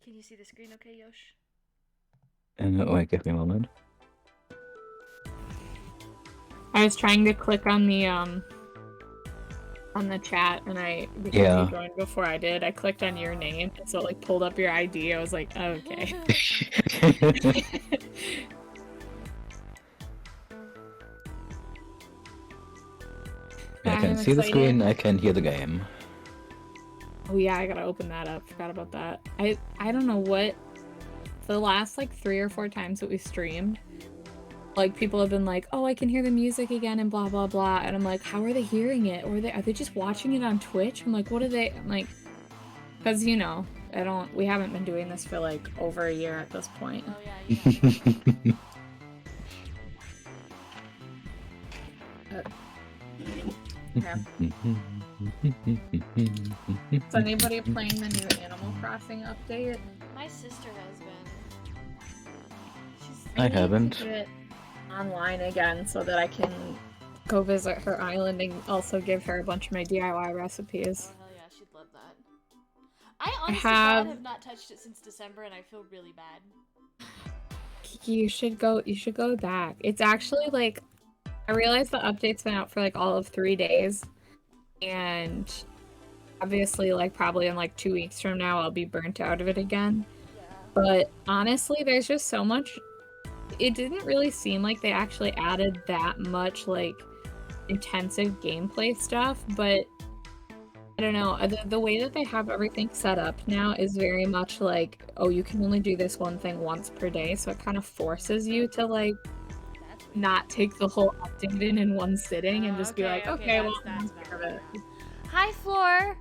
Can you see the screen okay, Yosh? Wait, give me a moment. I was trying to click on the chat, and because you joined before I did, I clicked on your name, so it like pulled up your ID. I was like, oh, okay. I can see the screen, I can hear the game. Oh yeah, I gotta open that up. Forgot about that. I don't know what, the last like 3 or 4 times that we streamed, like people have been like, oh, I can hear the music again and blah blah blah, and I'm like, how are they hearing it? Or are they just watching it on Twitch? I'm like, what are they? I'm like, because you know, we haven't been doing this for like over a year at this point. Oh yeah. Okay. Is anybody playing the new Animal Crossing update? My sister has been. I haven't. To get online again so that I can go visit her island and also give her a bunch of my DIY recipes. Oh hell yeah, she'd love that. I honestly have not touched it since December, and I feel really bad. You should go back. It's actually like, I realized the update's been out for like all of 3 days, and obviously like probably in like 2 weeks from now I'll be burnt out of it again. Yeah. But honestly, there's just so much. It didn't really seem like they actually added that much like intensive gameplay stuff, but I don't know, the way that they have everything set up now is very much like, oh, you can only do this one thing once per day, so it kind of forces you to like not take the whole update in one sitting and just be like, okay, well, that's it. Hi, Floor.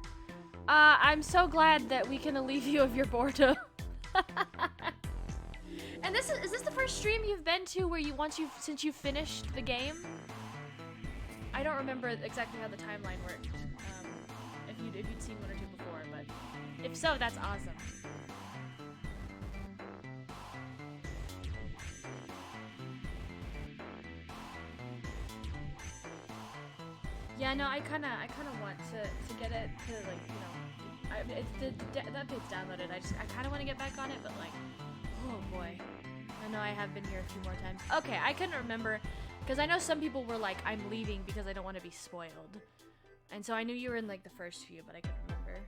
I'm so glad that we can relieve you of your boredom. And is this the first stream you've been to where since you finished the game? I don't remember exactly how the timeline worked. If you'd seen one or two before, but if so, that's awesome. Yeah, no, I kinda want to get it to, like, you know, the update's downloaded. I kinda want to get back on it, but like, oh boy, I know I have been here a few more times. Okay, I couldn't remember because I know some people were like, I'm leaving because I don't want to be spoiled, and so I knew you were in like the first few, but I couldn't remember.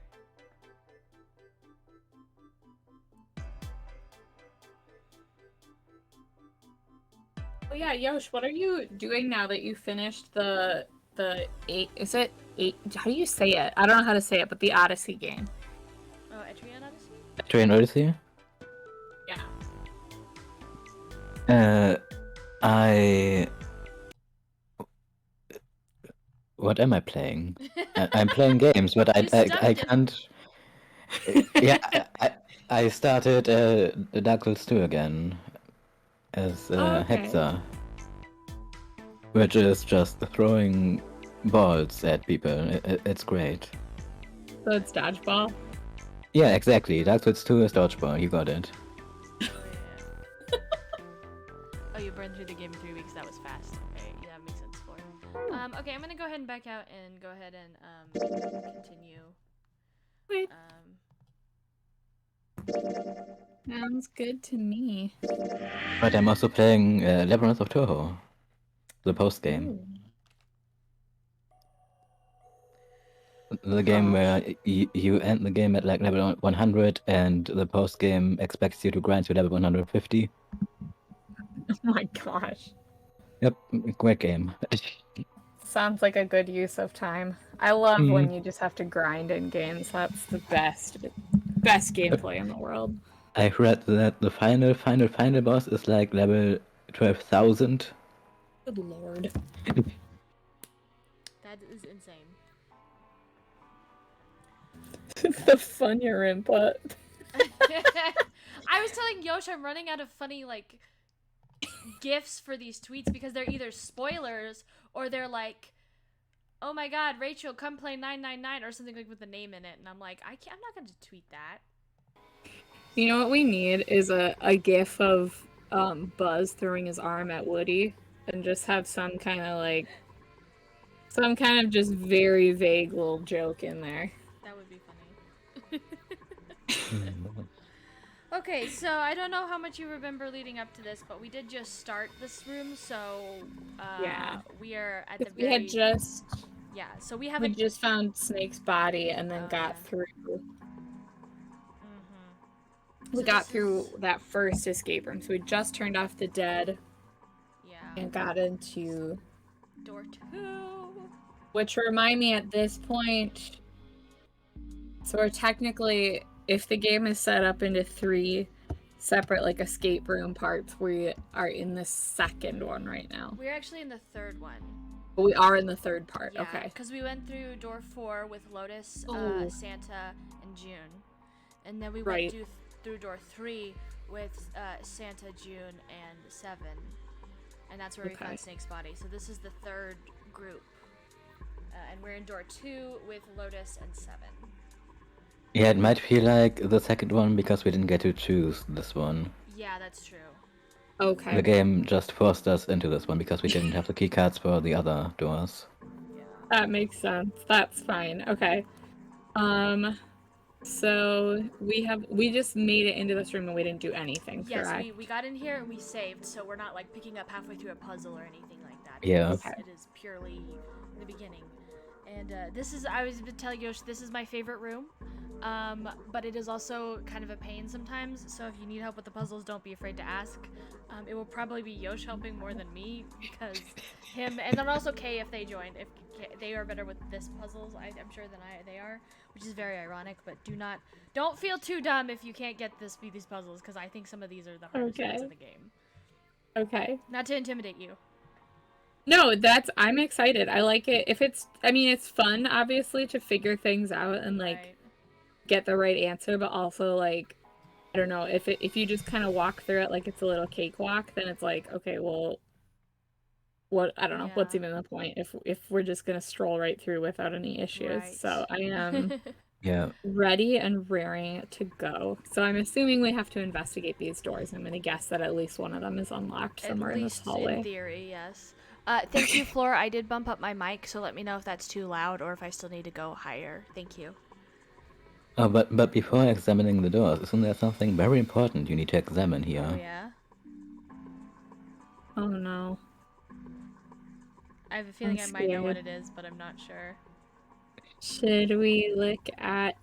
Oh yeah, Yosh, what are you doing now that you finished the 8, is it 8, how do you say it? I don't know how to say it, but the Odyssey game. Oh, Etrian Odyssey? Etrian Odyssey? Yeah. What am I playing? I'm playing games, but I can't... Yeah, I started Dark Souls 2 again as Hexer, which is just throwing balls at people. It's great. So it's dodgeball? Yeah, exactly. Dark Souls 2 is dodgeball. You got it. Oh, you burned through the game in 3 weeks. That was fast. Okay, yeah, that makes sense. For okay, I'm gonna go ahead and back out and go ahead and continue. Wait. Sounds good to me. But I'm also playing Labyrinth of Toho, the post game. The game where you end the game at like level 100, and the post game expects you to grind to level 150. Oh my gosh. Yep, great game. Sounds like a good use of time. I love when you just have to grind in games. That's the best gameplay in the world. I read that the final boss is like level 12,000. Good lord. That is insane. The fun your input. I was telling Yosh I'm running out of funny like gifs for these tweets because they're either spoilers or they're like, oh my god, Rachel, come play 999 or something like with the name in it, and I'm like, I'm not gonna tweet that. You know what we need is a gif of Buzz throwing his arm at Woody and just have some kind of just very vague little joke in there. That would be funny. Okay, so I don't know how much you remember leading up to this, but we did just start this room, so Yeah. we are at the We had very so we haven't just found Snake's body and then got through. We got through that first escape room, so we just turned off the dead. Yeah. And got into door 2. Which remind me at this point, so we're technically, if the game is set up into 3 separate like escape room parts, we are in the second one right now. We're actually in the third one. But we are in the third part. Yeah, okay. Because we went through door 4 with Lotus, Santa, and June, and then we went through door 3 with Santa, June, and 7, and that's where we found Snake's body. So this is the third group, and we're in door 2 with Lotus and 7. Yeah, it might feel like the second one because we didn't get to choose this one. Yeah, that's true. Okay. The game just forced us into this one because we didn't have the keycards for the other doors. Yeah. That makes sense. That's fine. Okay. So we just made it into this room and we didn't do anything, correct? Yes, we got in here and we saved, so we're not like picking up halfway through a puzzle or anything like that. Yeah. It is purely the beginning. And this is, I was telling Yosh, this is my favorite room. But it is also kind of a pain sometimes, so if you need help with the puzzles, don't be afraid to ask. It will probably be Yosh helping more than me, because him, and then also Kay if they join. If they are better with this puzzles, I'm sure than they are, which is very ironic, but don't feel too dumb if you can't get these puzzles, because I think some of these are the hardest ones in the game. Okay. Not to intimidate you. No, I'm excited. I like it. It's fun, obviously, to figure things out and, like, get the right answer, but also, like, I don't know, if you just kind of walk through it like it's a little cakewalk, then it's like, okay, well, I don't know, what's even the point if we're just gonna stroll right through without any issues. Right. So I am Yeah. ready and raring to go. So I'm assuming we have to investigate these doors. I'm gonna guess that at least one of them is unlocked somewhere in this hallway. In theory, yes. Thank you, Floor. I did bump up my mic, so let me know if that's too loud or if I still need to go higher. Thank you. Oh, but before examining the doors, isn't there something very important you need to examine here? Oh, yeah? Oh, no. I have a feeling I might know what it is, but I'm not sure. Should we look at...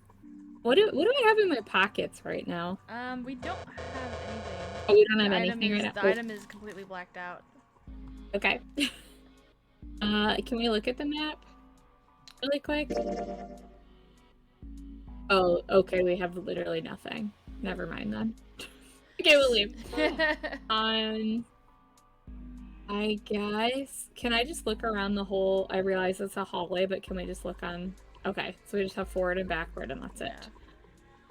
What do I have in my pockets right now? We don't have anything. Oh, we don't have anything right now? The item is completely blacked out. Okay. Can we look at the map really quick? Oh, okay, we have literally nothing. Never mind then. Okay, we'll leave. I guess... Can I just look around the whole... I realize it's a hallway, but can we just look on... Okay, so we just have forward and backward, and that's it.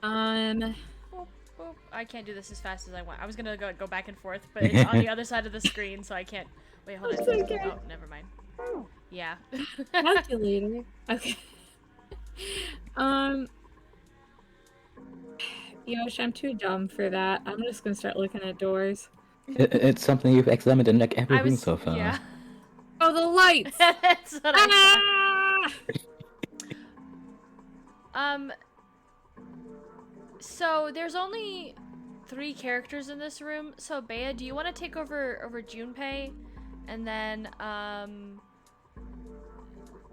Boop, boop. I can't do this as fast as I want. I was gonna go back and forth, but it's on the other side of the screen, so I can't... Wait, hold on. Okay. Oh, never mind. Yeah. Calculator. Okay. Yosh, I'm too dumb for that. I'm just gonna start looking at doors. It's something you've examined in like every room so far. Yeah. Oh, the lights! That's what I thought. So there's only 3 characters in this room. So Bea, do you want to take over Junpei, and then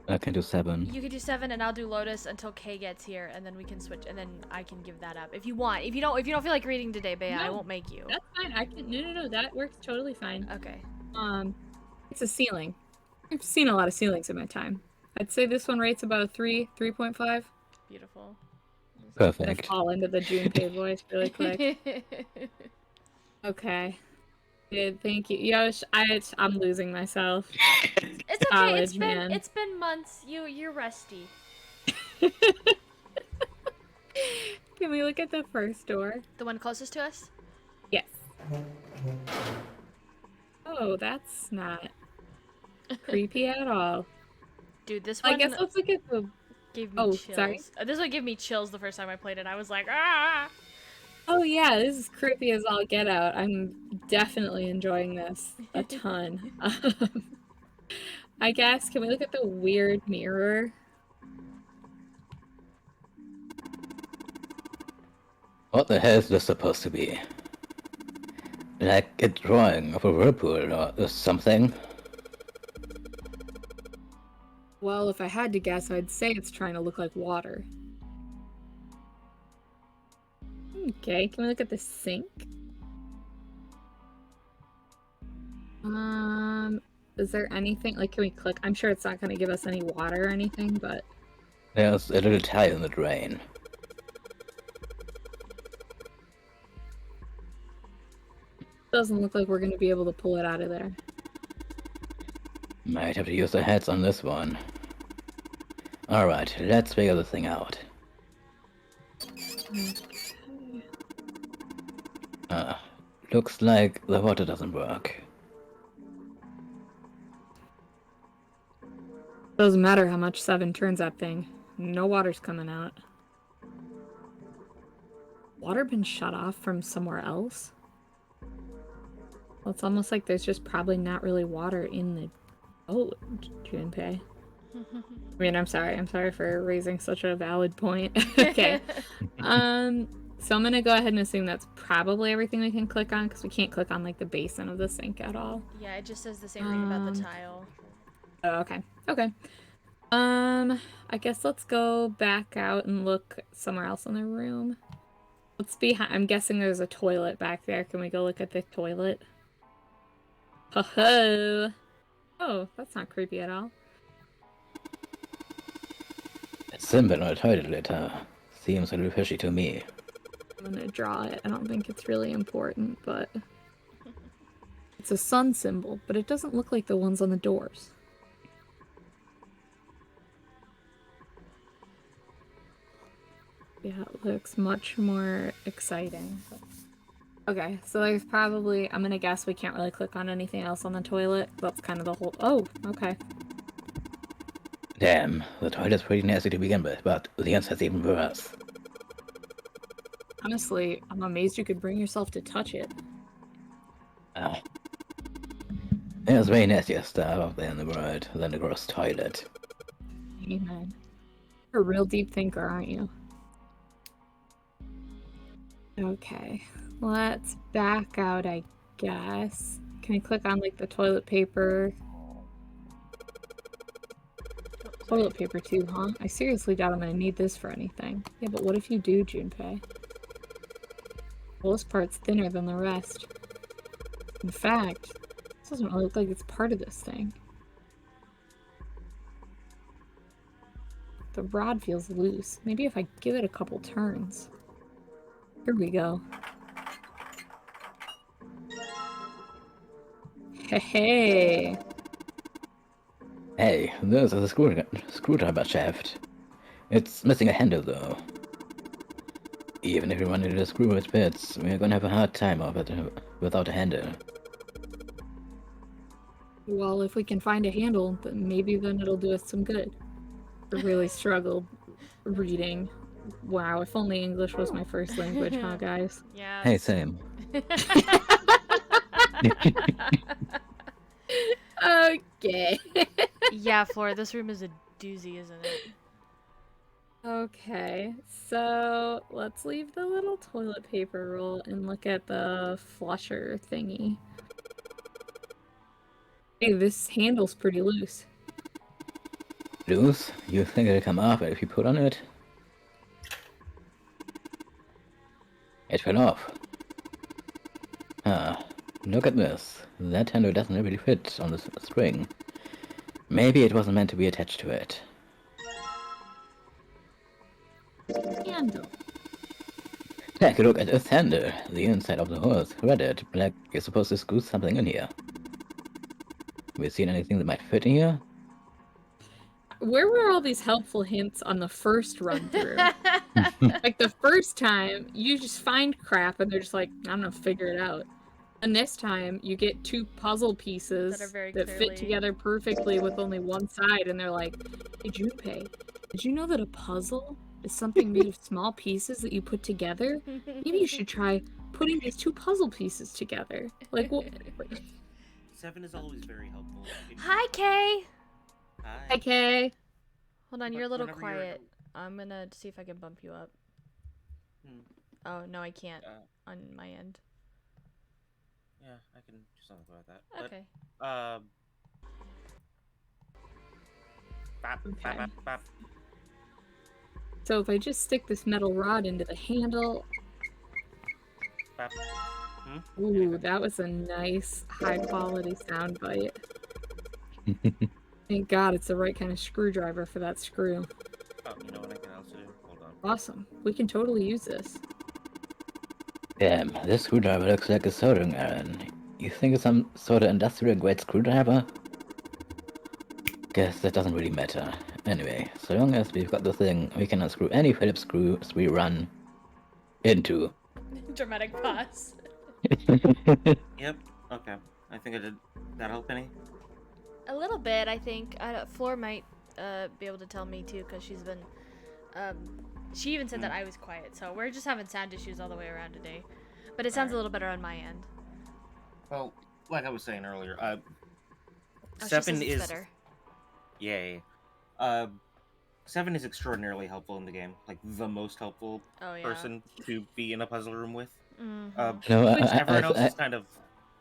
I can do 7. You can do 7, and I'll do Lotus until Kay gets here, and then we can switch, and then I can give that up if you want. If you don't feel like reading today, Bea, I won't make you. That's fine. I can. No. That works totally fine. Okay. It's a ceiling. I've seen a lot of ceilings in my time. I'd say this one rates about a 3.5. Beautiful. Perfect. Let's fall into the Junpei voice really quick. Okay. Good, thank you. Yosh, I'm losing myself. It's okay. College, It's been months. You're rusty. Can we look at the first door? The one closest to us? Yes. Oh, that's not creepy at all. Dude, this one. I guess let's look at the. Gave me chills. Sorry. This one gave me chills the first time I played it. I was like, ah. Oh yeah, this is creepy as all get out. I'm definitely enjoying this a ton. I guess, can we look at the weird mirror? What the hell is this supposed to be? Like a drawing of a whirlpool or something? Well, if I had to guess, I'd say it's trying to look like water. Okay, can we look at the sink? Is there anything, like, can we click? I'm sure it's not going to give us any water or anything, but... There's a little tile in the drain. Doesn't look like we're going to be able to pull it out of there. Might have to use the heads on this one. Alright, let's figure this thing out. Looks like the water doesn't work. Doesn't matter how much 7 turns that thing. No water's coming out. Water been shut off from somewhere else? Well, it's almost like there's just probably not really water in the... Oh, Junpei. I mean, I'm sorry for raising such a valid point. Okay. So I'm gonna go ahead and assume that's probably everything we can click on, because we can't click on, like, the basin of the sink at all. Yeah, it just says the same thing about the tile. Oh, okay. Okay. I guess let's go back out and look somewhere else in the room. Let's be... I'm guessing there's a toilet back there. Can we go look at the toilet? Ho-ho! Oh, that's not creepy at all. It's symbol on a toilet lid, seems a little fishy to me. I'm gonna draw it. I don't think it's really important, but... It's a sun symbol, but it doesn't look like the ones on the doors. Yeah, it looks much more exciting. Okay, so there's probably... I'm gonna guess we can't really click on anything else on the toilet. That's kind of the whole... Oh, okay. Damn, the toilet's pretty nasty to begin with, but the inside's even worse. Honestly, I'm amazed you could bring yourself to touch it. There's way nastier stuff out there in the world than the gross toilet. Amen. You're a real deep thinker, aren't you? Okay, let's back out, I guess. Can I click on, like, the toilet paper? Toilet paper too, huh? I seriously doubt I'm gonna need this for anything. Yeah, but what if you do, Junpei? Well, this part's thinner than the rest. In fact, this doesn't really look like it's part of this thing. The rod feels loose. Maybe if I give it a couple turns. Here we go. Hey. Hey, there's a screwdriver shaft. It's missing a handle though. Even if we wanted to screw its bits, we're gonna have a hard time of it without a handle. Well, if we can find a handle, then maybe it'll do us some good. I really struggled reading. Wow, if only English was my first language, huh, guys? Yeah. Hey, same. Okay. Yeah, Flora, this room is a doozy, isn't it? Okay, so let's leave the little toilet paper roll and look at the flusher thingy. Hey, this handle's pretty loose. Loose? You think it'll come off if you put on it? It fell off. Look at this. That handle doesn't really fit on the string. Maybe it wasn't meant to be attached to it. Handle. Take a look at this handle. The inside of the hole is threaded. Like you're supposed to screw something in here. Have you seen anything that might fit in here? Where were all these helpful hints on the first run through? Like the first time, you just find crap and they're just like, I don't know, figure it out. And this time, you get 2 puzzle pieces that fit together perfectly with only one side, and they're like, hey, Junpei, did you know that a puzzle is something made of small pieces that you put together? Maybe you should try putting these 2 puzzle pieces together. Like, what? 7 is always very helpful. Hi, Kay! Hi, Kay. Hold on, you're a little Whenever you're- quiet. I'm gonna see if I can bump you up. Oh, no, I can't Uh, on my end. yeah, I can do something about that. Okay. But, bop, Okay. bop, bop, bop. So if I just stick this metal rod into the handle... Bop. Ooh, that was a nice, high-quality sound bite. Thank God it's the right kind of screwdriver for that screw. Oh, you know what I can also do? Hold on. Awesome. We can totally use this. Damn, this screwdriver looks like a soldering iron. You think it's some sort of industrial-grade screwdriver? Guess that doesn't really matter. Anyway, so long as we've got the thing, we can unscrew any Phillips screws we run into. Dramatic pause. Yep. Okay. I think I did. That help any? A little bit, I think. Floor might be able to tell me too, because she's been. She even said that I was quiet, so we're just having sound issues all the way around today. But it sounds a little better on my end. Well, like I was saying earlier, Oh, she 7 says it's is. better. Yay. 7 is extraordinarily helpful in the game. Like, the most helpful Oh yeah. person to be in a puzzle room with. Mhm. No, Which everyone else is kind of.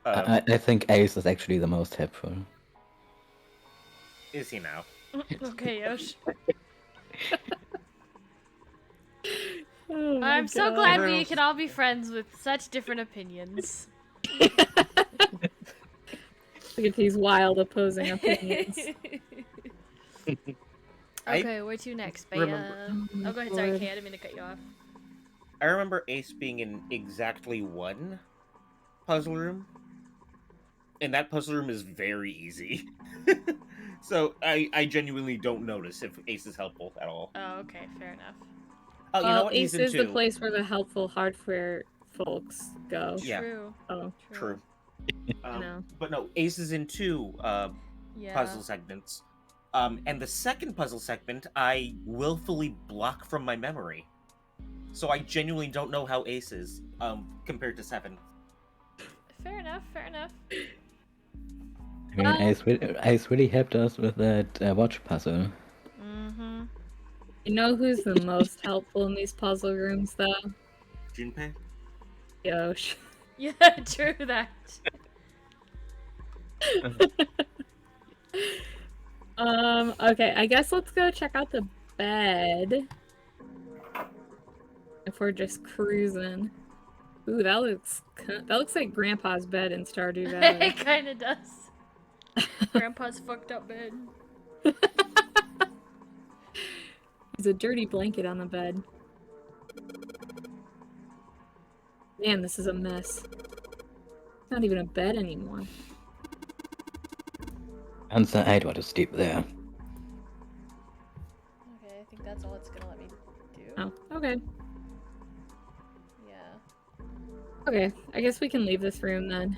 I think Ace is actually the most helpful. Is he now? Okay, Yosh. Oh my I'm so God. glad Everyone we else can is- all be friends with such different opinions. Look at these wild opposing opinions. Okay, where to next? remember- Oh, go ahead. Sorry, Kay. I didn't mean to cut you off. I remember Ace being in exactly one puzzle room. And that puzzle room is very easy. So I genuinely don't notice if Ace is helpful at all. Oh, okay. Fair enough. Oh, you know Well, what? Ace He's in is the 2. place where the helpful hardware folks go. Yeah. True. Oh, True. know. But no, Ace is in 2 Yeah. puzzle segments. And the second puzzle segment, I willfully block from my memory. So I genuinely don't know how Ace is, compared to 7. Fair enough. Fair enough. I mean, Ace really helped us with that watch puzzle. Mm-hmm. You know who's the most helpful in these puzzle rooms, though? Junpei? Yosh. Yeah, true that. Okay, I guess let's go check out the bed. If we're just cruising. Ooh, that looks like Grandpa's bed in Stardew Valley. It kind of does. Grandpa's fucked up bed. There's a dirty blanket on the bed. Man, this is a mess. It's not even a bed anymore. Answer, I'd want to sleep there. Okay, I think that's all it's gonna let me do. Oh, okay. Yeah. Okay, I guess we can leave this room then.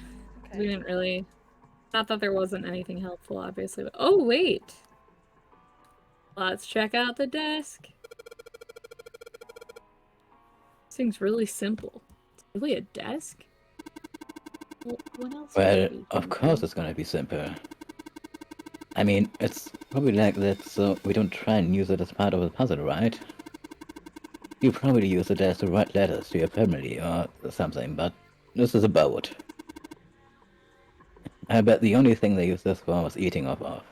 We Okay. didn't really... Not that there wasn't anything helpful, obviously, but... Oh, wait! Let's check out the desk. This thing's really simple. It's really a desk? What else? Well, would we of do? course it's gonna be simple. I mean, it's probably like that so we don't try and use it as part of the puzzle, right? You probably use it as to write letters to your family or something, but this is a boat. I bet the only thing they used this for was eating off of.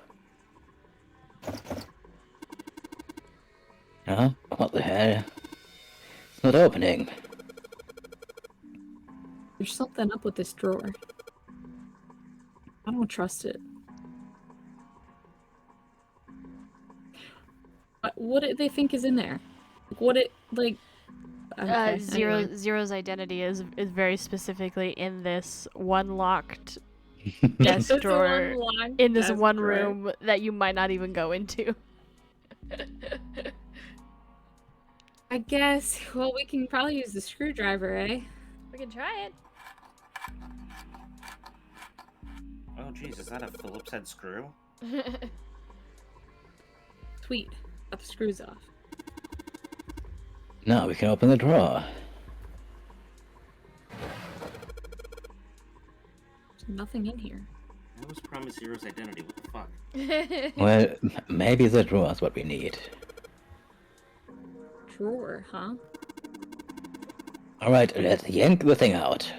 Huh? What the hell? It's not opening. There's something up with this drawer. I don't trust it. What do they think is in there? What it, like... Okay, anyway. Zero's identity is very specifically in this one locked Yes, desk it's the one drawer locked in this desk one drawer. room that you might not even go into. I guess, well, we can probably use the screwdriver, eh? We can try it. Oh, jeez, is that a Phillips head screw? Sweet. Got the screws off. Now we can open the drawer. There's nothing in here. I was promised Zero's identity, what the fuck? Well, maybe the drawer is what we need. Drawer, huh? Alright, let's yank the thing out.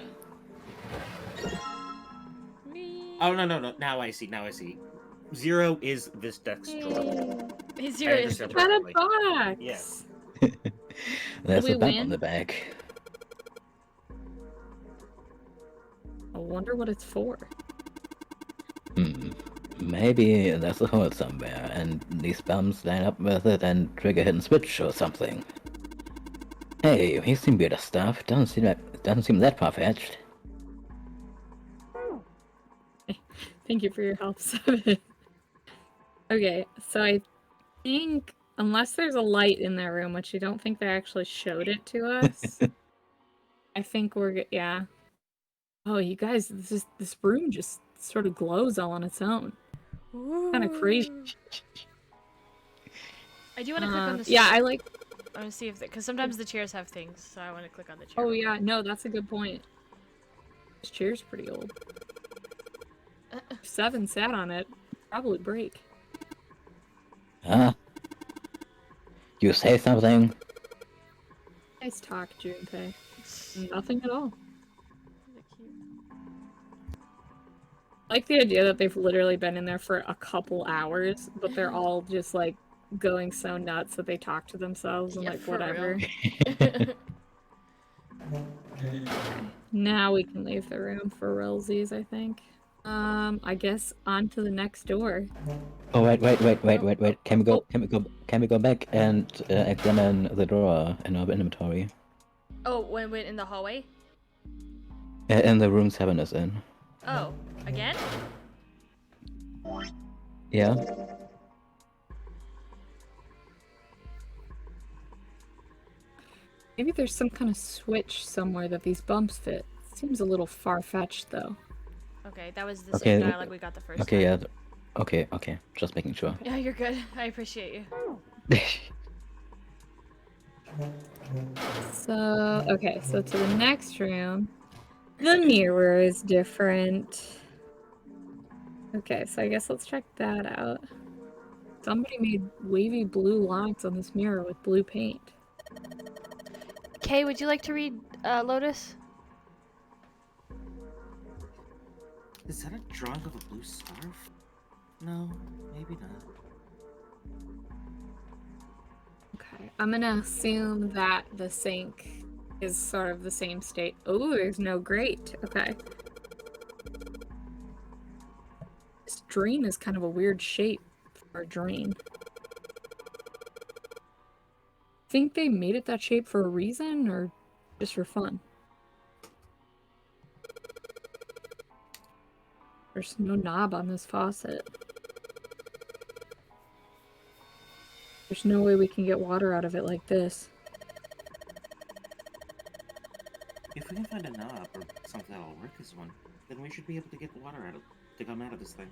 Oh, no. Now I see. 0 is this deck's draw. Zero is the understand draw. Got a Like, box! yeah. There's we a bump on win? the back. I wonder what it's for. Maybe there's a hole somewhere, and these bumps line up with it and trigger hidden switch or something. Hey, he's seen weirder stuff. Doesn't seem that far-fetched. Thank you for your help, Seven. Okay, so I think, unless there's a light in their room, which I don't think they actually showed it to us, I think we're good. Yeah. Oh, you guys, this room just sort of glows all on its own. Kind of crazy. I do want to click on this. Yeah, I like. I want to see if because sometimes the chairs have things, so I want to click on the chair. Oh yeah, no, that's a good point. This chair's pretty old. If 7 sat on it, probably break. Huh? You say something? Nice talk, Junpei. Nothing at all. I like the idea that they've literally been in there for a couple hours, but they're all just like going so nuts that they talk to themselves and Yeah, like for whatever. real. Now we can leave the room for realsies, I think. I guess on to the next door. Oh wait. Can we go back and examine the drawer in our inventory? Oh, when we went in the hallway? In the room 7 is in. Oh, again? Yeah? Maybe there's some kind of switch somewhere that these bumps fit. Seems a little far-fetched though. Okay, that was the Okay, same dialogue we got the first Okay, time. yeah. Okay. Just making sure. Yeah, you're good. I appreciate you. So, okay, so to the next room. The mirror is different. Okay, so I guess let's check that out. Somebody made wavy blue lines on this mirror with blue paint. Kay, would you like to read Lotus? Is that a drawing of a blue scarf? No, maybe not. Okay, I'm gonna assume that the sink is sort of the same state. Oh, there's no grate. Okay. This drain is kind of a weird shape for a drain. Think they made it that shape for a reason or just for fun? There's no knob on this faucet. There's no way we can get water out of it like this. If we can find a knob or something that'll work as one, then we should be able to get the water to come out of this thing.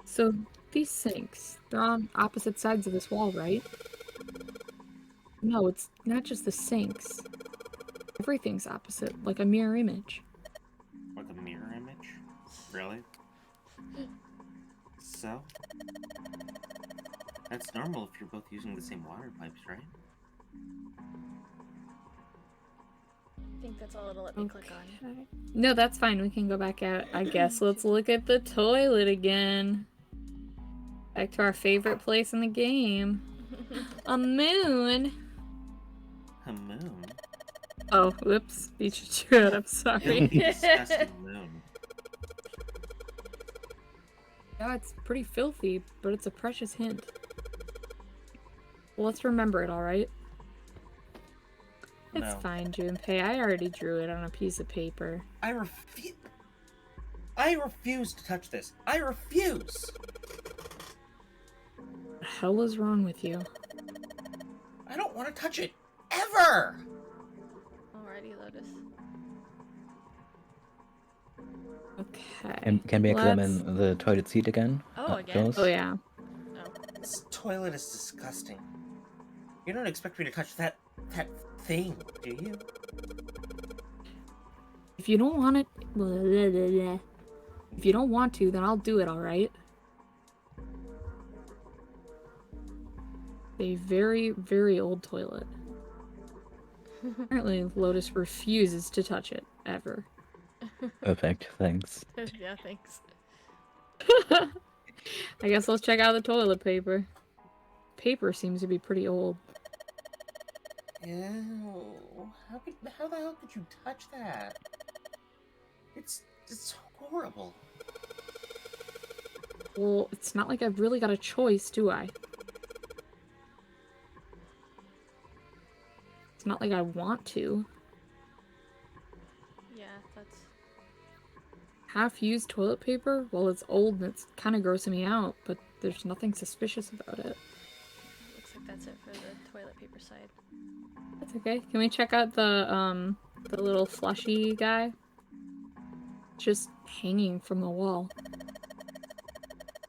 So these sinks, they're on opposite sides of this wall, right? No, it's not just the sinks. Everything's opposite, like a mirror image. Like a mirror image? Really? So? That's normal if you're both using the same water pipes, right? I think that's all it'll let me click on. Okay. No, that's fine. We can go back out. I guess let's look at the toilet again. Back to our favorite place in the game. A moon. A moon? Oh, whoops. Beat you to it. I'm Don't sorry. be disgusting moon. Yeah, it's pretty filthy, but it's a precious hint. Well, let's remember it, alright? It's No. fine, Junpei. I already drew it on a piece of paper. I refuse to touch this. I refuse! The hell is wrong with you? I don't want to touch it. Ever! Alrighty, Lotus. Okay. Can we examine the toilet seat again? Oh, again? Jules? Oh, yeah. This toilet is disgusting. You don't expect me to touch that thing, do you? If you don't want it... blah, blah, blah, blah. If you don't want to, then I'll do it, alright? a very, very old toilet. Apparently, Lotus refuses to touch it, ever. Perfect, thanks. Yeah, thanks. I guess let's check out the toilet paper. Paper seems to be pretty old. Ew. How the hell could you touch that? It's horrible. Well, it's not like I've really got a choice, do I? It's not like I want to. Yeah, that's... Half-used toilet paper? Well, it's old and it's kind of grossing me out, but there's nothing suspicious about it. Looks like that's it for the toilet paper side. That's okay. Can we check out the little flushy guy? Just hanging from the wall.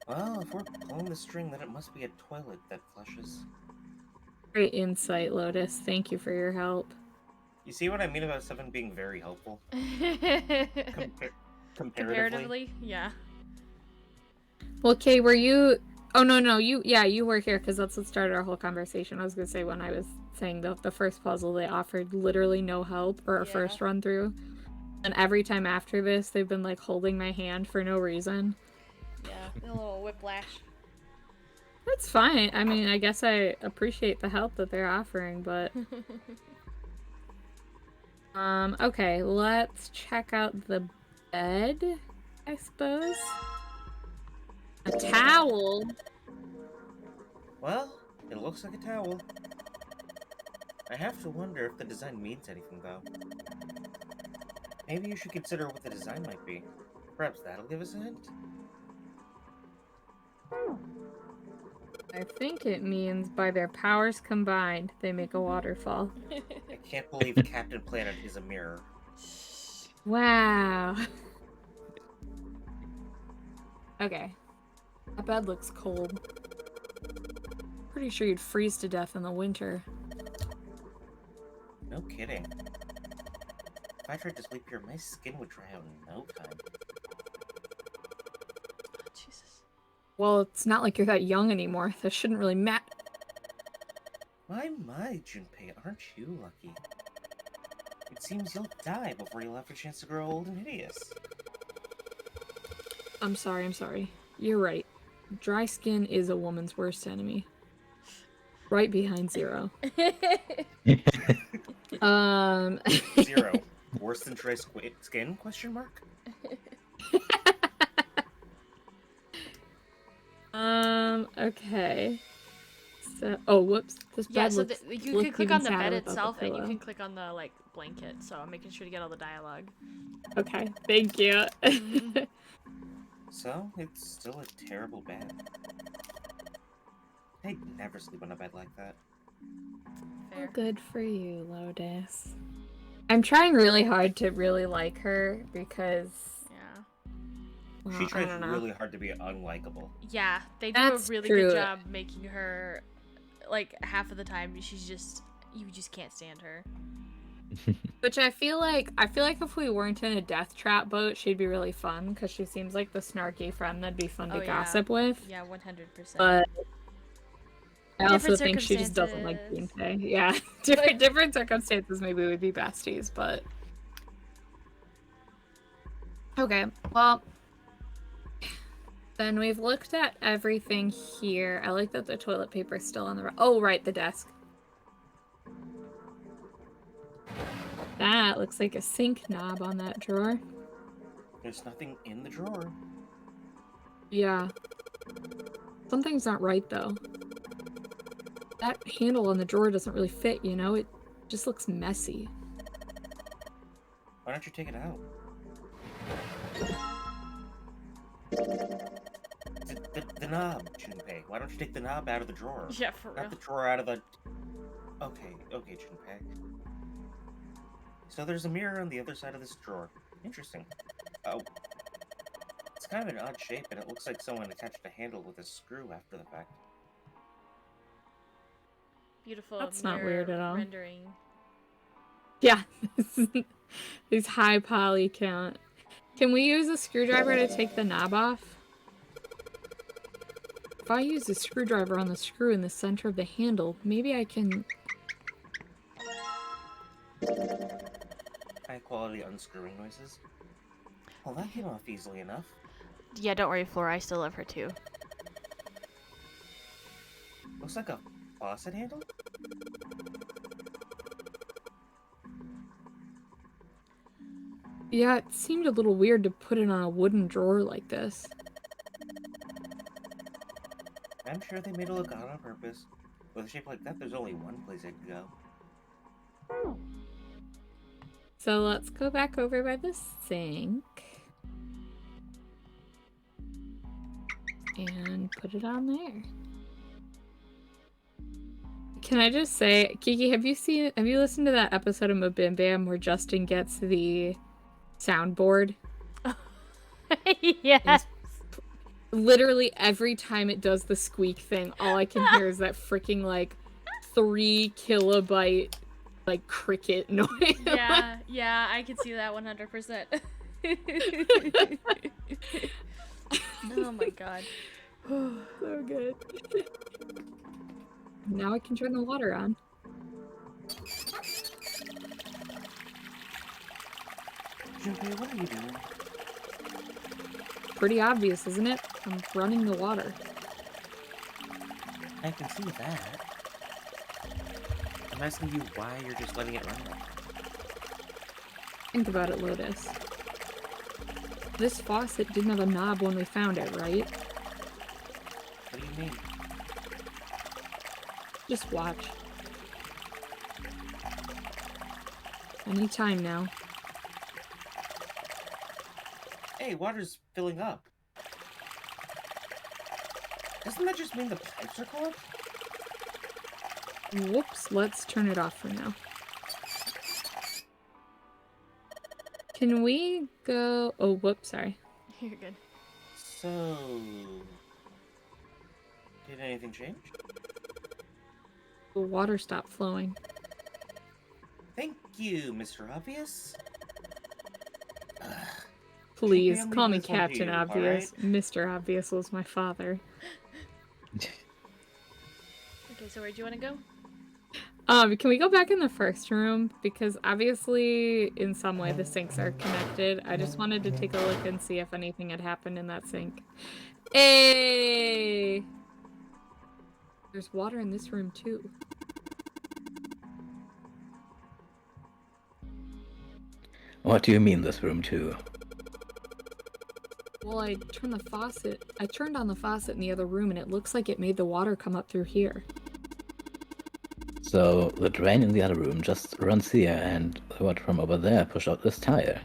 Well, if we're pulling the string, then it must be a toilet that flushes. Great insight, Lotus. Thank you for your help. You see what I mean about 7 being very helpful? Comparatively? Yeah. Well, Kay, were you... Oh, no, you were here, because that's what started our whole conversation. I was going to say, when I was saying the first puzzle, they offered literally no help, or our first run through. And every time after this, they've been, like, holding my hand for no reason. Yeah, a little whiplash. That's fine. I mean, I guess I appreciate the help that they're offering, but... okay, let's check out the bed, I suppose. A towel? Well, it looks like a towel. I have to wonder if the design means anything, though. Maybe you should consider what the design might be. Perhaps that'll give us a hint? I think it means by their powers combined, they make a waterfall. I can't believe Captain Planet is a mirror. Wow. Okay. That bed looks cold. Pretty sure you'd freeze to death in the winter. No kidding. If I tried to sleep here, my skin would dry out in no time. Jesus. Well, it's not like you're that young anymore. That shouldn't really matter. My, Junpei, aren't you lucky? It seems you'll die before you'll have a chance to grow old and hideous. I'm sorry. You're right. Dry skin is a woman's worst enemy. Right behind Zero. Zero. Worse than dry skin? Question mark? Okay. So, oh, whoops. This bed Yeah, so looks, you looks can click even on the sadder bed without the itself, and you pillow. can click on the, like, blanket, so I'm making sure to get all the dialogue. Okay, thank you. So, it's still a terrible bed. I'd never sleep on a bed like that. Well, Fair. good for you, Lotus. I'm trying really hard to really like her because... Yeah. Well, She I tries don't know. really hard to be unlikable. Yeah, they do That's a really true. good job making her, like, half of the time, she's just, you just can't stand her. Which I feel like if we weren't in a death trap boat, she'd be really fun because she seems like the snarky friend that'd be fun to Oh, yeah. gossip with. Yeah, 100%. But I also Different think she just doesn't like Junpei. Yeah, different circumstances maybe would be besties, but okay. Well, then we've looked at everything here. I like that the toilet paper is still on the oh right, the desk. That looks like a sink knob on that drawer. There's nothing in the drawer. Yeah. Something's not right, though. That handle on the drawer doesn't really fit, you know? It just looks messy. Why don't you take it out? The knob, Junpei. Why don't you take the knob out of the drawer? Yeah, for real. Not the drawer out of the... Okay, Junpei. So there's a mirror on the other side of this drawer. Interesting. Oh. It's kind of an odd shape, and it looks like someone attached a handle with a screw after the fact. Beautiful That's not mirror weird at all. rendering. Yeah. These high poly count. Can we use a screwdriver to take the knob off? if I use a screwdriver on the screw in the center of the handle, maybe I can... High quality unscrewing noises. Well, that came off easily enough. Yeah, don't worry, Flora. I still love her too. Looks like a faucet handle? Yeah, it seemed a little weird to put it on a wooden drawer like this. I'm sure they made it look odd on purpose. With a shape like that, there's only one place I could go. So let's go back over by the sink. And put it on there. Can I just say, Kiki, have you listened to that episode of Mabim Bam where Justin gets the soundboard? Yes. Literally every time it does the squeak thing, all I can hear is that freaking like 3 kilobyte like cricket noise. Yeah, yeah, I can see that 100%. Oh my god. So good. Now I can turn the water on. Junpei, what are you doing? Pretty obvious, isn't it? I'm running the water. I can see that. I'm asking you why you're just letting it run. Think about it, Lotus. This faucet didn't have a knob when we found it, right? What do you mean? Just watch. Any time now. Hey, water's filling up. Doesn't that just mean the pipes are clogged? Whoops, let's turn it off for now. Can we go... Oh, whoops, sorry. You're good. So... Did anything change? The water stopped flowing. Thank you, Mr. Obvious. Please, Can't call me leave this one to Captain you, Obvious. Mr. Obvious was my father. Okay, so where do you want to go? Can we go back in the first room? Because obviously, in some way, the sinks are connected. I just wanted to take a look and see if anything had happened in that sink. Hey! There's water in this room, too. What do you mean this room too? Well, I turned on the faucet in the other room, and it looks like it made the water come up through here. So the drain in the other room just runs here, and the water from over there pushed out this tire.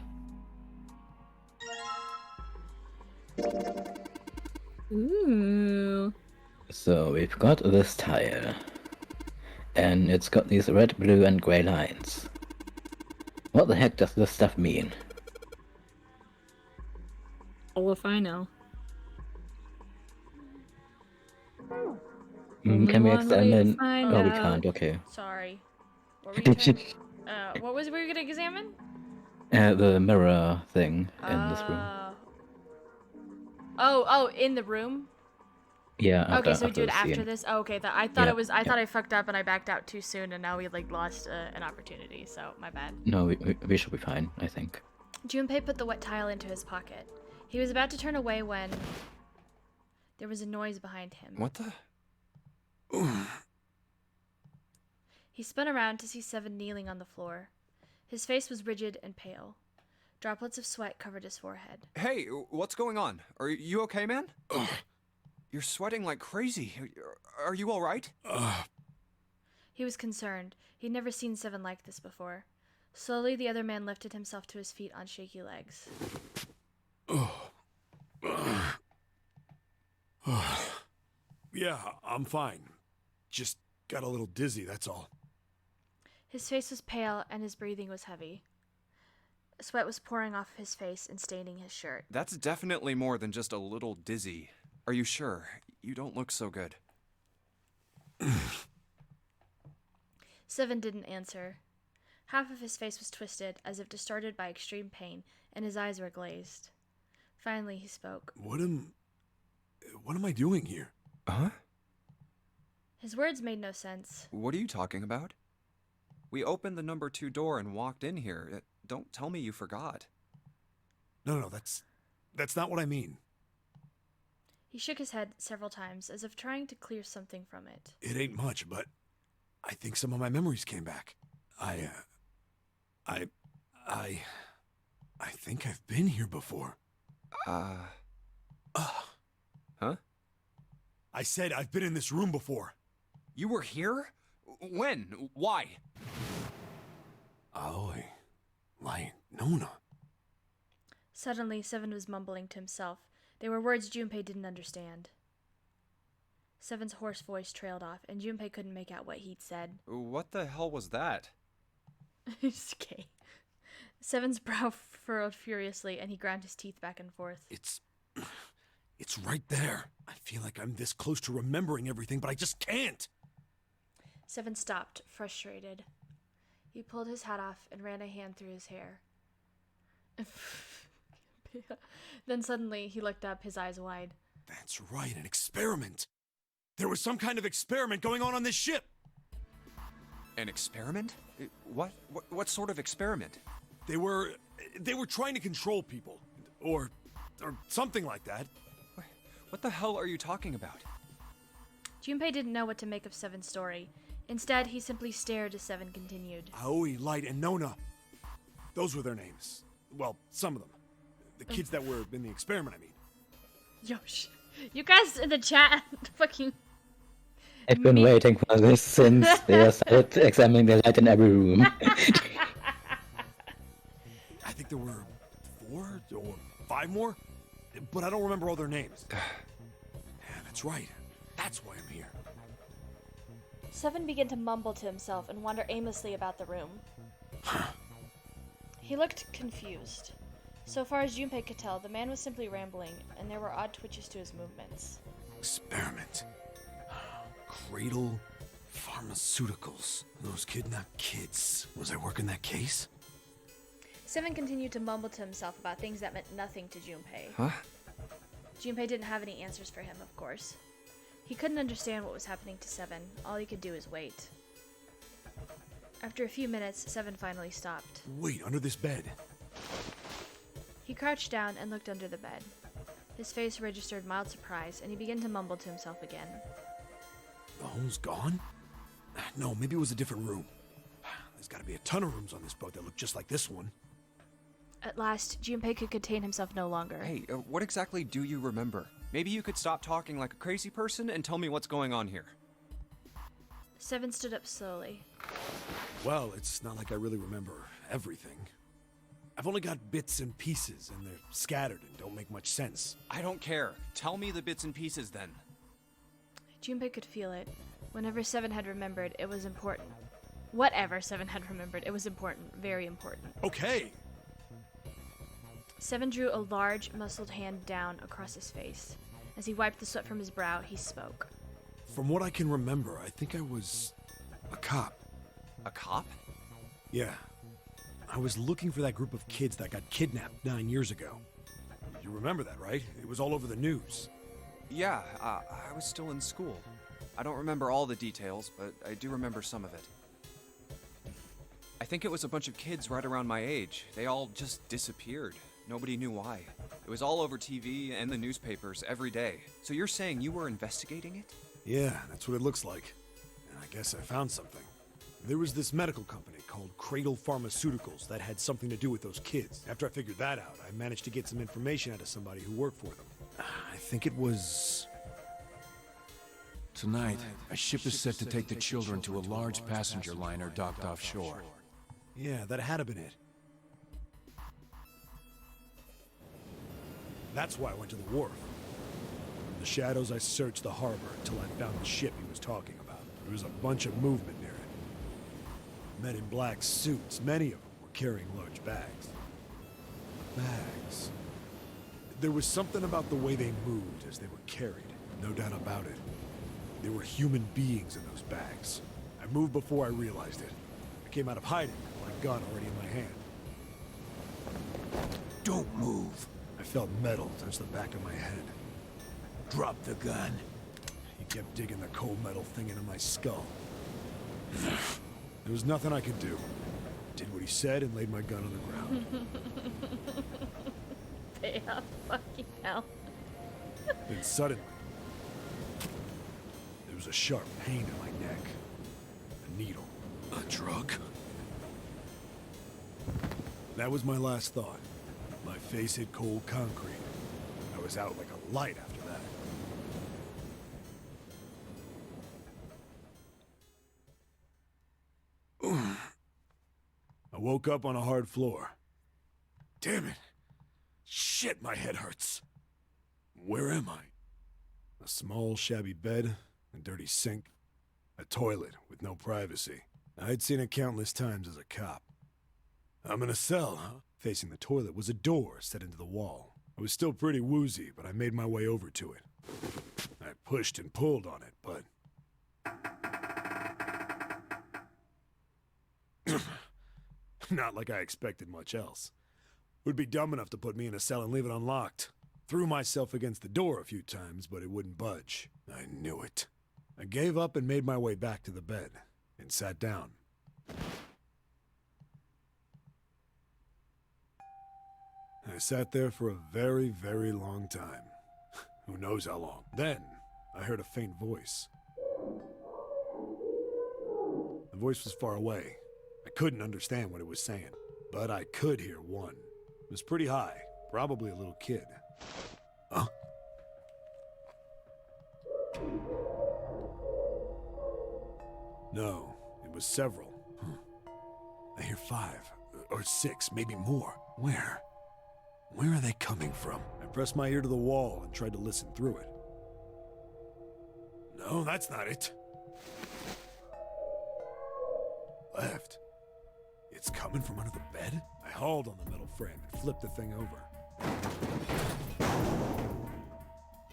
Ooh. So we've got this tire, and it's got these red, blue, and grey lines. What the heck does this stuff mean? All if I know. Can we one way to examine? find Oh, we out. can't. Okay. Sorry. What were you trying... what was we gonna examine? The mirror thing in this room. Oh, in the room? Yeah. Okay, so we after do it the after scene. this? Oh, okay, I thought Yeah, it was... I yeah. thought I fucked up and I backed out too soon and now we, like, lost an opportunity, so my bad. No, we should be fine, I think. Junpei put the wet tile into his pocket. He was about to turn away when... there was a noise behind him. What the? He spun around to see Seven kneeling on the floor. His face was rigid and pale. Droplets of sweat covered his forehead. Hey, what's going on? Are you okay, man? You're sweating like crazy. Are you all right? He was concerned. He'd never seen Seven like this before. Slowly, the other man lifted himself to his feet on shaky legs. Yeah, I'm fine. Just got a little dizzy, that's all. His face was pale and his breathing was heavy. Sweat was pouring off his face and staining his shirt. That's definitely more than just a little dizzy. Are you sure? You don't look so good. Seven didn't answer. Half of his face was twisted, as if distorted by extreme pain, and his eyes were glazed. Finally, he spoke. What am I doing here? Huh? His words made no sense. What are you talking about? We opened the number 2 door and walked in here. Don't tell me you forgot. No, that's not what I mean. He shook his head several times, as if trying to clear something from it. It ain't much, but I think some of my memories came back. I think I've been here before. Huh? I said I've been in this room before. You were here? When? Why? Aoi. Like, Nona. Suddenly, Seven was mumbling to himself. They were words Junpei didn't understand. Seven's hoarse voice trailed off, and Junpei couldn't make out what he'd said. What the hell was that? It's gay. Seven's brow furrowed furiously, and he ground his teeth back and forth. It's right there. I feel like I'm this close to remembering everything, but I just can't. Seven stopped, frustrated. He pulled his hat off and ran a hand through his hair. Then suddenly, he looked up, his eyes wide. That's right, an experiment. There was some kind of experiment going on this ship. An experiment? What sort of experiment? They were trying to control people, or something like that. What the hell are you talking about? Junpei didn't know what to make of Seven's story. Instead, he simply stared as Seven continued. Aoi, Light, and Nona. Those were their names. Well, some of them. The kids that were in the experiment, I mean. Yosh. You guys in the chat fucking... I've been waiting for this since they started examining the light in every room. I think there were 4 or 5 more, but I don't remember all their names. Yeah, that's right. That's why I'm here. Seven began to mumble to himself and wander aimlessly about the room. He looked confused. So far as Junpei could tell, the man was simply rambling, and there were odd twitches to his movements. Experiment. Cradle Pharmaceuticals. Those kidnapped kids. Was I working that case? Seven continued to mumble to himself about things that meant nothing to Junpei. Huh? Junpei didn't have any answers for him, of course. He couldn't understand what was happening to Seven. All he could do was wait. After a few minutes, Seven finally stopped. Wait, under this bed. He crouched down and looked under the bed. His face registered mild surprise, and he began to mumble to himself again. The home's gone? No, maybe it was a different room. There's gotta be a ton of rooms on this boat that look just like this one. At last, Junpei could contain himself no longer. Hey, what exactly do you remember? Maybe you could stop talking like a crazy person and tell me what's going on here. Seven stood up slowly. Well, it's not like I really remember everything. I've only got bits and pieces, and they're scattered and don't make much sense. I don't care. Tell me the bits and pieces then. Junpei could feel it. Whenever Seven had remembered, it was important. Whatever Seven had remembered, it was important. Very important. Okay. Seven drew a large, muscled hand down across his face. As he wiped the sweat from his brow, he spoke. From what I can remember, I think I was a cop. A cop? Yeah. I was looking for that group of kids that got kidnapped 9 years ago. You remember that, right? It was all over the news. Yeah, I was still in school. I don't remember all the details, but I do remember some of it. I think it was a bunch of kids right around my age. They all just disappeared. Nobody knew why. It was all over TV and the newspapers every day. So you're saying you were investigating it? Yeah, that's what it looks like. And I guess I found something. There was this medical company called Cradle Pharmaceuticals that had something to do with those kids. After I figured that out, I managed to get some information out of somebody who worked for them. I think it was... Tonight, a ship is set to take the children to a large passenger liner docked offshore. Yeah, that had to been it. That's why I went to the wharf. In the shadows, I searched the harbor until I found the ship he was talking about. There was a bunch of movement near it. Men in black suits, many of them were carrying large bags. Bags. There was something about the way they moved as they were carried. No doubt about it. There were human beings in those bags. I moved before I realized it. I came out of hiding with my gun already in my hand. Don't move. I felt metal touch the back of my head. Drop the gun. He kept digging the cold metal thing into my skull. There was nothing I could do. Did what he said and laid my gun on the ground. Yeah, fucking hell. Then suddenly, there was a sharp pain in my neck. A needle. A drug? That was my last thought. My face hit cold concrete. I was out like a light after that. I woke up on a hard floor. Damn it. Shit, my head hurts. Where am I? A small, shabby bed, a dirty sink, a toilet with no privacy. I'd seen it countless times as a cop. I'm in a cell, huh? Facing the toilet was a door set into the wall. I was still pretty woozy, but I made my way over to it. I pushed and pulled on it, but... not like I expected much else. Would be dumb enough to put me in a cell and leave it unlocked. Threw myself against the door a few times, but it wouldn't budge. I knew it. I gave up and made my way back to the bed, and sat down. I sat there for a very, very long time. Who knows how long. Then, I heard a faint voice. The voice was far away. I couldn't understand what it was saying, but I could hear one. It was pretty high, probably a little kid. Huh? No, it was several. I hear 5, or 6, maybe more. Where? Where are they coming from? I pressed my ear to the wall and tried to listen through it. No, that's not it. Left. It's coming from under the bed? I hauled on the metal frame and flipped the thing over.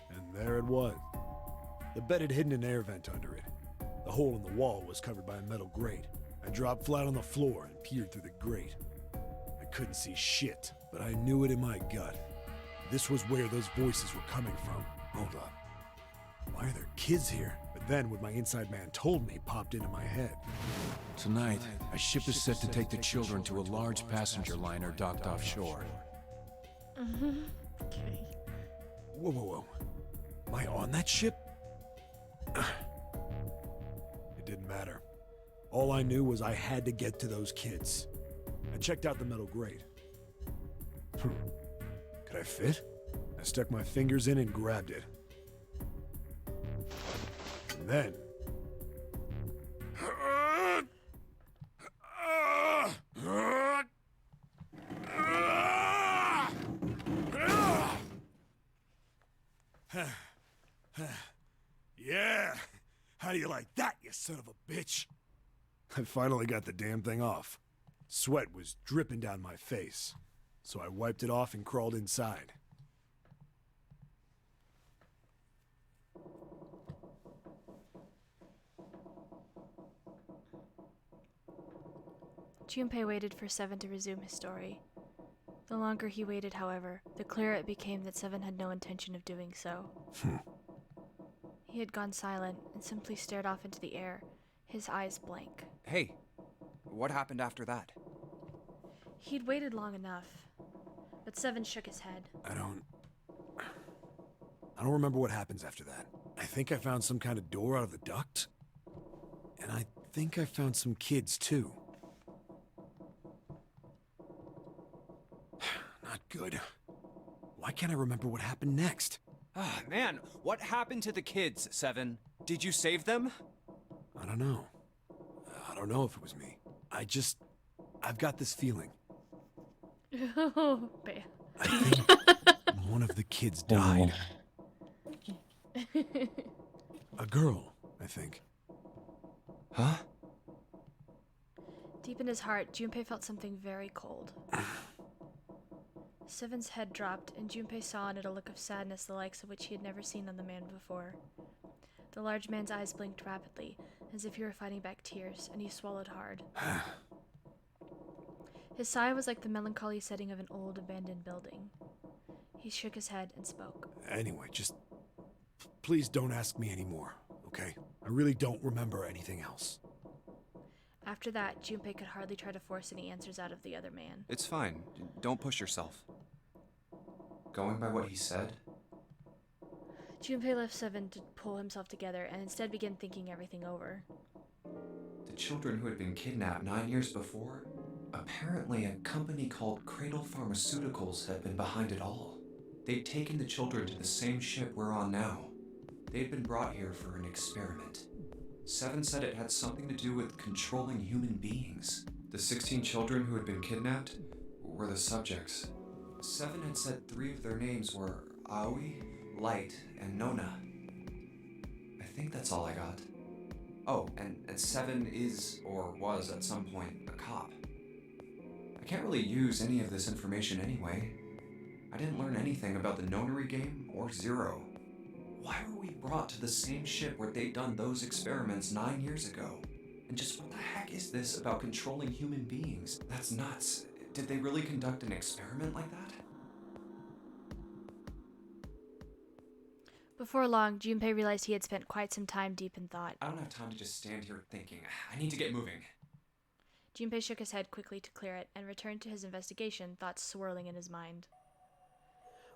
And there it was. The bed had hidden an air vent under it. The hole in the wall was covered by a metal grate. I dropped flat on the floor and peered through the grate. I couldn't see shit, but I knew it in my gut. This was where those voices were coming from. Hold up. Why are there kids here? But then what my inside man told me popped into my head. Tonight, a ship is set to take the children to a large passenger liner docked offshore. Okay. Whoa, whoa, whoa. Am I on that ship? It didn't matter. All I knew was I had to get to those kids. I checked out the metal grate. Could I fit? I stuck my fingers in and grabbed it. And then... Yeah! How do you like that, you son of a bitch? I finally got the damn thing off. Sweat was dripping down my face, so I wiped it off and crawled inside. Junpei waited for Seven to resume his story. The longer he waited, however, the clearer it became that Seven had no intention of doing so. He had gone silent and simply stared off into the air, his eyes blank. Hey, what happened after that? He'd waited long enough, but Seven shook his head. I don't remember what happens after that. I think I found some kind of door out of the duct. And I think I found some kids, too. Not good. Why can't I remember what happened next? Ah, man, what happened to the kids, Seven? Did you save them? I don't know. I don't know if it was me. I've got this feeling. Oh, man. I think one of the kids died. A girl, I think. Huh? Deep in his heart, Junpei felt something very cold. Seven's head dropped, and Junpei saw in it a look of sadness the likes of which he had never seen on the man before. The large man's eyes blinked rapidly, as if he were fighting back tears, and he swallowed hard. His sigh was like the melancholy setting of an old, abandoned building. He shook his head and spoke. Anyway, just please don't ask me anymore, okay? I really don't remember anything else. After that, Junpei could hardly try to force any answers out of the other man. It's fine. Don't push yourself. Going by what he said, Junpei left Seven to pull himself together and instead began thinking everything over. the children who had been kidnapped 9 years before, apparently a company called Cradle Pharmaceuticals had been behind it all. They'd taken the children to the same ship we're on now. They'd been brought here for an experiment. Seven said it had something to do with controlling human beings. The 16 children who had been kidnapped were the subjects. Seven had said 3 of their names were Aoi, Light, and Nona. I think that's all I got. Oh, and Seven is, or was at some point, a cop. I can't really use any of this information anyway. I didn't learn anything about the nonary game or Zero. Why were we brought to the same ship where they'd done those experiments 9 years ago? And just what the heck is this about controlling human beings? That's nuts. Did they really conduct an experiment like that? Before long, Junpei realized he had spent quite some time deep in thought. I don't have time to just stand here thinking. I need to get moving. Junpei shook his head quickly to clear it and returned to his investigation, thoughts swirling in his mind.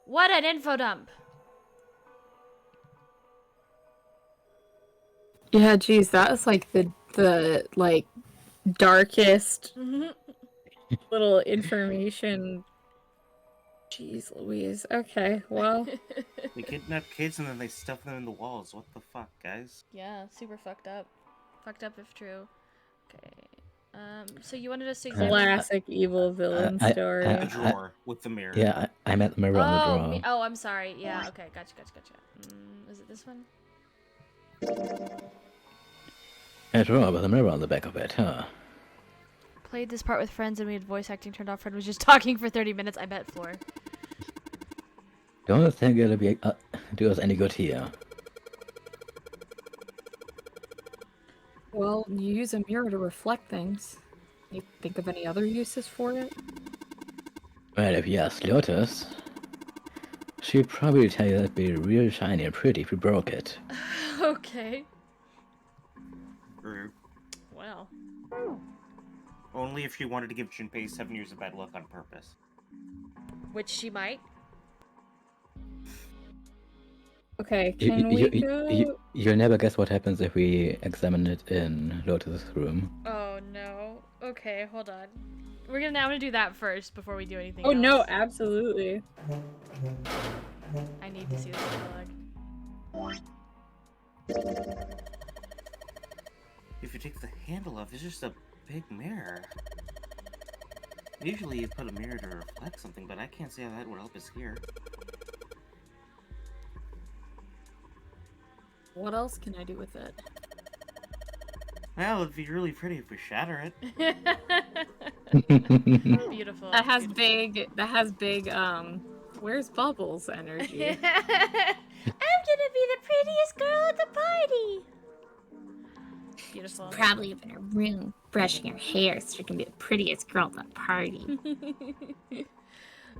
What an info dump! Yeah, geez, that was like the like darkest little information. Jeez Louise. Okay, well. They kidnap kids and then they stuff them in the walls. What the fuck, guys? Yeah, super fucked up. Fucked up if true. Okay. So you wanted us to examine... Classic evil villain story. The drawer with the mirror. Yeah, I met the mirror on the drawer. Oh, I'm sorry. Yeah, okay, gotcha. Is it this one? A drawer with a mirror on the back of it, huh? Played this part with friends and we had voice acting turned off. Fred was just talking for 30 minutes. I bet Floor. Don't think it'll be do us any good here. Well, you use a mirror to reflect things. You think of any other uses for it? Well, if you ask Lotus, she'd probably tell you that'd be real shiny and pretty if you broke it. Okay. Rude. Well. Only if she wanted to give Junpei 7 years of bad luck on purpose. Which she might. Okay, can we go... You'll never guess what happens if we examine it in Lotus's room. Oh no. Okay, hold on. We're gonna do that first before we do anything Oh else. no, absolutely. I need to see this dialogue. If you take the handle off, it's just a big mirror. Usually you put a mirror to reflect something, but I can't see how that would help us here. What else can I do with it? Well, it'd be really pretty if we shatter it. Beautiful. That has big, where's Bubbles energy? I'm gonna be the prettiest girl at the party! Beautiful. Probably up in her room, brushing her hair, so she can be the prettiest girl at the party.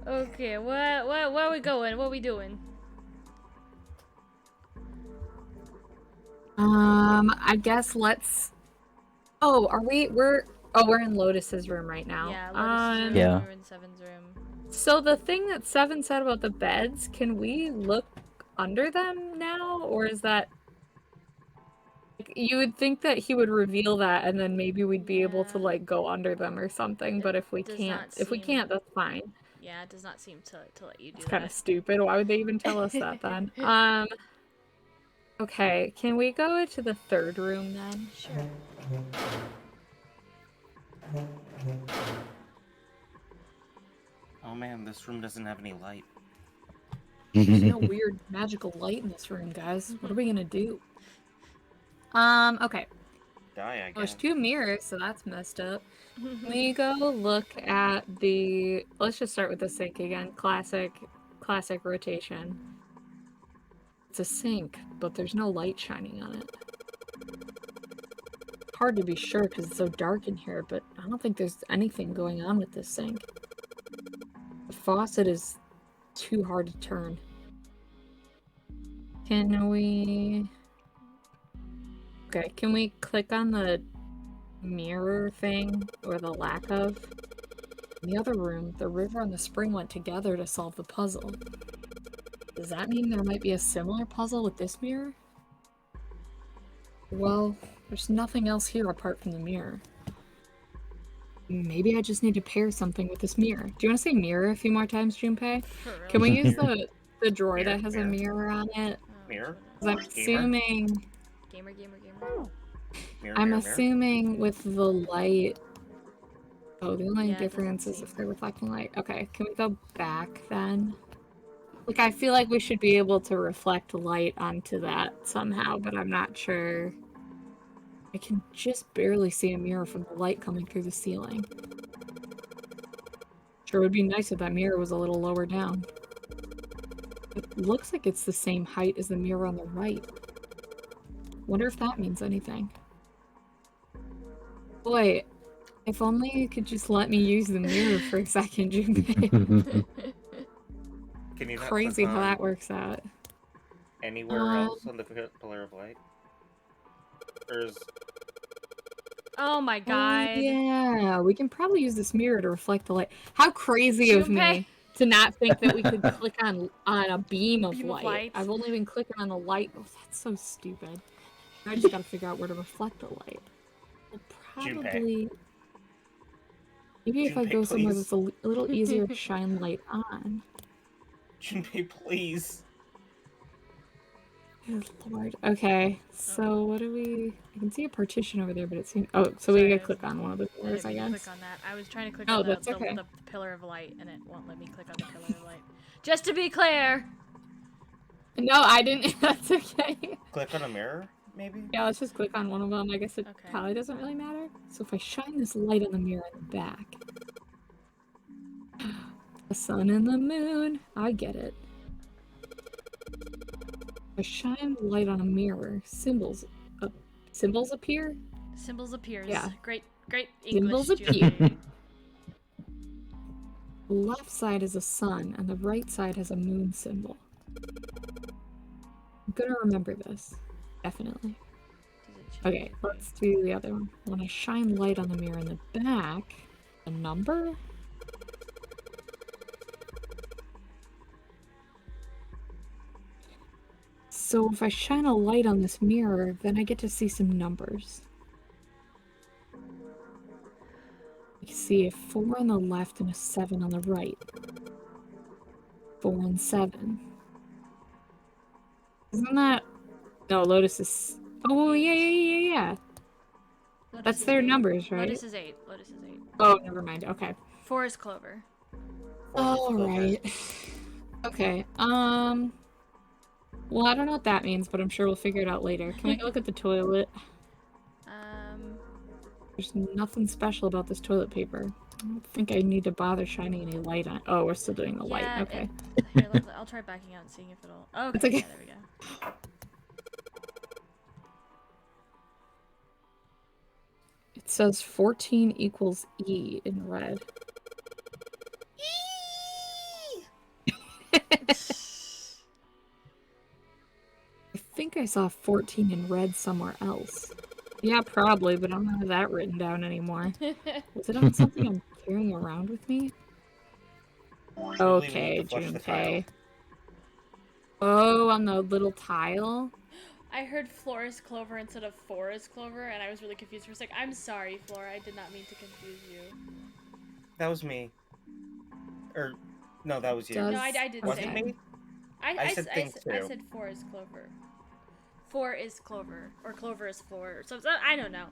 Okay, where are we going? What are we doing? I guess let's... Oh, we're in Lotus's room right now. Yeah, Lotus' room, Yeah. we're in Seven's room. So the thing that Seven said about the beds, can we look under them now? Or is that... Like, you would think that he would reveal that and then maybe we'd be able to, Yeah. like, go under them or something, but if we does can't, not if we seem- can't, that's fine. Yeah, it does not seem to let you do It's that. kind of stupid. Why would they even tell us that then? Okay, can we go to the third room then? Sure. Oh man, this room doesn't have any light. There's no weird magical light in this room, guys. What are we gonna do? Okay. Die, I Well, there's guess. 2 mirrors, so that's messed up. We go look at the... Let's just start with the sink again. Classic rotation. It's a sink, but there's no light shining on it. Hard to be sure because it's so dark in here, but I don't think there's anything going on with this sink. The faucet is too hard to turn. Can we... Okay, can we click on the mirror thing, or the lack of? In the other room, the river and the spring went together to solve the puzzle. Does that mean there might be a similar puzzle with this mirror? Well, there's nothing else here apart from the mirror. Maybe I just need to pair something with this mirror. Do you want to say mirror a few more times, Junpei? Can we use the drawer that has a mirror on it? Mirror? I'm assuming... Gamer. I'm assuming with the light... Oh, the only Yeah, it difference doesn't is if seem- they're reflecting light. Okay, can we go back then? Like, I feel like we should be able to reflect light onto that somehow, but I'm not sure. I can just barely see a mirror from the light coming through the ceiling. Sure would be nice if that mirror was a little lower down. It looks like it's the same height as the mirror on the right. Wonder if that means anything. Boy, if only you could just let me use the mirror for a second, Junpei. Can you not Crazy click how on that works out. anywhere else on the pillar of light? Or is... Oh my god. Oh, yeah, we can probably use this mirror to reflect the light. How crazy of Junpei. me to not think that we could click on a beam of Beam of light. light. I've only been clicking on the light. Oh, that's so stupid. I just gotta figure out where to reflect the light. We'll probably... Maybe if I Junpei, go somewhere please. that's a little easier to shine light on. Junpei, please. Good lord. Okay, so what do we... I can see a partition over there, but it seems... Oh, so Sorry, we I gotta click on one of the I doors, didn't I mean to guess. click on that. I was trying to click Oh, on that's okay. the pillar of light, and it won't let me click on the pillar of light. Just to be clear. No, I didn't. That's okay. Click on a mirror, maybe? Yeah, let's just click on one of them. I guess it Okay. probably doesn't really matter. So if I shine this light on the mirror in the back... The sun and the moon. I get it. If I shine light on a mirror, symbols appear? Symbols appears. Yeah. Great English. Symbols Julie. appear. The left side is a sun, and the right side has a moon symbol. I'm gonna remember this. Definitely. Okay, let's do the other one. When I shine light on the mirror in the back, a number? So if I shine a light on this mirror, then I get to see some numbers. I can see a 4 on the left and a 7 on the right. 4 and 7. Isn't that... No, Lotus is... Oh, yeah. Lotus That's is their 8. numbers, right? Lotus is 8. Lotus is 8. Oh, never mind. Okay. 4 is Clover. Alright. Okay, well, I don't know what that means, but I'm sure we'll figure it out later. Can we look at the toilet? There's nothing special about this toilet paper. I don't think I need to bother shining any light on. Oh, we're still doing the light. Okay. Here, I'll try backing out and seeing if it'll... Oh, okay. It's okay. Yeah, there we go. It says 14 equals E in red. I think I saw 14 in red somewhere else. Yeah, probably, but I don't have that written down anymore. Was it on something I'm carrying around with me? Okay, Junpei. Oh, on the little tile? I heard Florist Clover instead of Forest Clover, and I was really confused for a sec. I'm sorry, Flora. I did not mean to confuse you. That was me. Or, no, that was you. Does- No, I did Was say it me? I said things I too. said 4 is Clover. 4 is Clover, or Clover is 4. So I don't know.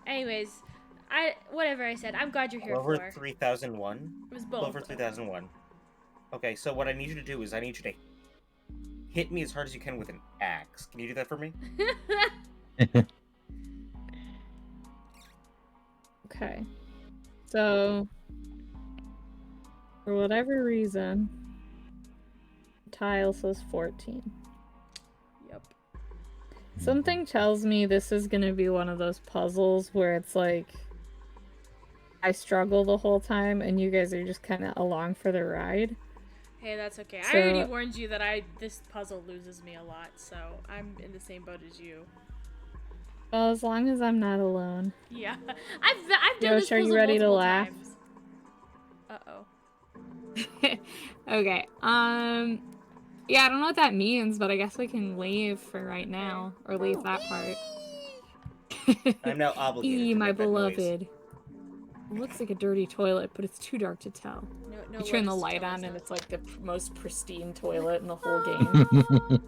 Anyways, whatever I said. I'm glad you're here, Clover Flora. 3001? It was both. Clover 3001. Okay, so what I need you to do is I need you to hit me as hard as you can with an axe. Can you do that for me? Okay. So, for whatever reason, the tile says 14. Yep. Something tells me this is gonna be one of those puzzles where it's like I struggle the whole time and you guys are just kind of along for the ride. Hey, that's okay. So- I already warned you that this puzzle loses me a lot, so I'm in the same boat as you. Well, as long as I'm not alone. Yeah, I've done this Yosh, are you puzzle ready to multiple laugh? times. Uh-oh. Okay. Yeah, I don't know what that means, but I guess we can leave for right now, or leave that part. I'm now obligated to My make that noise. beloved. It looks like a dirty toilet, but it's too dark to tell. No You turn the words to light tell on, us and that. it's like the most pristine toilet in the whole Aw. game.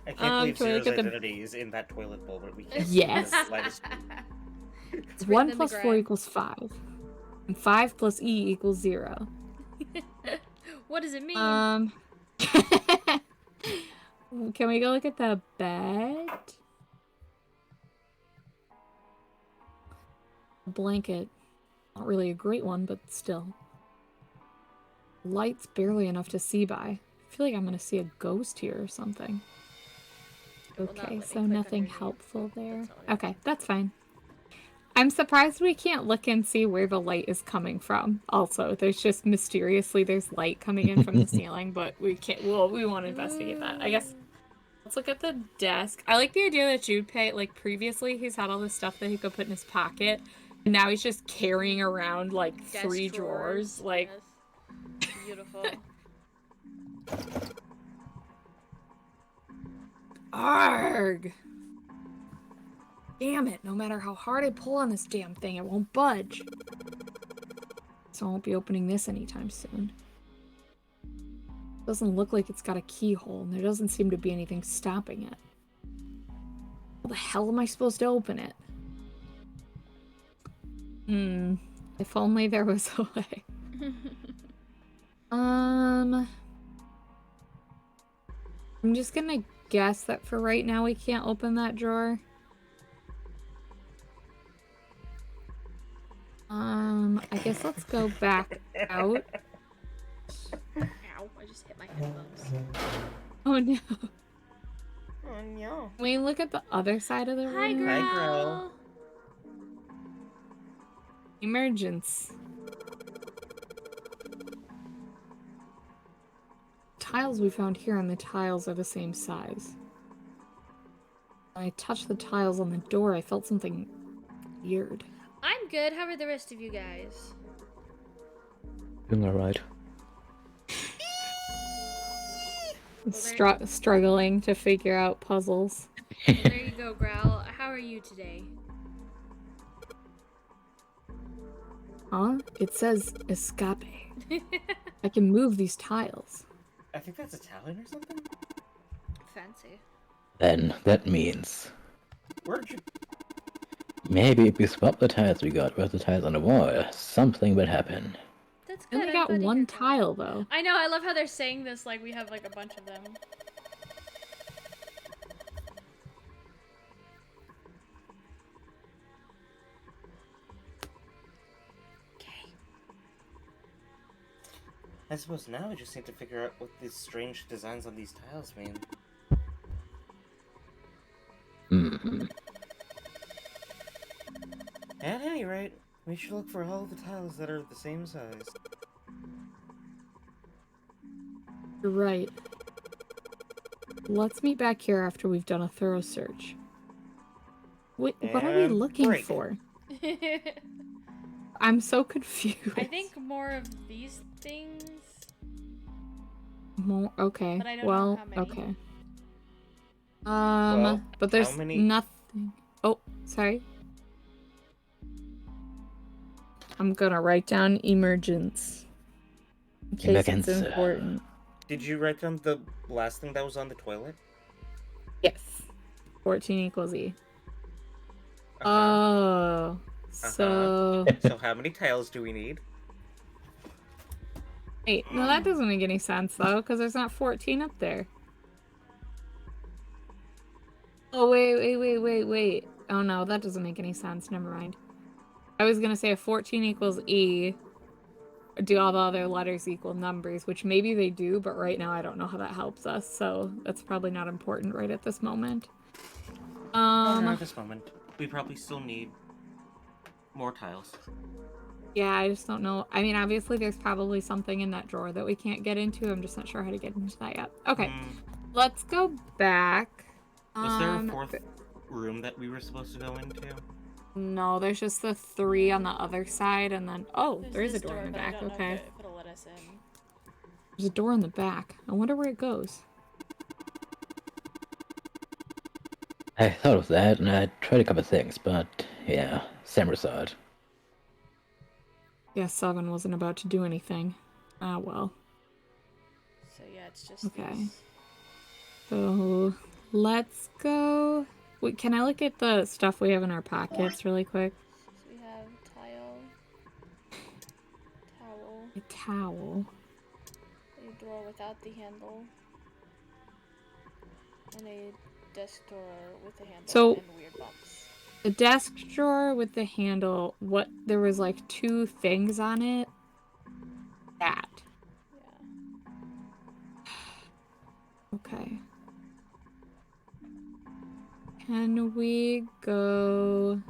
I can't believe can we Zero's look at the- identity is in that toilet bowl, but we can't Yes. see the slightest. It's 1 written in plus the 4 grave. equals 5. And 5 plus E equals 0. What does it mean? Can we go look at the bed? A blanket. Not really a great one, but still. Light's barely enough to see by. I feel like I'm gonna see a ghost here or something. It will not Okay, let me so click nothing underneath. helpful there. That's all. Okay, that's fine. I'm surprised we can't look and see where the light is coming from. Also, there's just mysteriously there's light coming in from the ceiling, but we can't. Well, we won't investigate that. I guess. Let's look at the desk. I like the idea that Junpei, like previously, he's had all this stuff that he could put in his pocket, and now he's just carrying around like Desk 3 drawers. Like, yes. Beautiful. arg! Damn it! No matter how hard I pull on this damn thing, it won't budge. So I won't be opening this anytime soon. Doesn't look like it's got a keyhole, and there doesn't seem to be anything stopping it. How the hell am I supposed to open it? If only there was a way. I'm just gonna guess that for right now we can't open that drawer. I guess let's go back out. Ow, I just hit my headphones. Oh no. Oh no. Can we look at the other side of the Hi, room? girl. Hi, girl. Emergence. Tiles we found here and the tiles are the same size. When I touched the tiles on the door, I felt something weird. I'm good. How are the rest of you guys? Doing alright. Struggling to figure out puzzles. Well, there you go, Growl. How are you today? Huh? It says escape. I can move these tiles. I think that's Italian or something. Fancy. Then that means Where did you? maybe if we swap the tiles we got with the tiles on the wall, something will happen. That's I good. only I'm got glad to one hear that. tile though. I know. I love how they're saying this like we have like a bunch of them. Okay. I suppose now we just need to figure out what these strange designs on these tiles mean. Hmm. At any rate, we should look for all the tiles that are the same size. You're right. Let's meet back here after we've done a thorough search. Wait, what are we And looking break. for? I'm so confused. I think more of these things. More, okay. But I don't know well, how many. okay. Well, but there's how many- nothing. Oh, sorry. I'm gonna write down emergence. In case it's Emergence. important. Did you write down the last thing that was on the toilet? Yes. 14 equals E. Uh-huh. Oh. So. So how many tiles do we need? Wait, no, that doesn't make any sense though, because there's not 14 up there. Oh, wait. Oh no, that doesn't make any sense. Never mind. I was gonna say if 14 equals E, do all the other letters equal numbers, which maybe they do, but right now I don't know how that helps us, so that's probably not important right at this moment. Not at this moment. We probably still need more tiles. Yeah, I just don't know. I mean, obviously there's probably something in that drawer that we can't get into. I'm just not sure how to get into that yet. Okay, let's go back. Was there a fourth room that we were supposed to go into? No, there's just the 3 on the other side, and then there's a door in the but back. I don't know Okay, if it'll let us in. there's a door in the back. I wonder where it goes. I thought of that, and I tried a couple of things, but yeah, same result. Yeah, 7 wasn't about to do anything. Ah, well. So yeah, it's just Okay. these. So let's go. Wait, can I look at the stuff we have in our pockets really quick? So we have tile, towel, A towel. a drawer without the handle, and a desk drawer with a handle So- and weird bumps. The desk drawer with the handle, there was like 2 things on it. That. Yeah. Okay. Can we go...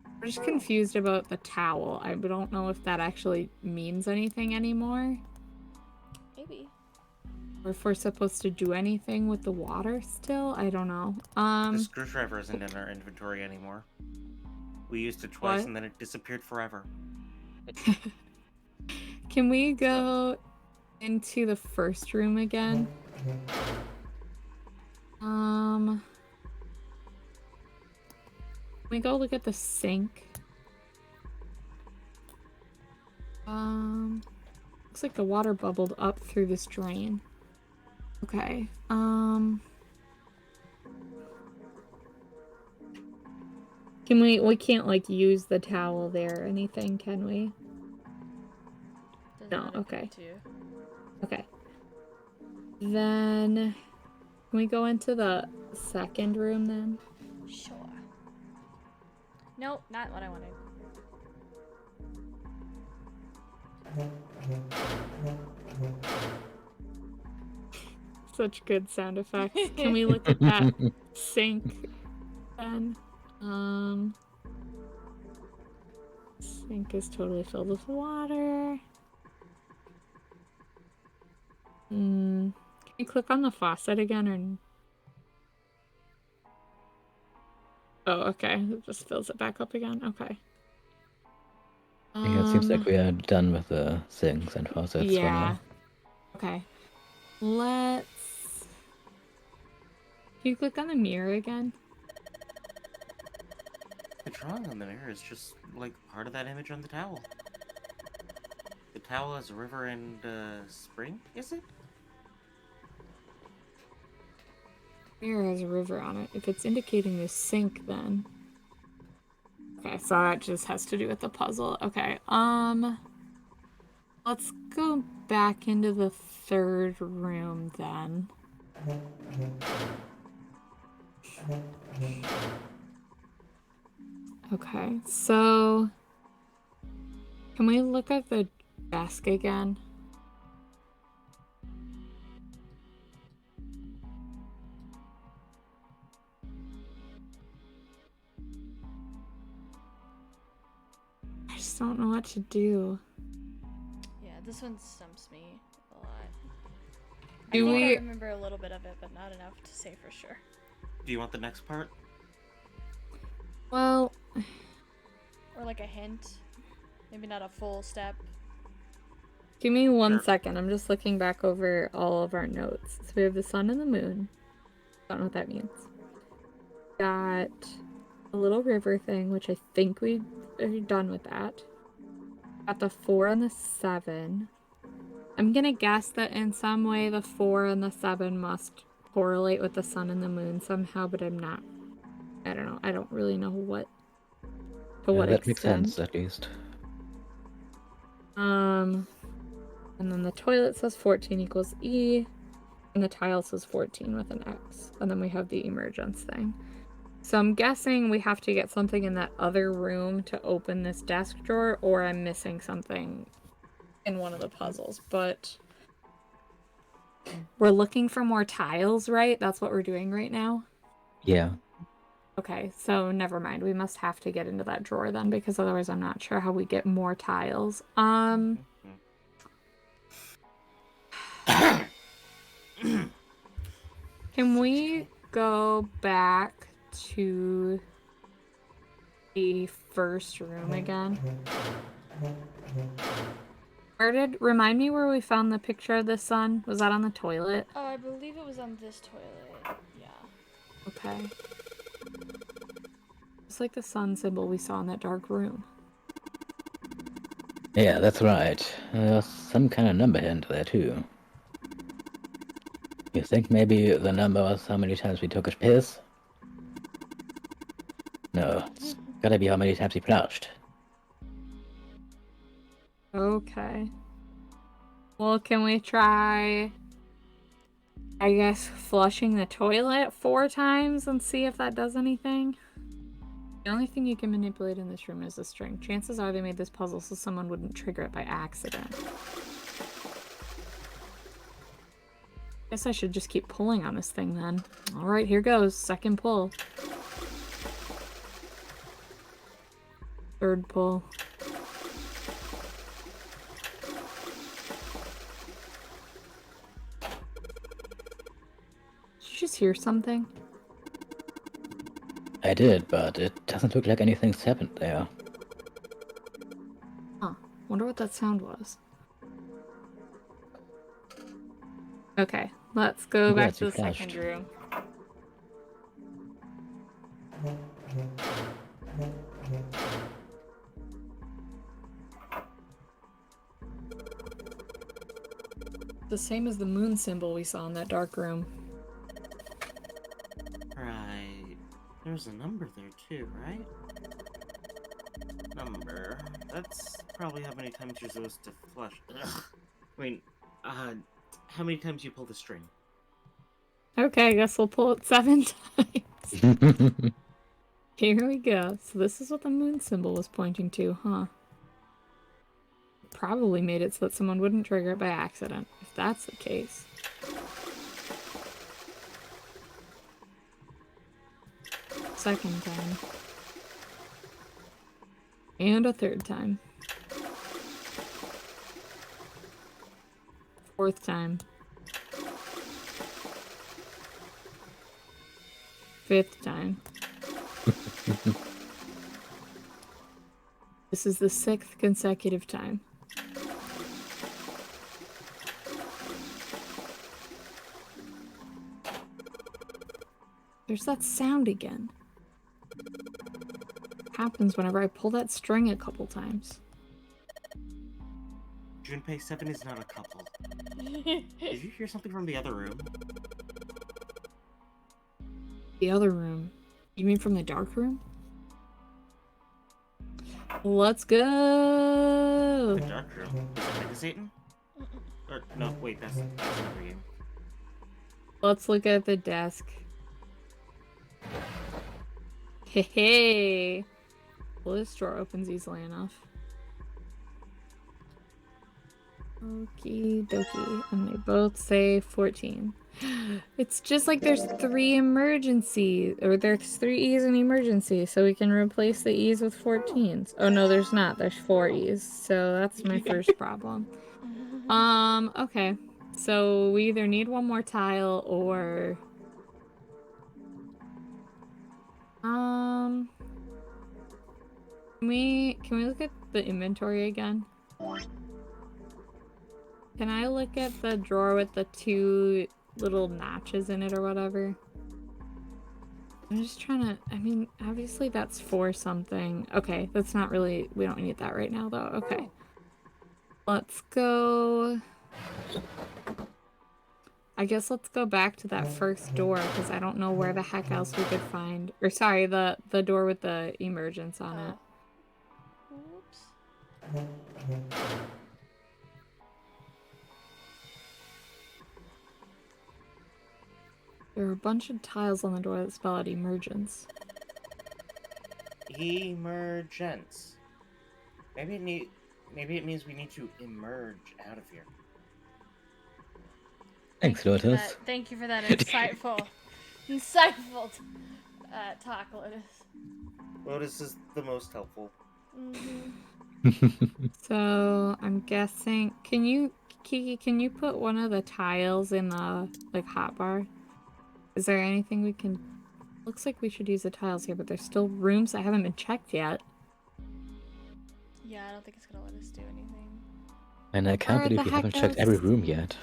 I'm just confused about the towel. I don't know if that actually means anything anymore. Maybe. Or if we're supposed to do anything with the water still. I don't know. The screwdriver isn't in our inventory anymore. We used it twice What? and then it disappeared forever. Can we go into the first room again? Can we go look at the sink? Looks like the water bubbled up through this drain. Okay, we can't like use the towel there or anything, can we? Doesn't No, let it okay. connect to. Okay. Then, can we go into the second room then? Sure. Nope, not what I wanted. Such good sound effects. Can we look at that sink then? Sink is totally filled with water. Can you click on the faucet again or... Oh, okay. It just fills it back up again. Okay. Yeah, it seems like we are done with the sinks and faucets for Yeah. now. Okay. Let's... Can you click on the mirror again? The drawing on the mirror is just like part of that image on the towel. The towel has a river and spring, is it? Mirror has a river on it. If it's indicating the sink, then... Okay, so that just has to do with the puzzle. Okay, let's go back into the third room, then. Okay, so... Can we look at the desk again? I just don't know what to do. Yeah, this one stumps me a lot. Do I think I we- remember a little bit of it, but not enough to say for sure. Do you want the next part? Well, Or like a hint. Maybe not a full step. give me one Sure. second. I'm just looking back over all of our notes. So we have the sun and the moon. Don't know what that means. Got a little river thing, which I think we are done with that. Got the 4 and the 7. I'm gonna guess that in some way the 4 and the 7 must correlate with the sun and the moon somehow, but I'm not. I don't know. I don't really know what. To what That makes extent. sense, at least. And then the toilet says 14 equals E, and the tile says 14 with an X. And then we have the emergence thing. So I'm guessing we have to get something in that other room to open this desk drawer, or I'm missing something in one of the puzzles. But we're looking for more tiles, right? That's what we're doing right now. Yeah. Okay, so never mind. We must have to get into that drawer then, because otherwise I'm not sure how we get more tiles. Can we go back to the first room again? Remind me where we found the picture of the sun? Was that on the toilet? Oh, I believe it was on this toilet. Yeah. Okay. It's like the sun symbol we saw in that dark room. Yeah, that's right. There's some kind of number into there, too. You think maybe the number was how many times we took a piss? No, it's gotta be how many times he flushed. Okay. Well, can we try, I guess, flushing the toilet 4 times and see if that does anything? The only thing you can manipulate in this room is the string. Chances are they made this puzzle so someone wouldn't trigger it by accident. Guess I should just keep pulling on this thing then. Alright, here goes. Second pull. Third pull. Did you just hear something? I did, but it doesn't look like anything's happened there. Huh. Wonder what that sound was. Okay, let's go back to the second room. The same as the moon symbol we saw in that dark room. Right. There's a number there too, right? Number. That's probably how many times you're supposed to flush. Ugh. Wait, how many times you pull the string? Okay, I guess we'll pull it 7 times. Here we go. So this is what the moon symbol was pointing to, huh? Probably made it so that someone wouldn't trigger it by accident, if that's the case. Second time. And a third time. Fourth time. Fifth time. This is the 6th consecutive time. There's that sound again. Happens whenever I pull that string a couple times. Junpei, 7 is not a couple. Did you hear something from the other room? The other room? You mean from the dark room? Let's go! The dark room. Is it Satan? Or, no, wait, that's another game. Let's look at the desk. Hey! Well, this drawer opens easily enough. Okie dokie. And they both say 14. It's just like there's 3 emergencies, or there's 3 E's in emergency, so we can replace the E's with 14s. Oh no, there's not. There's 4 E's, so that's my first problem. Okay. So we either need one more tile or... Can we look at the inventory again? Can I look at the drawer with the 2 little notches in it or whatever? I'm just trying to, I mean, obviously that's for something. Okay, that's not really, we don't need that right now though. Okay. Let's go... I guess let's go back to that first door, because I don't know where the heck else we could find... Or sorry, the door with the emergence on it. Oops. There are a bunch of tiles on the door that spell out emergence. Emergence. Maybe it means we need to emerge out of here. Thanks, Lotus. Thank you for that insightful, insightful talk, Lotus. Lotus is the most helpful. So I'm guessing. Can you, Kiki? Can you put one of the tiles in the like hotbar? Is there anything we can? Looks like we should use the tiles here, but there's still rooms that haven't been checked yet. Yeah, I don't think it's gonna let us do anything. And I can't Where believe the we haven't heck checked every else? room yet.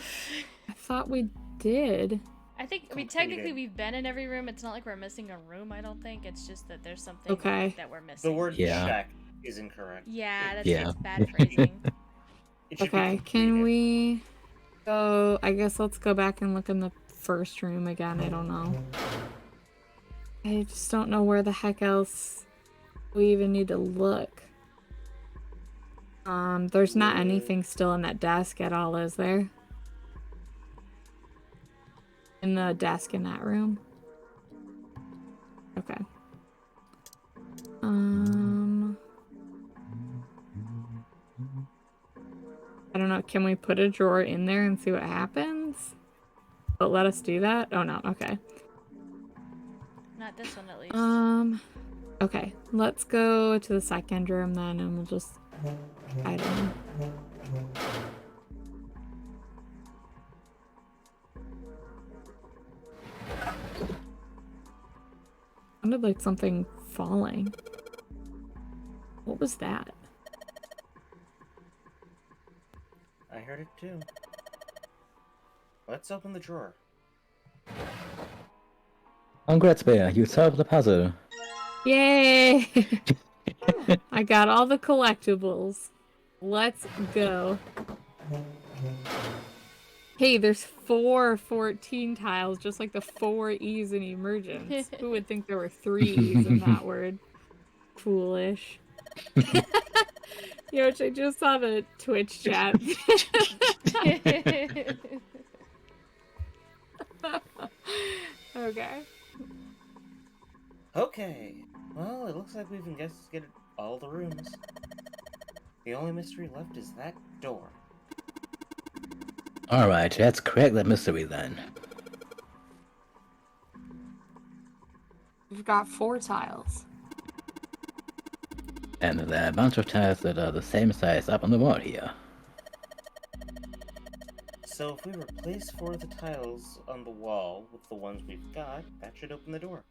I thought we did. I think, I mean, Completed. technically we've been in every room. It's not like we're missing a room, I don't think. It's just that there's something Okay. that we're missing. The word Yeah. check is incorrect. Yeah, that's Yeah. it's bad phrasing. It should be Okay, can completed. we go? I guess let's go back and look in the first room again. I don't know. I just don't know where the heck else we even need to look. There's not anything still in that desk at all, is there? In the desk in that room? Okay. I don't know. Can we put a drawer in there and see what happens? But let us do that? Oh no, okay. Not this one, at least. Okay. Let's go to the second room then and we'll just... I don't know. Sounded like something falling. What was that? I heard it too. Let's open the drawer. Congrats, Bear. You solved the puzzle. Yay! I got all the collectibles. Let's go. Hey, there's 4 14 tiles, just like the 4 E's in emergence. Who would think there were 3 E's in that word? Foolish. Yo, I just saw the Twitch chat. Okay. Okay. Well, it looks like we've investigated all the rooms. The only mystery left is that door. Alright, let's crack that mystery then. We've got 4 tiles. And there are a bunch of tiles that are the same size up on the wall here. So if we replace 4 of the tiles on the wall with the ones we've got, that should open the door.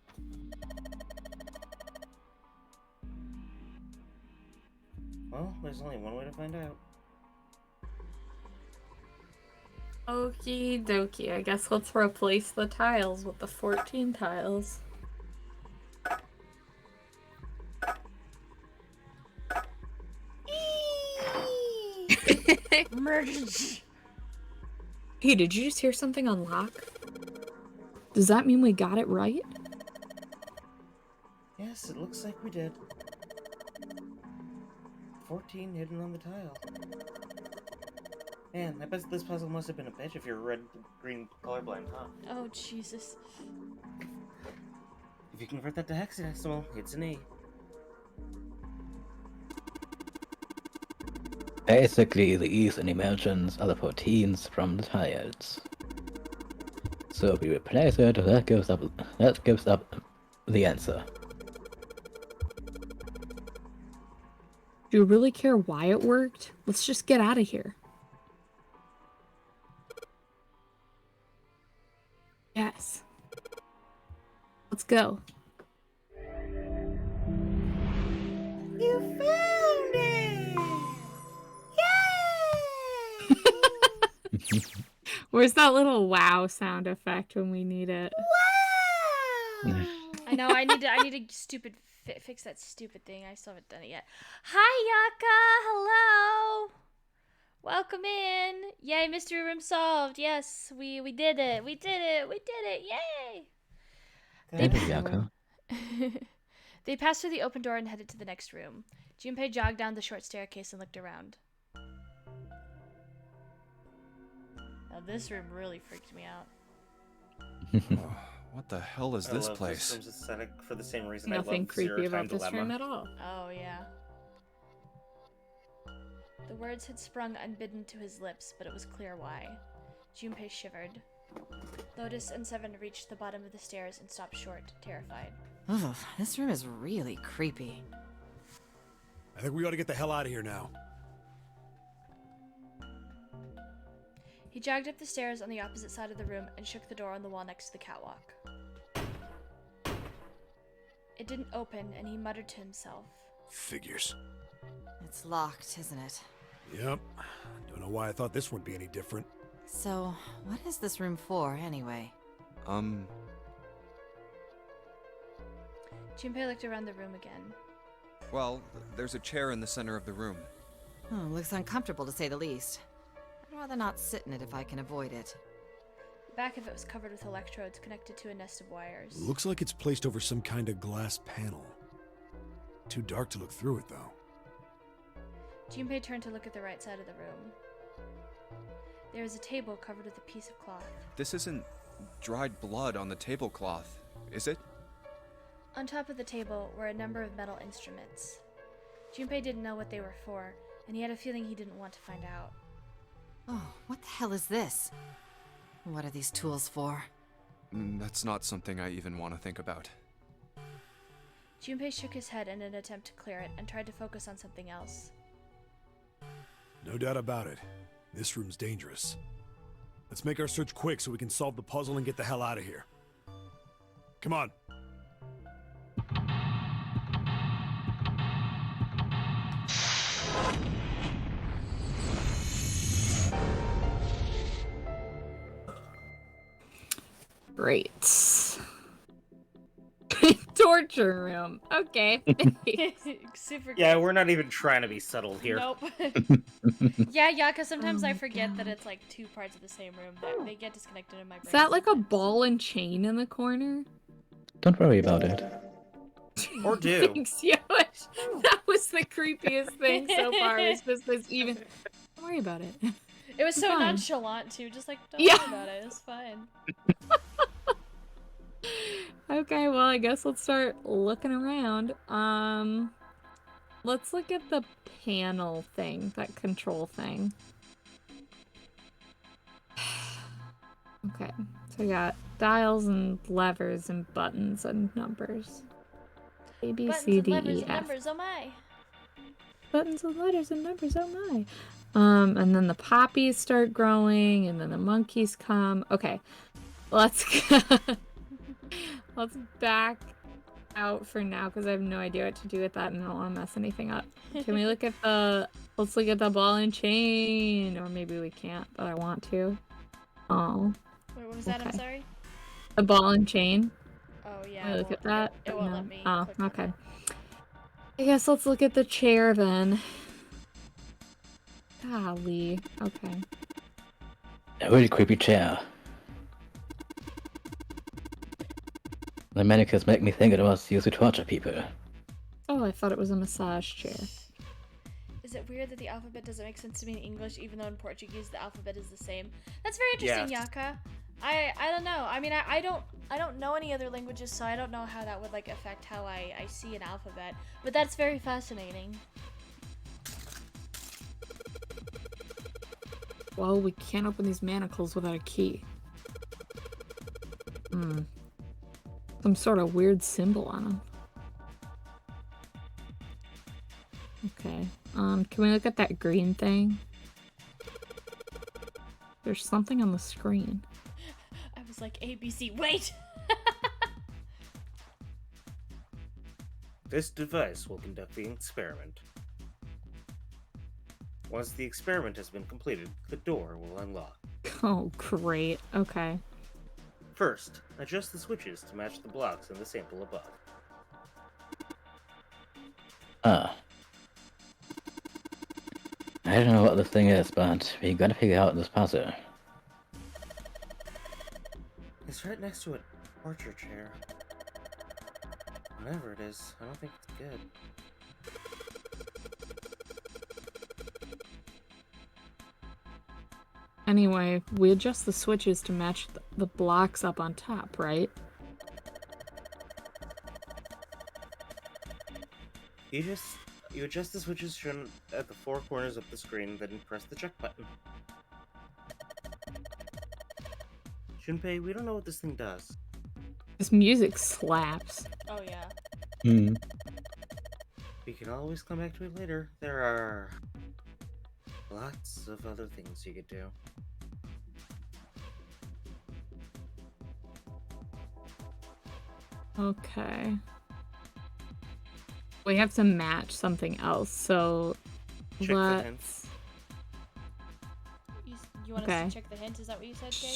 Well, there's only one way to find out. Okie dokie. I guess let's replace the tiles with the 14 tiles. Emergency! Hey, did you just hear something unlock? Does that mean we got it right? Yes, it looks like we did. 14 hidden on the tile. Man, I bet this puzzle must have been a bitch if you're red-green colorblind, huh? Oh, Jesus. If you convert that to hexadecimal, it's an E. Basically, the E's and emergence are the 14s from the tiles. So if we replace it, that gives up the answer. Do you really care why it worked? Let's just get out of here. Yes. Let's go. You found it! Yay! Where's that little wow sound effect when we need it? Wow! I know, I need to stupid fix that stupid thing. I still haven't done it yet. Hi, Yaka! Hello! Welcome in! Yay, mystery room solved. Yes, we did it. We did it. We did it. Yay! Thank you, Yako. They passed through the open door and headed to the next room. Junpei jogged down the short staircase and looked around. Now this room really freaked me out. Oh, what the hell is this I love place? This room's aesthetic for the same reason Nothing I love creepy Zero about Time this room Dilemma. at all. Oh, yeah. The words had sprung unbidden to his lips, but it was clear why. Junpei shivered. Lotus and Seven reached the bottom of the stairs and stopped short, terrified. Ugh, this room is really creepy. I think we ought to get the hell out of here now. He jogged up the stairs on the opposite side of the room and shook the door on the wall next to the catwalk. It didn't open, and he muttered to himself. Figures. It's locked, isn't it? Yep. Don't know why I thought this would be any different. So, what is this room for, anyway? Junpei looked around the room again. Well, there's a chair in the center of the room. Oh, looks uncomfortable to say the least. I'd rather not sit in it if I can avoid it. The back of it was covered with electrodes connected to a nest of wires. Looks like it's placed over some kind of glass panel. Too dark to look through it, though. Junpei turned to look at the right side of the room. There was a table covered with a piece of cloth. This isn't dried blood on the tablecloth, is it? On top of the table were a number of metal instruments. Junpei didn't know what they were for, and he had a feeling he didn't want to find out. Oh, what the hell is this? What are these tools for? That's not something I even want to think about. Junpei shook his head in an attempt to clear it and tried to focus on something else. No doubt about it. This room's dangerous. Let's make our search quick so we can solve the puzzle and get the hell out of here. Come on. Great. Torture room. Okay. Super Yeah, good. we're not even trying to be subtle here. Nope. Yeah, because sometimes I forget that it's like two parts of the same room. That they get disconnected in my brain. Is that like a sometimes. ball and chain in the corner? Don't worry about it. Or do. Thanks, Yosh. That was the creepiest thing so far. Is just this even. Don't worry about it. It was so Fine. nonchalant too, just like don't Yeah. worry about it. It's fine. Okay, well, I guess let's start looking around. Let's look at the panel thing, that control thing. Okay, so we got dials and levers and buttons and numbers. A, B, Buttons C, and D, levers E, and F. numbers, oh my! Buttons and letters and numbers, oh my. And then the poppies start growing, and then the monkeys come. Okay, let's let's back out for now because I have no idea what to do with that and I don't want to mess anything up. Can we look at the? Let's look at the ball and chain, or maybe we can't, but I want to. Oh, Wait, what was that? I'm Okay. sorry. the ball and chain. Oh yeah. Can we it look at won't- that? It won't No. let me. Oh, click on okay. it. I guess let's look at the chair then. Golly. Okay. A really creepy chair. The mannequins make me think it was used to torture people. Oh, I thought it was a massage chair. Is it weird that the alphabet doesn't make sense to me in English, even though in Portuguese the alphabet is the same? That's very interesting, Yeah. Yaka. I don't know. I mean, I don't know any other languages, so I don't know how that would like affect how I see an alphabet. But that's very fascinating. Well, we can't open these manacles without a key. Some sort of weird symbol on them. Okay. Can we look at that green thing? There's something on the screen. I was like, ABC, wait! This device will conduct the experiment. Once the experiment has been completed, the door will unlock. Oh, great. Okay. First, adjust the switches to match the blocks in the sample above. Ah. I don't know what this thing is, but we gotta figure out this puzzle. It's right next to a torture chair. Whatever it is, I don't think it's good. Anyway, we adjust the switches to match the blocks up on top, right? You adjust the switches shown at the four corners of the screen, then press the check button. Junpei, we don't know what this thing does. This music slaps. Oh yeah. Hmm. We can always come back to it later. There are lots of other things you could do. Okay. We have to match something else, so Check the let's... hints. You want Okay. us to check the hint? Is that what you said, Kay?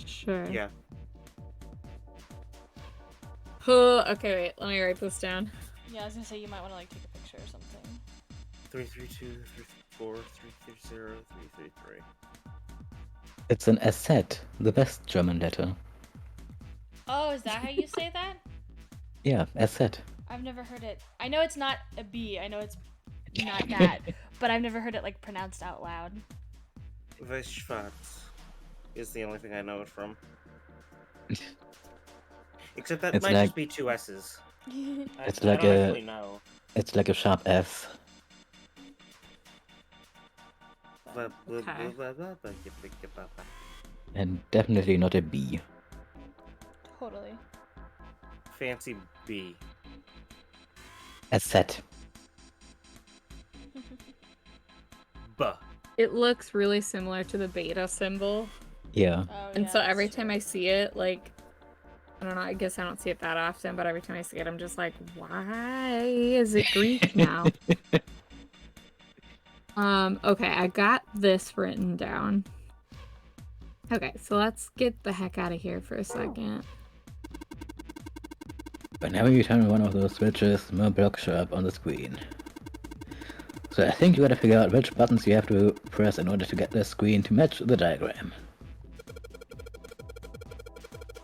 Sure. Yeah. Okay, wait. Let me write this down. Yeah, I was gonna say you might want to like take a picture or something. 332, 334, 330, 333. It's an asset, the best German letter. Oh, is that how you say that? Yeah, asset. I've never heard it. I know it's not a B. I know it's not that, but I've never heard it like pronounced out loud. Weisschwarz is the only thing I know it from. Except that It's might like- just be two S's. It's I like don't a- actually know. It's like a sharp F. Okay. And definitely not a B. Totally. Fancy B. Asset. Buh. It looks really similar to the beta symbol. Yeah. Oh, And yeah, so that's every true. time I see it, like, I don't know, I guess I don't see it that often, but every time I see it, I'm just like, why is it Greek now? Okay, I got this written down. Okay, so let's get the heck out of here for a second. Whenever you turn on one of those switches, more blocks show up on the screen. So I think you gotta figure out which buttons you have to press in order to get the screen to match the diagram.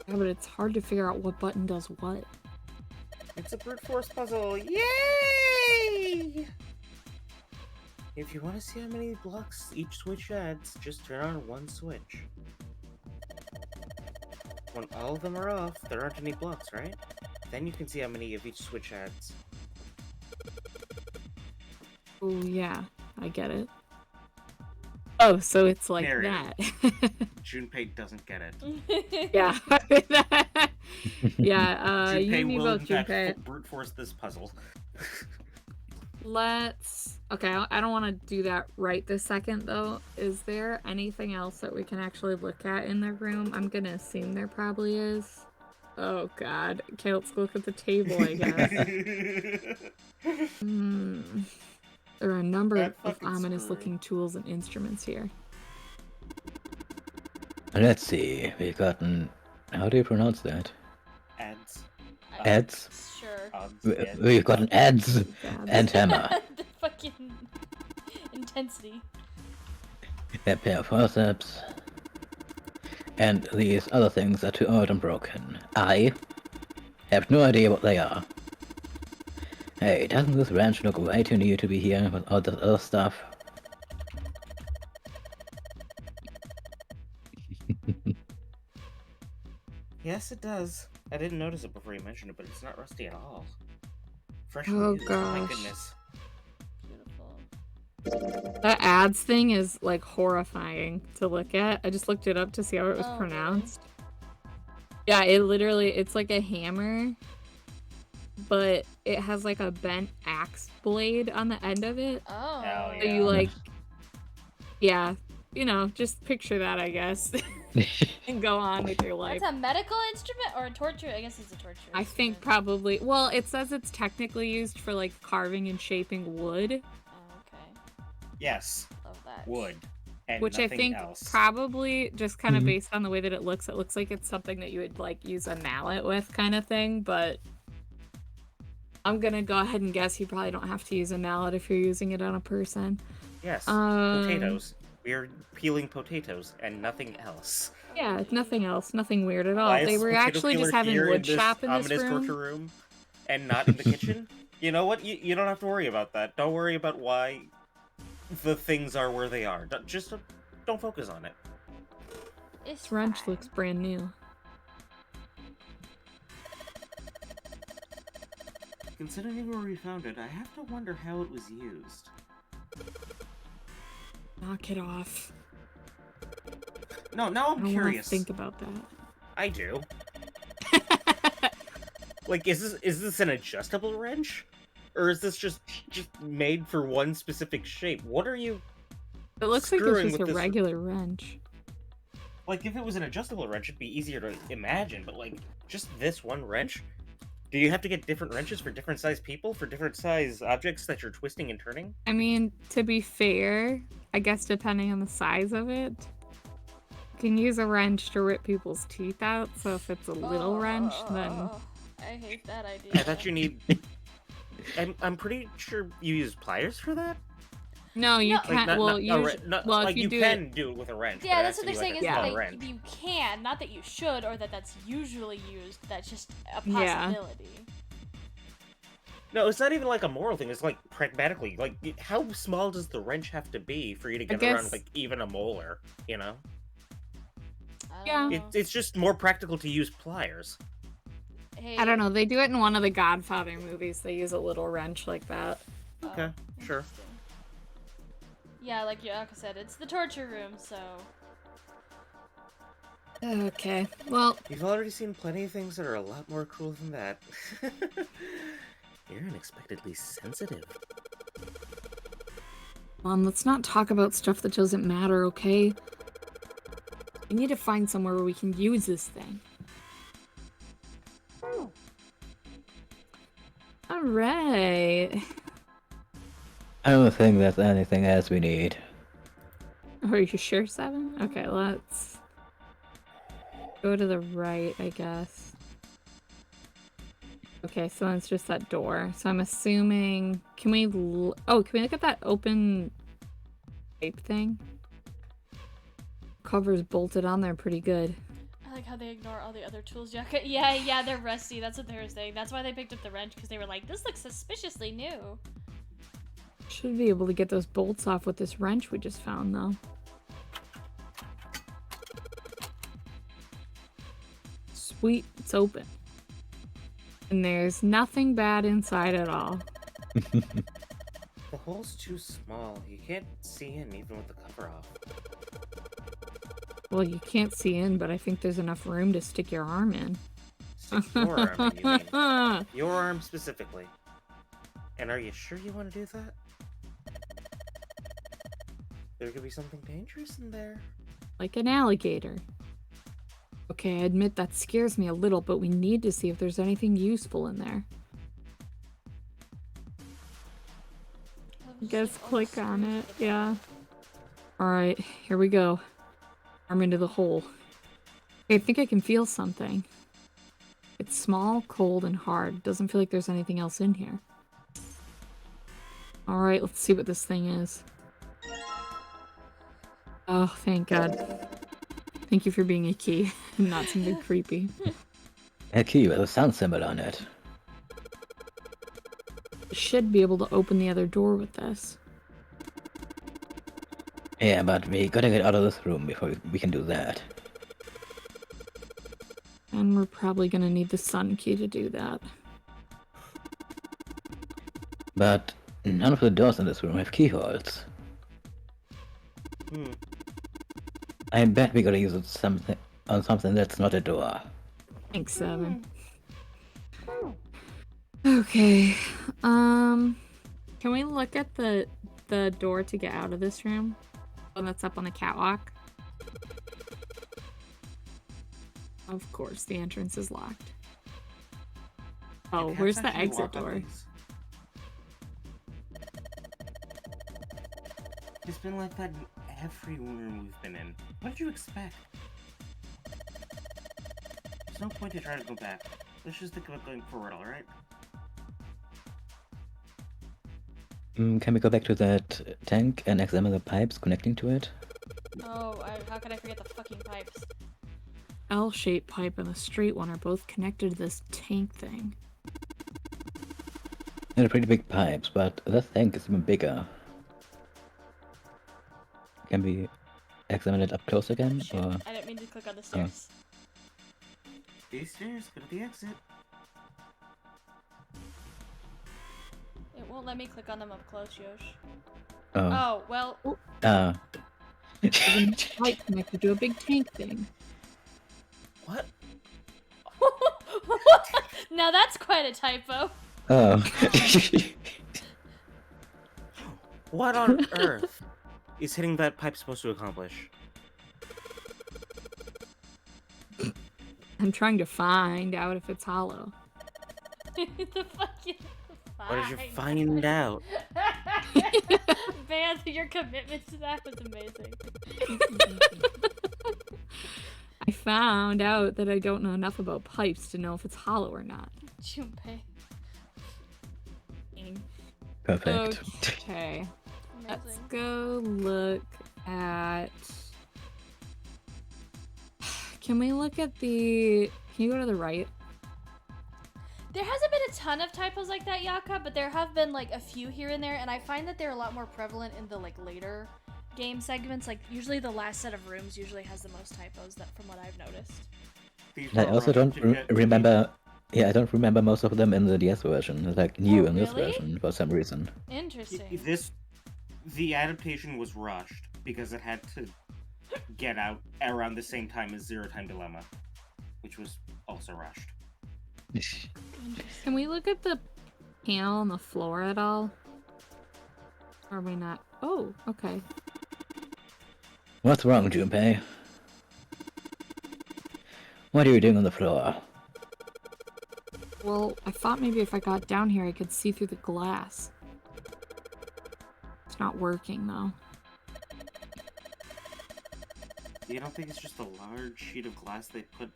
Yeah, but it's hard to figure out what button does what. It's a brute force puzzle. Yay! If you want to see how many blocks each switch adds, just turn on one switch. When all of them are off, there aren't any blocks, right? Then you can see how many of each switch adds. Oh, yeah, I get it. Oh, so it's like Narrative. that. Junpei doesn't get it. Yeah. Yeah, you Junpei and me will, both, in fact, Junpei. brute force this puzzle. Let's... Okay, I don't want to do that right this second, though. Is there anything else that we can actually look at in the room? I'm gonna assume there probably is. Oh, God. Okay, let's look at the table, I guess. There are a number That of fucking ominous-looking tools and instruments here. Let's see, we got an... How do you pronounce that? Adds. Ads? Sure. We've got an ads and hammer. The fucking intensity. A pair of forceps. And these other things are too old and broken. I have no idea what they are. Hey, doesn't this ranch look way too new to be here with all this other stuff? Yes, it does. I didn't notice it before you mentioned it, but it's not rusty at all. Fresh Oh, news, my gosh. goodness. Beautiful. That ads thing is, like, horrifying to look at. I just looked it up to see how it was Oh, pronounced. Yeah, it literally, it's like a hammer, but it has, like, a bent axe blade on the end of it. Oh. Hell So you, like, yeah, you know, just picture that, I guess, and go on with your life. That's a medical instrument or a torture? I guess it's a torture. I think instrument. probably, well, it says it's technically used for, like, carving and shaping wood, Oh, okay. Yes, Love that. wood. And which I nothing think else. probably just kind of Mhm. based on the way that it looks like it's something that you would, like, use a mallet with kind of thing, but I'm gonna go ahead and guess you probably don't have to use a mallet if you're using it on a person. Yes, Um, potatoes. We're peeling potatoes and nothing else. Yeah, nothing else, nothing weird at all. Why They is were potato actually just peeler having here wood in shop in this ominous room. torture room and not in the kitchen? You know what? You don't have to worry about that. Don't worry about why the things are where they are. Don't focus on it. It's This wrench fine. looks brand new. Considering where we found it, I have to wonder how it was used. Knock it off. No, now I I'm don't want to curious. think about that. I do. Like, is this an adjustable wrench? Or is this just made for one specific shape? What are you It looks like screwing it's just with a this? regular wrench. Like, if it was an adjustable wrench, it'd be easier to imagine, but, like, just this one wrench? Do you have to get different wrenches for different size people, for different size objects that you're twisting and turning? I mean, to be fair, I guess depending on the size of it, you can use a wrench to rip people's teeth out, so if it's a little wrench, then... I hate that idea. I thought you need... I'm pretty sure you use pliers for that? No, you No. can't. Like, well, like if you you do can it... do it with a wrench. Yeah, but it that's has what to they're be saying like a is small that wrench. you can, not that you should, or that's usually used. That's just a Yeah. possibility. No, it's not even like a moral thing. It's like pragmatically, like how small does the wrench have to be for you to get around guess- like even a molar? You know, Yeah. it's just more practical to use pliers. Hey, I don't know, they do it in one of the Godfather movies. They use a little wrench like that. Okay, sure. Interesting. Yeah, like I said, it's the torture room, so. Okay, well, You've already seen plenty of things that are a lot more cruel than that. You're unexpectedly sensitive. let's not talk about stuff that doesn't matter, okay? We need to find somewhere where we can use this thing. Alright. I don't think there's anything else we need. Are you sure, Seven? Okay, let's go to the right, I guess. Okay, so it's just that door. So I'm assuming... Can we look at that open pipe thing? Cover's bolted on there pretty good. I like how they ignore all the other tools. Yeah, they're rusty. That's what they were saying. That's why they picked up the wrench, because they were like, this looks suspiciously new. Should be able to get those bolts off with this wrench we just found, though. Sweet, it's open. And there's nothing bad inside at all. The hole's too small. You can't see in even with the cover off. Well, you can't see in, but I think there's enough room to stick your arm in. Stick your arm in, you mean. Your arm specifically. And are you sure you want to do that? There could be something dangerous in there. Like an alligator. Okay, I admit that scares me a little, but we need to see if there's anything useful in there. I guess click on it, yeah. Alright, here we go. Arm into the hole. I think I can feel something. It's small, cold, and hard. Doesn't feel like there's anything else in here. Alright, let's see what this thing is. Oh, thank God. Thank you for being a key, and not something creepy. A key with a sound symbol on it. Should be able to open the other door with this. Yeah, but we gotta get out of this room before we can do that. And we're probably gonna need the sun key to do that. But none of the doors in this room have keyholes. I bet we gotta use it on something that's not a door. Thanks, Seven. Okay. Can we look at the door to get out of this room? One that's up on the catwalk? Of course, the entrance is locked. Oh, where's the exit door? It's been like that in every room we've been in. What did you expect? There's no point to try to go back. Let's just think about going forward, alright? Can we go back to that tank and examine the pipes connecting to it? Oh, how could I forget the fucking pipes? L-shaped pipe and the straight one are both connected to this tank thing. They're pretty big pipes, but the tank is even bigger. Can we examine it up close again? Shit, Or... I didn't mean to click on the stairs. These stairs, go to the exit. It won't let me click on them up close, Yosh. Oh. Oh, well. There's a pipe connected to a big tank thing. What? Now that's quite a typo. Oh. What on earth is hitting that pipe supposed to accomplish? I'm trying to find out if it's hollow. The fuck you What did you find out? Man, your commitment to that was amazing. I found out that I don't know enough about pipes to know if it's hollow or not. Junpei. Perfect. Okay. Let's Amazing. go look at... Can we look at the... Can you go to the right? There hasn't been a ton of typos like that, Yaka, but there have been like a few here and there, and I find that they're a lot more prevalent in the like later game segments. Like usually the last set of rooms usually has the most typos, that from what I've noticed. I also don't remember. Yeah, I don't remember most of them in the DS version. It's like new in this really? version for some reason. Interesting. The adaptation was rushed because it had to get out around the same time as Zero Time Dilemma, which was also rushed. Can we look at the panel on the floor at all? Or are we not? Oh, okay. What's wrong, Junpei? What are you doing on the floor? Well, I thought maybe if I got down here I could see through the glass. It's not working though. You don't think it's just a large sheet of glass they put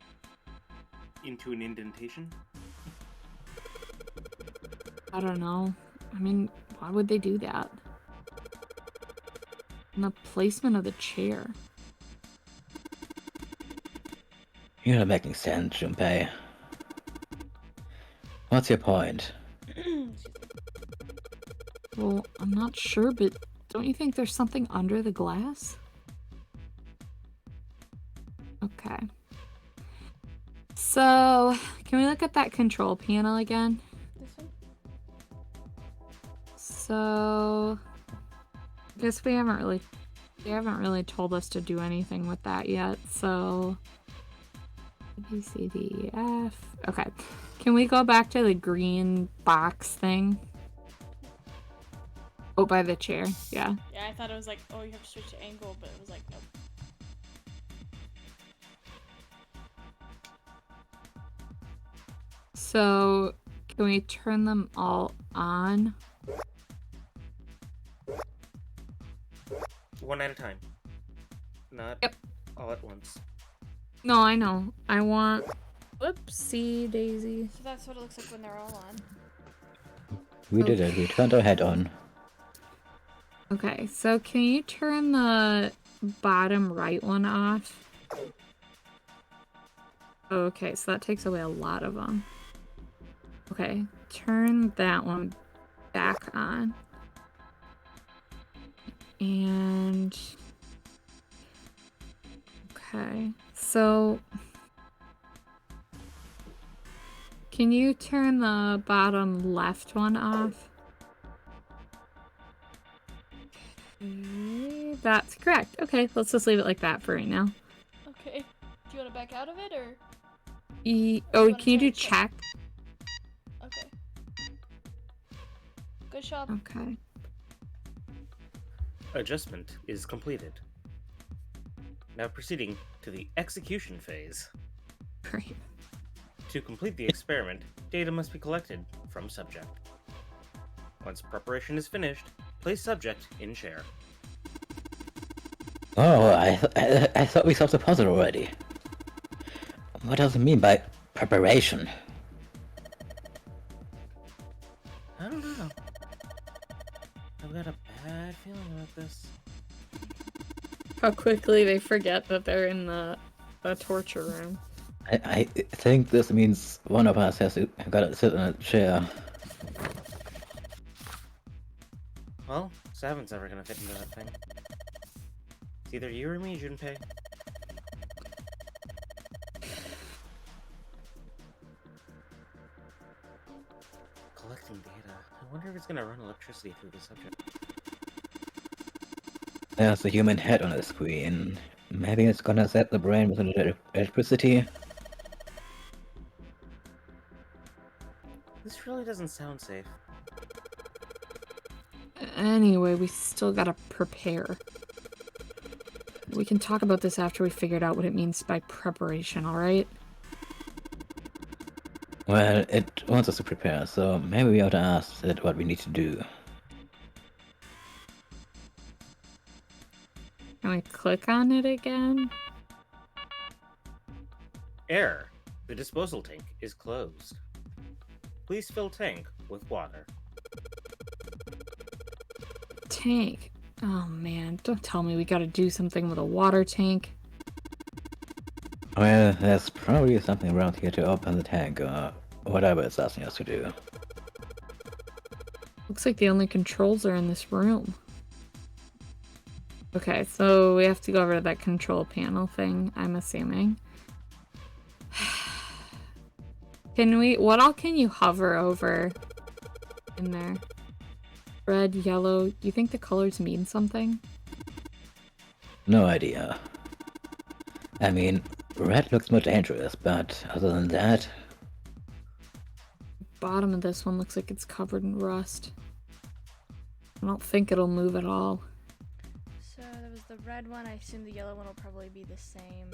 into an indentation? I don't know. I mean, why would they do that? And the placement of the chair. You're not making sense, Junpei. What's your point? Well, I'm not sure, but don't you think there's something under the glass? Okay. So, can we look at that control panel again? This one? So, I guess they haven't really told us to do anything with that yet, so A, B, C, D, E, F. Okay. Can we go back to the green box thing? Oh, by the chair. Yeah. Yeah, I thought it was like, oh, you have to switch the angle, but it was like, nope. So, can we turn them all on? One at a time. Not all at once. No, I know. I want... Whoopsie daisy. So that's what it looks like when they're all on. We did it. We turned our head on. Okay, so can you turn the bottom right one off? Okay, so that takes away a lot of them. Okay, turn that one back on. And... Okay, so... Can you turn the bottom left one off? Okay, that's correct. Okay, let's just leave it like that for right now. Okay. Do you want to back out of it, or? Oh, wanna can you do check? check? Okay. Good job. Okay. Adjustment is completed. Now proceeding to the execution phase. Great. To complete the experiment, data must be collected from subject. Once preparation is finished, place subject in chair. Oh, I thought we solved the puzzle already. What does it mean by preparation? I don't know. I've got a bad feeling about this. How quickly they forget that they're in the torture room. I think this means one of us has gotta sit in a chair. Well, Seven's never gonna fit into that thing. It's either you or me, Junpei. Collecting data. I wonder if it's gonna run electricity through the subject. There's a human head on the screen. Maybe it's gonna set the brain with a little electricity. This really doesn't sound safe. Anyway, we still gotta prepare. We can talk about this after we figured out what it means by preparation, alright? Well, it wants us to prepare, so maybe we ought to ask it what we need to do. Can we click on it again? Error. The disposal tank is closed. Please fill tank with water. Tank. Oh man, don't tell me we gotta do something with a water tank. Well, there's probably something around here to open the tank, or whatever it's asking us to do. Looks like the only controls are in this room. Okay, so we have to go over to that control panel thing, I'm assuming. What all can you hover over in there? Red, yellow, do you think the colors mean something? No idea. I mean, red looks more dangerous, but other than that... Bottom of this one looks like it's covered in rust. I don't think it'll move at all. So there was the red one. I assume the yellow one will probably be the same.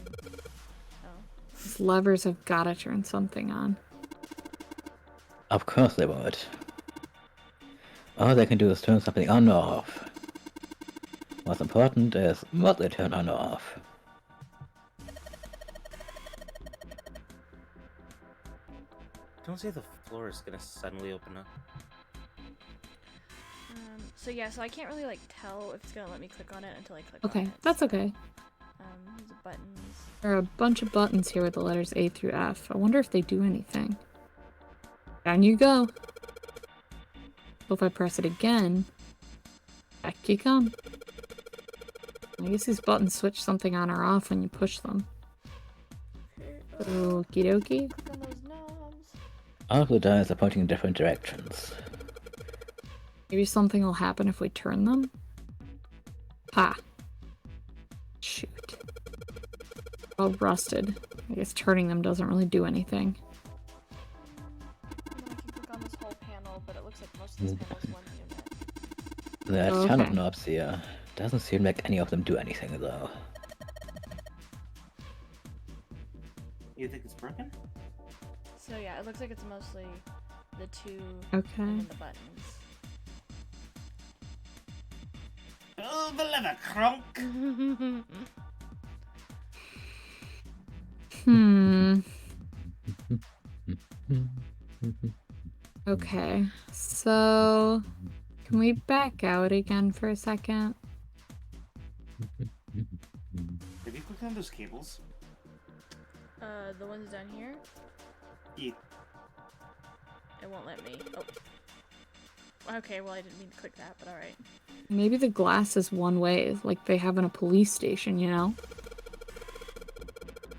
Oh. These levers have gotta turn something on. Of course they would. All they can do is turn something on or off. What's important is what they turn on or off. Don't say the floor is gonna suddenly open up. So yeah, so I can't really like tell if it's gonna let me click on it until I click Okay, on it. that's okay. Here's the buttons. There are a bunch of buttons here with the letters A through F. I wonder if they do anything. Down you go. So if I press it again, back you come. I guess these buttons switch something on or off when you push them. Okie dokie. Click on those knobs. All of the dials are pointing in different directions. Maybe something will happen if we turn them? Ha. Shoot. All rusted. I guess turning them doesn't really do anything. And then I can click on this whole panel, but it looks like most of these panels one unit. There's Oh, a ton of okay. knobs here. Doesn't seem like any of them do anything though. You think it's broken? So yeah, it looks like it's mostly the two Okay. and then the buttons. Oh, the lever crunk! Okay, so can we back out again for a second? Have you clicked on those cables? The ones down here? Yeah. It won't let me. Oh. Okay, well I didn't mean to click that, but alright. Maybe the glass is one way, like they have in a police station, you know?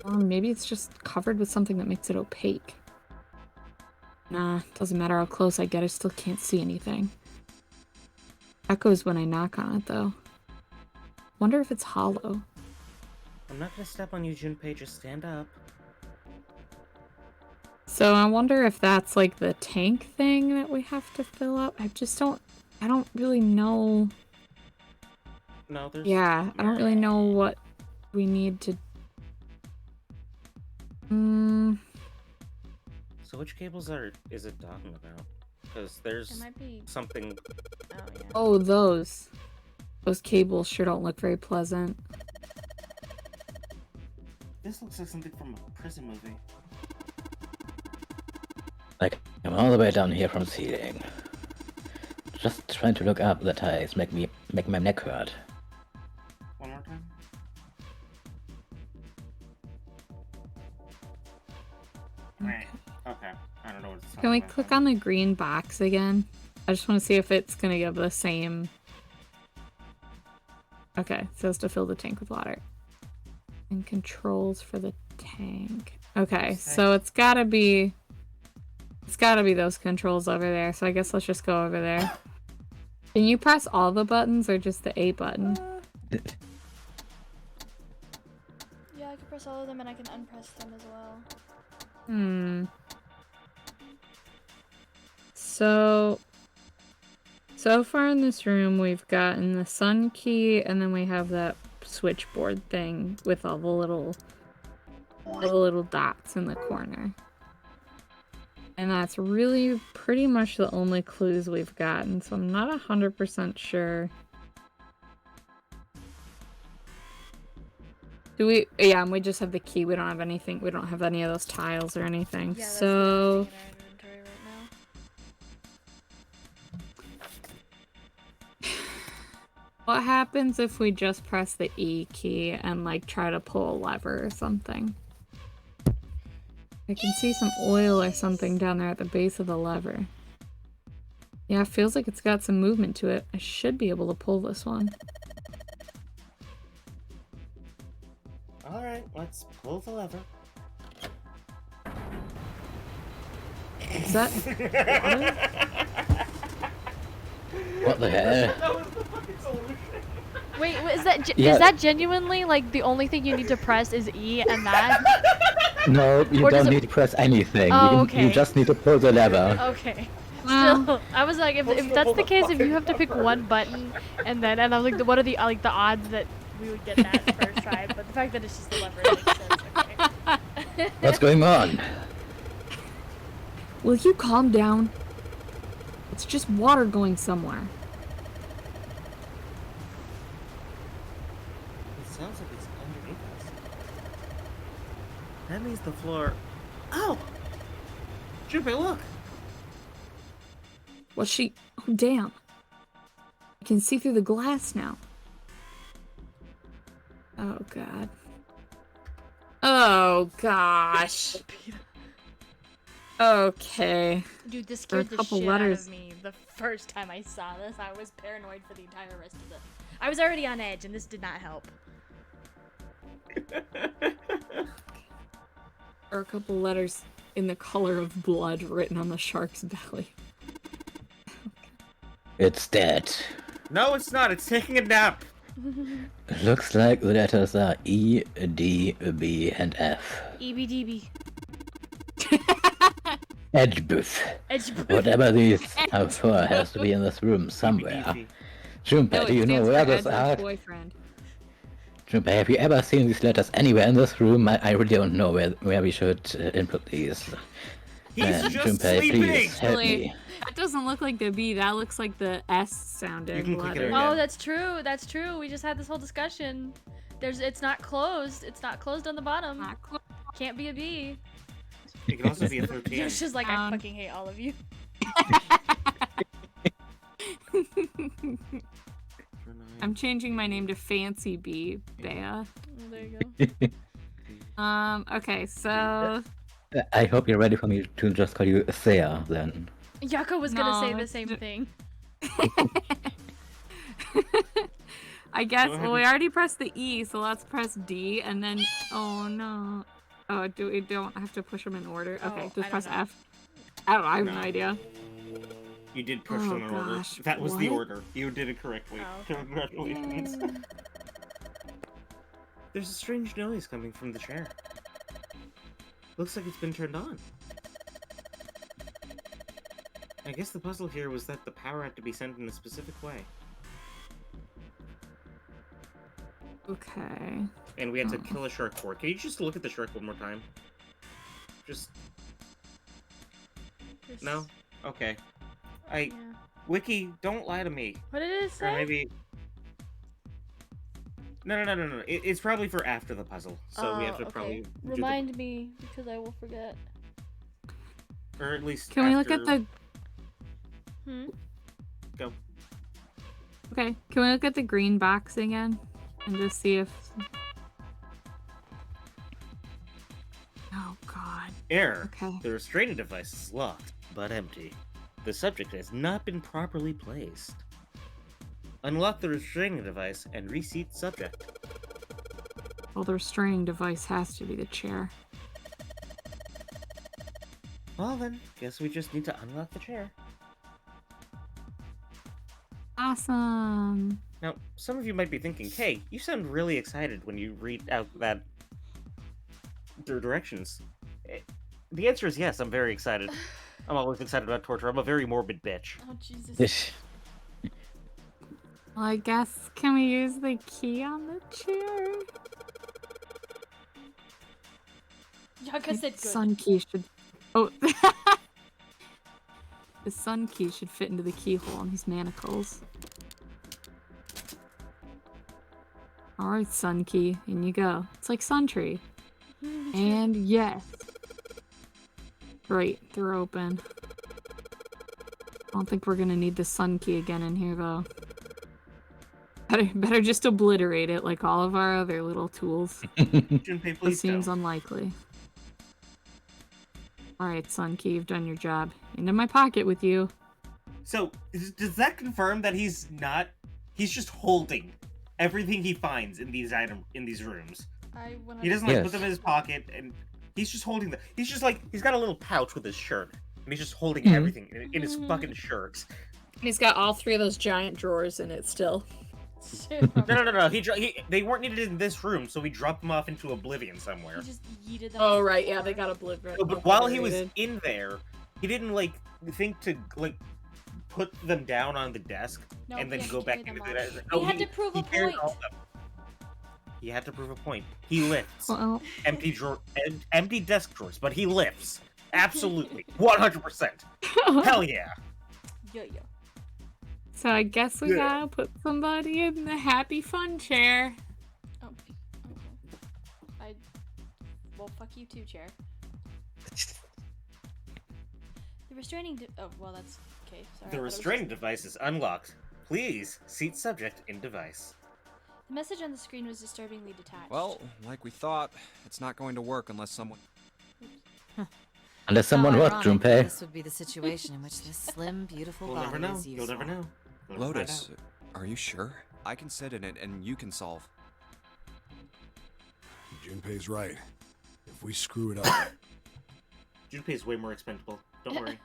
Or maybe it's just covered with something that makes it opaque. Nah, doesn't matter how close I get, I still can't see anything. Echoes when I knock on it, though. Wonder if it's hollow. I'm not gonna step on you, Junpei, just stand up. So I wonder if that's like the tank thing that we have to fill up. I don't really know. No, there's... Yeah, I don't really know what we need to... So which cables is it talking about? Because It there's might be. something... Oh yeah. Oh, those. Those cables sure don't look very pleasant. This looks like something from a prison movie. Like, I'm all the way down here from the ceiling. Just trying to look up the ties make my neck hurt. One more time? Right. Okay. I don't know what it's Can we click on the green box again? I just want to see if it's gonna give the same... Okay, it says to fill the tank with water. And controls for the tank. Okay, so it's gotta be those controls over there, so I guess let's just go over there. Can you press all the buttons or just the A button? Yeah, I can press all of them and I can unpress them as well. So far in this room, we've gotten the sun key, and then we have that switchboard thing with all the little dots in the corner. And that's really pretty much the only clues we've gotten, so I'm not 100% sure. Do we? Yeah, and we just have the key. We don't have anything. We don't have any of those tiles or anything. Yeah, that's so. in our inventory right now. What happens if we just press the E key and like try to pull a lever or something? I can see some oil or something down there at the base of the lever. Yeah, it feels like it's got some movement to it. I should be able to pull this one. Alright, let's pull the lever. Is that water? What the hell? That was the fucking solution. Wait, is that Yeah. is that genuinely like the only thing you need to press is E and that? No, you Or does don't it- need to press anything. Oh, You okay. just need to pull the lever. Okay. Well- Still, I was like, if that's the case, if you have to pick one button, and I was like, what are the odds that we would get that first try? But the fact that it's just the lever makes sense. Okay. What's going on? Will you calm down? It's just water going somewhere. It sounds like it's underneath us. That means the floor... Oh! Junpei, look! Was she? Oh, damn. I can see through the glass now. Oh, God. Oh, gosh. Okay. Dude, this There are scared a the couple shit letters. out of me the first time I saw this. I was paranoid for the entire rest of it. I was already on edge, and this did not help. There are a couple letters in the color of blood written on the shark's belly. It's dead. No, it's not. It's taking a nap. Looks like the letters are E, D, B, and F. EBDB. Edgebuff. Whatever these are for has to be in this room somewhere. Junpei, do you know where this are? Boyfriend. Junpei, have you ever seen these letters anywhere in this room? I really don't know where we should input these. He's just Junpei, sleeping! please help me. That doesn't look like the B. That looks like the S You sounding can click it letter. again. Oh, that's true. That's true. We just had this whole discussion. It's not closed. It's not closed on the bottom. Not close. Can't be a B. It can also be a 13. It's just like, I fucking hate all of you. I'm changing my name to Fancy Bee, Bea. Oh, there you go. Okay, so I hope you're ready for me to just call you Thea then. Yako was gonna No, say the it's same thing. I guess, Go ahead well, we and- already pressed the E, so let's press D, and then, oh no. Oh, we don't have to push them in order? Oh, Okay, I just don't press know. F. I don't know, I have no No. idea. You did push Oh, them in order. gosh, That was the what? order. You did it correctly. Oh, okay. Congratulations. There's a strange noise coming from the chair. Looks like it's been turned on. I guess the puzzle here was that the power had to be sent in a specific way. Okay. And we had to kill a shark for it. Can you just look at the shark one more time? Just... No? Okay. Yeah. Wiki, don't lie to me. What did it Or say? maybe... No. It's probably for after the puzzle. So we have to okay. probably do Remind me, because I will forget. or at least Can we look at after- the... Hmm? Go. Okay, can we look at the green box again? And just see if... Oh, God. Error. Okay. The restraining device is locked, but empty. The subject has not been properly placed. Unlock the restraining device and reseat subject. Well, the restraining device has to be the chair. Well then, guess we just need to unlock the chair. Awesome. Now, some of you might be thinking, hey, you sound really excited when you read out that... directions. The answer is yes, I'm very excited. I'm always excited about torture. I'm a very morbid bitch. Oh Jesus. Well, I guess, can we use the key on the chair? Yaka said good. Sun key should... Oh. The sun key should fit into the keyhole on these manacles. Alright, sun key. In you go. It's like sun tree. And yes. Great, they're open. I don't think we're gonna need the sun key again in here, though. Better just obliterate it like all of our other little tools. Junpei, It please seems don't. unlikely. Alright, sun key, you've done your job. Into my pocket with you. So, does that confirm that he's not... He's just holding everything he finds in these rooms. He doesn't like put them in his pocket, and he's just holding them. He's just like, he's got a little pouch with his shirt, and he's just holding everything in his fucking shirt. He's got all 3 of those giant drawers in it still. No. They weren't needed in this room, so he dropped them off into oblivion somewhere. He just yeeted them. Oh, right, yeah, they got obliterated. But while he was in there, he didn't, like, think to, like, put them down on the desk and then go back into the desk. He had to prove a point. He had to prove a point. He lifts. Well, Empty desk drawers, but he lifts. Absolutely. 100%. Hell yeah. Yo. so I guess we gotta put somebody in the happy fun chair. Oh, okay. Well, fuck you too, chair. The restraining oh, well, that's... Okay, sorry. The restraining device is unlocked. Please, seat subject in device. The message on the screen was disturbingly detached. Well, like we thought, it's not going to work unless someone... Unless someone what, ironic Junpei? This would be the situation in which this slim, beautiful You'll body never know. is You'll useful. never know. You'll never Lotus, find are you sure? I can sit in it and you can solve. Junpei's right. If we screw it up... out. Junpei's way more expendable. Don't worry.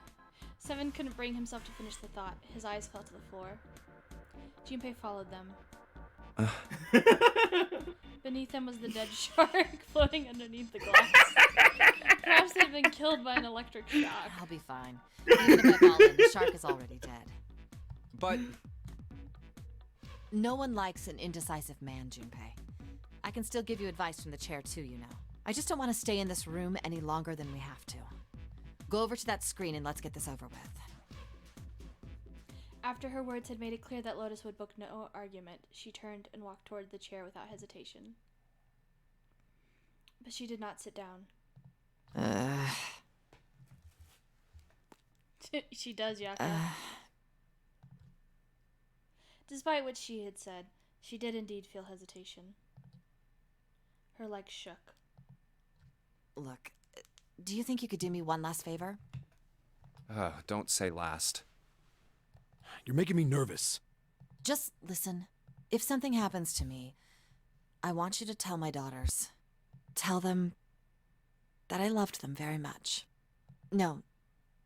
Seven couldn't bring himself to finish the thought. His eyes fell to the floor. Junpei followed them. Beneath them was the dead shark floating underneath the glass. Perhaps they'd been killed by an electric shock. I'll be fine. Even if I fall in, the shark is already dead. But... No one likes an indecisive man, Junpei. I can still give you advice from the chair too, you know. I just don't want to stay in this room any longer than we have to. Go over to that screen and let's get this over with. After her words had made it clear that Lotus would book no argument, she turned and walked toward the chair without hesitation. But she did not sit down. She does, Yaka. Despite what she had said, she did indeed feel hesitation. Her legs shook. Look, do you think you could do me one last favor? Don't say last. You're making me nervous. Just listen. If something happens to me, I want you to tell my daughters. Tell them that I loved them very much. No,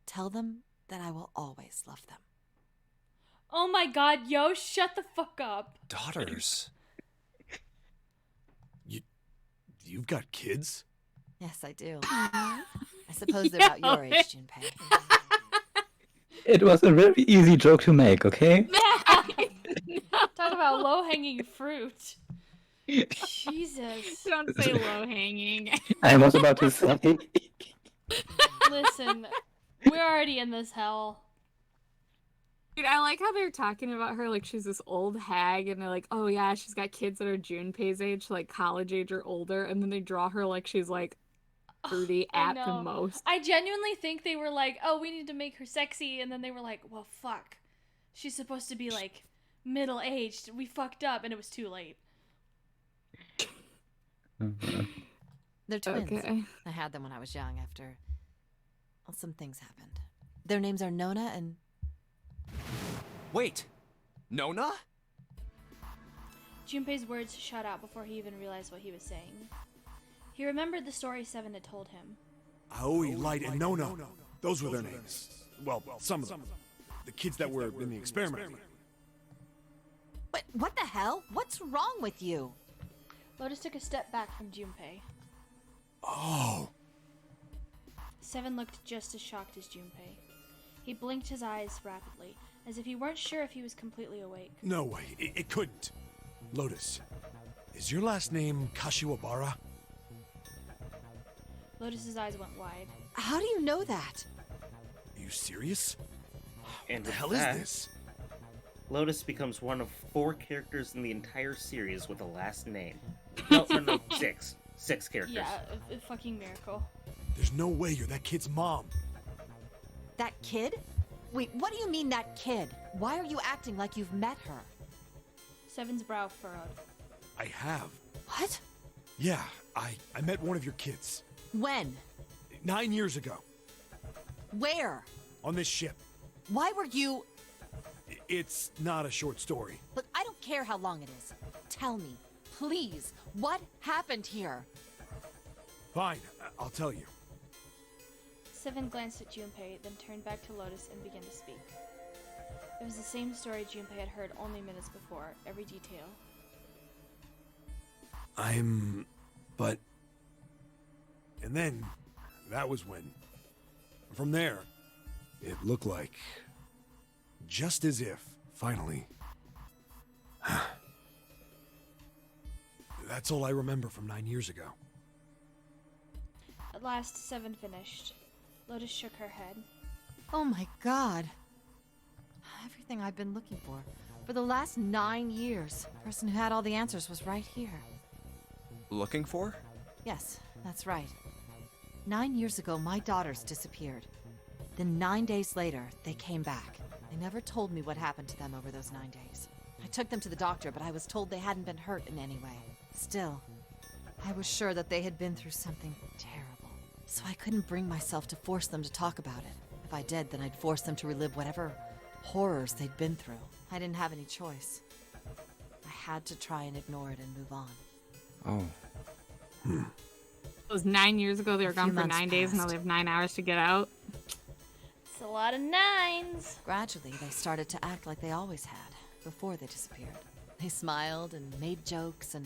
tell them that I will always love them. Oh my god, yo, shut the fuck up. Daughters? You've got kids? Yes, I do. I suppose they're about your age, Junpei. It was a very easy joke to make, okay? Talk about low-hanging fruit. Jesus. Don't say low-hanging. I was about to say. Listen, we're already in this hell. Dude, I like how they're talking about her like she's this old hag, and they're like, oh yeah, she's got kids that are Junpei's age, like college age or older, and then they draw her like she's like 30 at the most. I genuinely think they were like, oh, we need to make her sexy, and then they were like, well, fuck. She's supposed to be like middle-aged. We fucked up, and it was too late. They're twins. Okay. I had them when I was young after... Well, some things happened. Their names are Nona and... Wait! Nona? Junpei's words shot out before he even realized what he was saying. He remembered the story Seven had told him. Aoi, Light, and Nona. Those were their names. Well, some of them. The kids that were in the experiment. But what the hell? What's wrong with you? Lotus took a step back from Junpei. Oh. Seven looked just as shocked as Junpei. He blinked his eyes rapidly, as if he weren't sure if he was completely awake. No way, it couldn't. Lotus, is your last name Kashiwabara? Lotus's eyes went wide. How do you know that? Are you serious? And What the with hell that, is this? Lotus becomes one of 4 characters in the entire series with a last name. No, 6. 6 characters. Yeah, a fucking miracle. There's no way you're that kid's mom. That kid? Wait, what do you mean that kid? Why are you acting like you've met her? Seven's brow furrowed. I have. What? Yeah, I met one of your kids. When? 9 years ago. Where? On this ship. Why were you... It's not a short story. Look, I don't care how long it is. Tell me, please, what happened here? Fine, I'll tell you. Seven glanced at Junpei, then turned back to Lotus and began to speak. It was the same story Junpei had heard only minutes before, every detail. But... And then, that was when... From there, it looked like... Just as if, finally... That's all I remember from 9 years ago. At last, Seven finished. Lotus shook her head. Oh my god. Everything I've been looking for. For the last 9 years. The person who had all the answers was right here. Looking for? Yes, that's right. 9 years ago, my daughters disappeared. Then 9 days later, they came back. They never told me what happened to them over those 9 days. I took them to the doctor, but I was told they hadn't been hurt in any way. Still, I was sure that they had been through something terrible. So I couldn't bring myself to force them to talk about it. If I did, then I'd force them to relive whatever horrors they'd been through. I didn't have any choice. I had to try and ignore it and move on. Oh. It was 9 years ago. They were A gone few for months 9 days, and now passed. they have 9 hours to get out. It's a lot of nines! Gradually, they started to act like they always had, before they disappeared. They smiled and made jokes and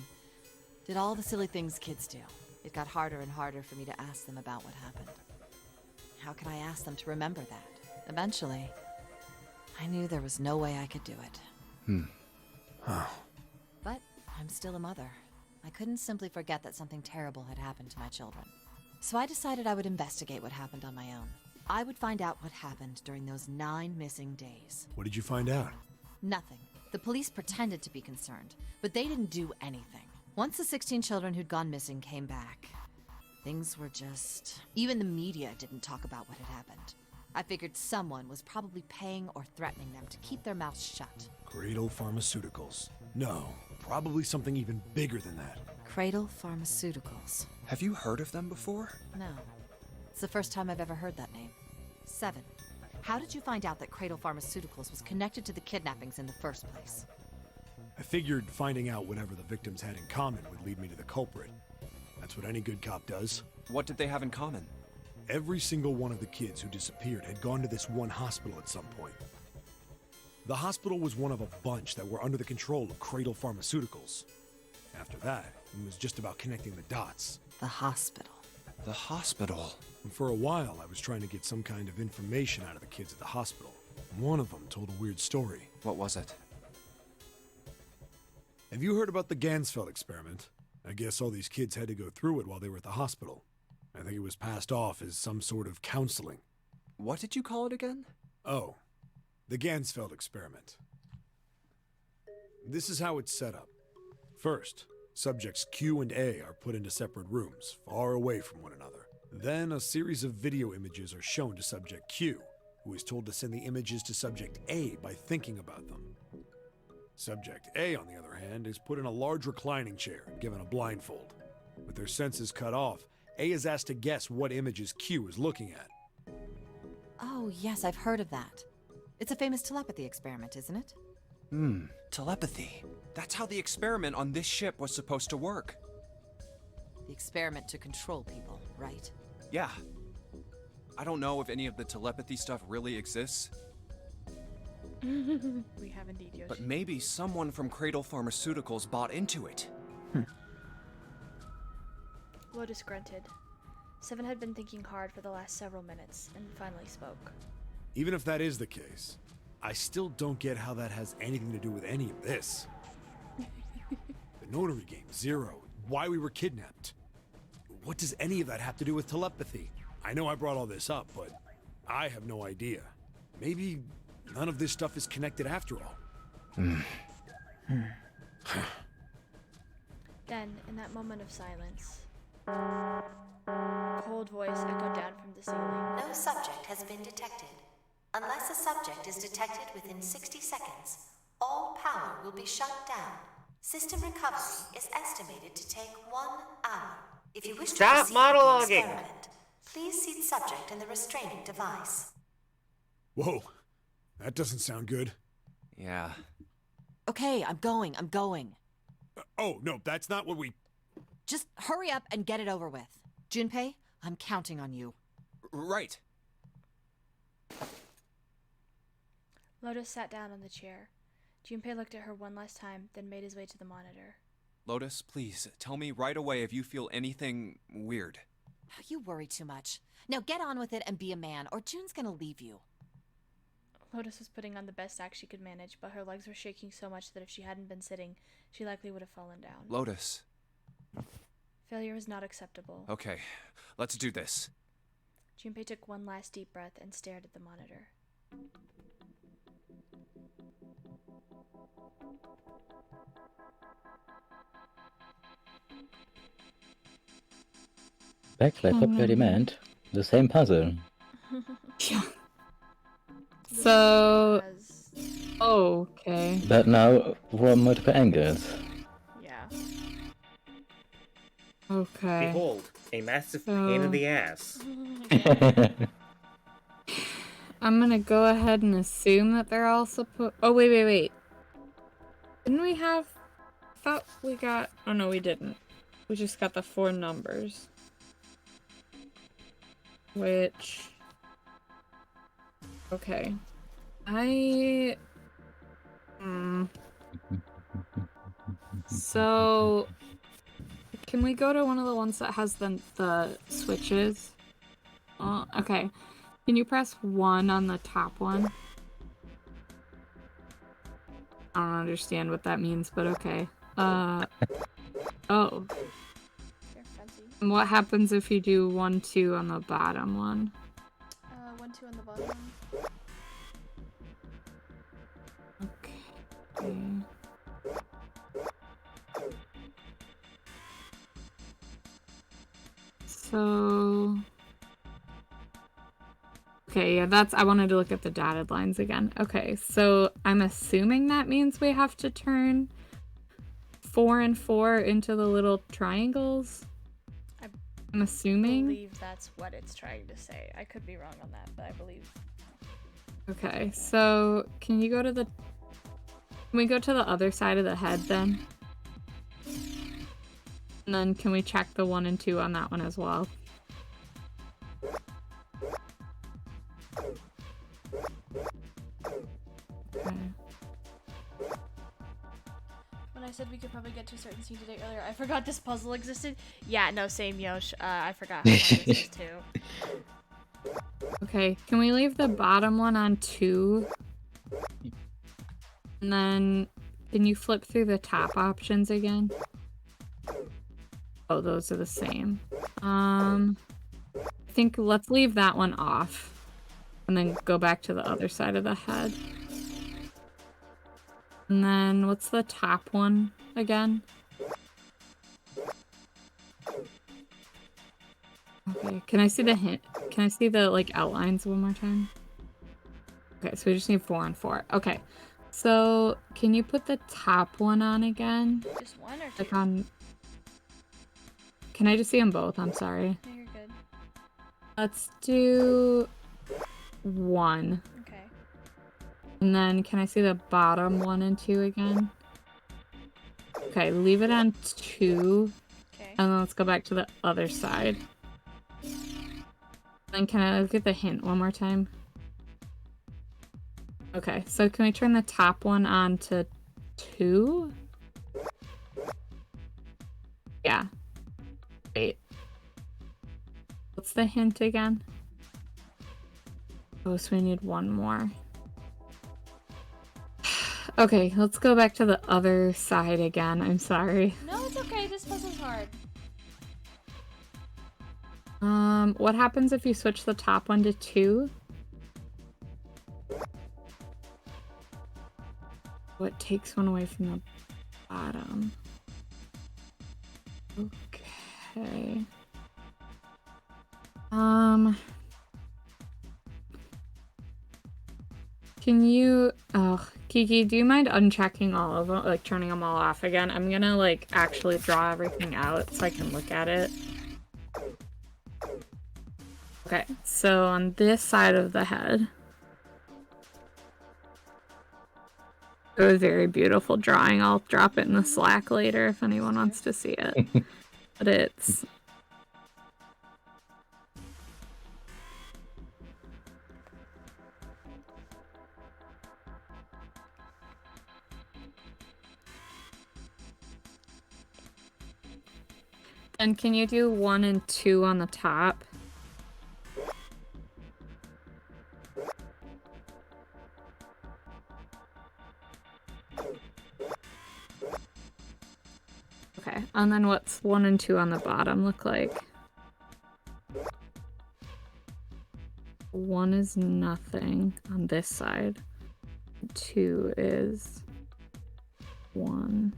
did all the silly things kids do. It got harder and harder for me to ask them about what happened. How could I ask them to remember that? Eventually, I knew there was no way I could do it. But I'm still a mother. I couldn't simply forget that something terrible had happened to my children. So I decided I would investigate what happened on my own. I would find out what happened during those 9 missing days. What did you find out? Nothing. The police pretended to be concerned, but they didn't do anything. Once the 16 children who'd gone missing came back, things were just... Even the media didn't talk about what had happened. I figured someone was probably paying or threatening them to keep their mouths shut. Cradle Pharmaceuticals. No, probably something even bigger than that. Cradle Pharmaceuticals. Have you heard of them before? No. It's the first time I've ever heard that name. 7. How did you find out that Cradle Pharmaceuticals was connected to the kidnappings in the first place? I figured finding out whatever the victims had in common would lead me to the culprit. That's what any good cop does. What did they have in common? Every single one of the kids who disappeared had gone to this one hospital at some point. The hospital was one of a bunch that were under the control of Cradle Pharmaceuticals. After that, it was just about connecting the dots. The hospital. The hospital. And for a while, I was trying to get some kind of information out of the kids at the hospital. One of them told a weird story. What was it? Have you heard about the Gansfeld Experiment? I guess all these kids had to go through it while they were at the hospital. I think it was passed off as some sort of counseling. What did you call it again? Oh, the Gansfeld Experiment. This is how it's set up. First, subjects Q and A are put into separate rooms, far away from one another. Then a series of video images are shown to subject Q, who is told to send the images to subject A by thinking about them. Subject A, on the other hand, is put in a large reclining chair and given a blindfold. With their senses cut off, A is asked to guess what images Q is looking at. Oh, yes, I've heard of that. It's a famous telepathy experiment, isn't it? Telepathy. That's how the experiment on this ship was supposed to work. The experiment to control people, right? Yeah. I don't know if any of the telepathy stuff really exists, We have indeed, Yoshi. but maybe someone from Cradle Pharmaceuticals bought into it. Lotus grunted. Seven had been thinking hard for the last several minutes, and finally spoke. Even if that is the case, I still don't get how that has anything to do with any of this. The notary game, Zero, why we were kidnapped. What does any of that have to do with telepathy? I know I brought all this up, but I have no idea. Maybe none of this stuff is connected after all. Then, in that moment of silence, a cold voice echoed down from the ceiling. No subject has been detected. Unless a subject is detected within 60 seconds, all power will be shut down. System recovery is estimated to take 1 hour. If you wish to Stop proceed with the monologuing. experiment, please seat subject in the restraining device. Whoa, that doesn't sound good. Yeah. Okay, I'm going. Oh, no, that's not what we... Just hurry up and get it over with. Junpei, I'm counting on you. Right. Lotus sat down on the chair. Junpei looked at her one last time, then made his way to the monitor. Lotus, please, tell me right away if you feel anything weird. You worry too much. Now get on with it and be a man, or June's gonna leave you. Lotus was putting on the best act she could manage, but her legs were shaking so much that if she hadn't been sitting, she likely would have fallen down. Lotus. Failure was not acceptable. Okay, let's do this. Junpei took one last deep breath and stared at the monitor. Backflip popular demand. The same puzzle. Yeah. So, okay. But now from multiple angles. Yeah. Okay. Behold, a massive pain in the ass. I'm gonna go ahead and assume that they're all supposed. Oh, wait. Didn't we have. I thought we got. Oh, no, we didn't. We just got the 4 numbers. Which. Okay. So. Can we go to one of the ones that has the switches? Okay. Can you press 1 on the top one? I don't understand what that means, but okay. Oh. They're fancy. And what happens if you do 1, 2 on the bottom one? 1, 2 on the bottom. Okay. So... Okay, yeah, I wanted to look at the dotted lines again. Okay, so I'm assuming that means we have to turn 4 and 4 into the little triangles? I'm assuming? I believe that's what it's trying to say. I could be wrong on that, but I believe. Okay, so can we go to the other side of the head then? And then can we check the 1 and 2 on that one as well? Okay. When I said we could probably get to a certain scene today earlier, I forgot this puzzle existed. Yeah, no, same Yosh. I forgot how hard this is too. Okay, can we leave the bottom one on 2? And then, can you flip through the top options again? Oh, those are the same. I think let's leave that one off. And then go back to the other side of the head. And then, what's the top one again? Okay, can I see the hint? Can I see the, like, outlines one more time? Okay, so we just need 4 and 4. Okay, so can you put the top one on again? Just 1 or 2? Like on... Can I just see them both? I'm sorry. No, you're good. Let's do 1. Okay. And then can I see the bottom 1 and 2 again? Okay, leave it on 2. Okay. And then let's go back to the other side. Then can I get the hint one more time? Okay, so can we turn the top one on to 2? Yeah. Wait. What's the hint again? Oh, so we need one more. Okay, let's go back to the other side again. I'm sorry. No, it's okay. This puzzle's hard. What happens if you switch the top one to 2? What takes one away from the bottom? Okay. Can you... Oh, Kiki, do you mind unchecking all of them? Like, turning them all off again? I'm gonna, like, actually draw everything out so I can look at it. Okay, so on this side of the head... It was a very beautiful drawing. I'll drop it in the Slack later if anyone wants to see it. But it's... And can you do 1 and 2 on the top? Okay, and then what's 1 and 2 on the bottom look like? 1 is nothing on this side. 2 is 1.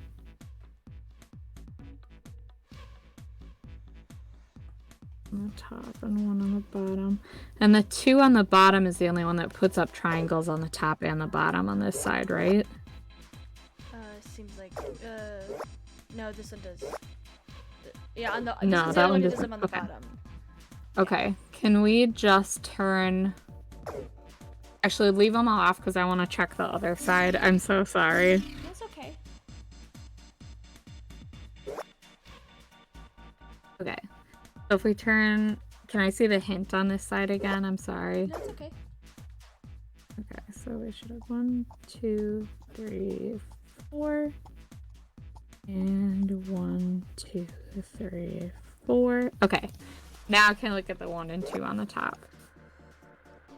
On the top and 1 on the bottom. And the 2 on the bottom is the only one that puts up triangles on the top and the bottom on this side, right? Seems like, no, this one does. Yeah, on the, no, this that one does doesn't. them on the Okay. bottom. Okay, can we just turn... Actually, leave them all off because I want to check the other side. I'm so sorry. That's okay. Okay. So if we turn... Can I see the hint on this side again? I'm sorry. No, it's okay. Okay, so we should have 1, 2, 3, 4. And 1, 2, 3, 4. Okay. Now I can look at the 1 and 2 on the top.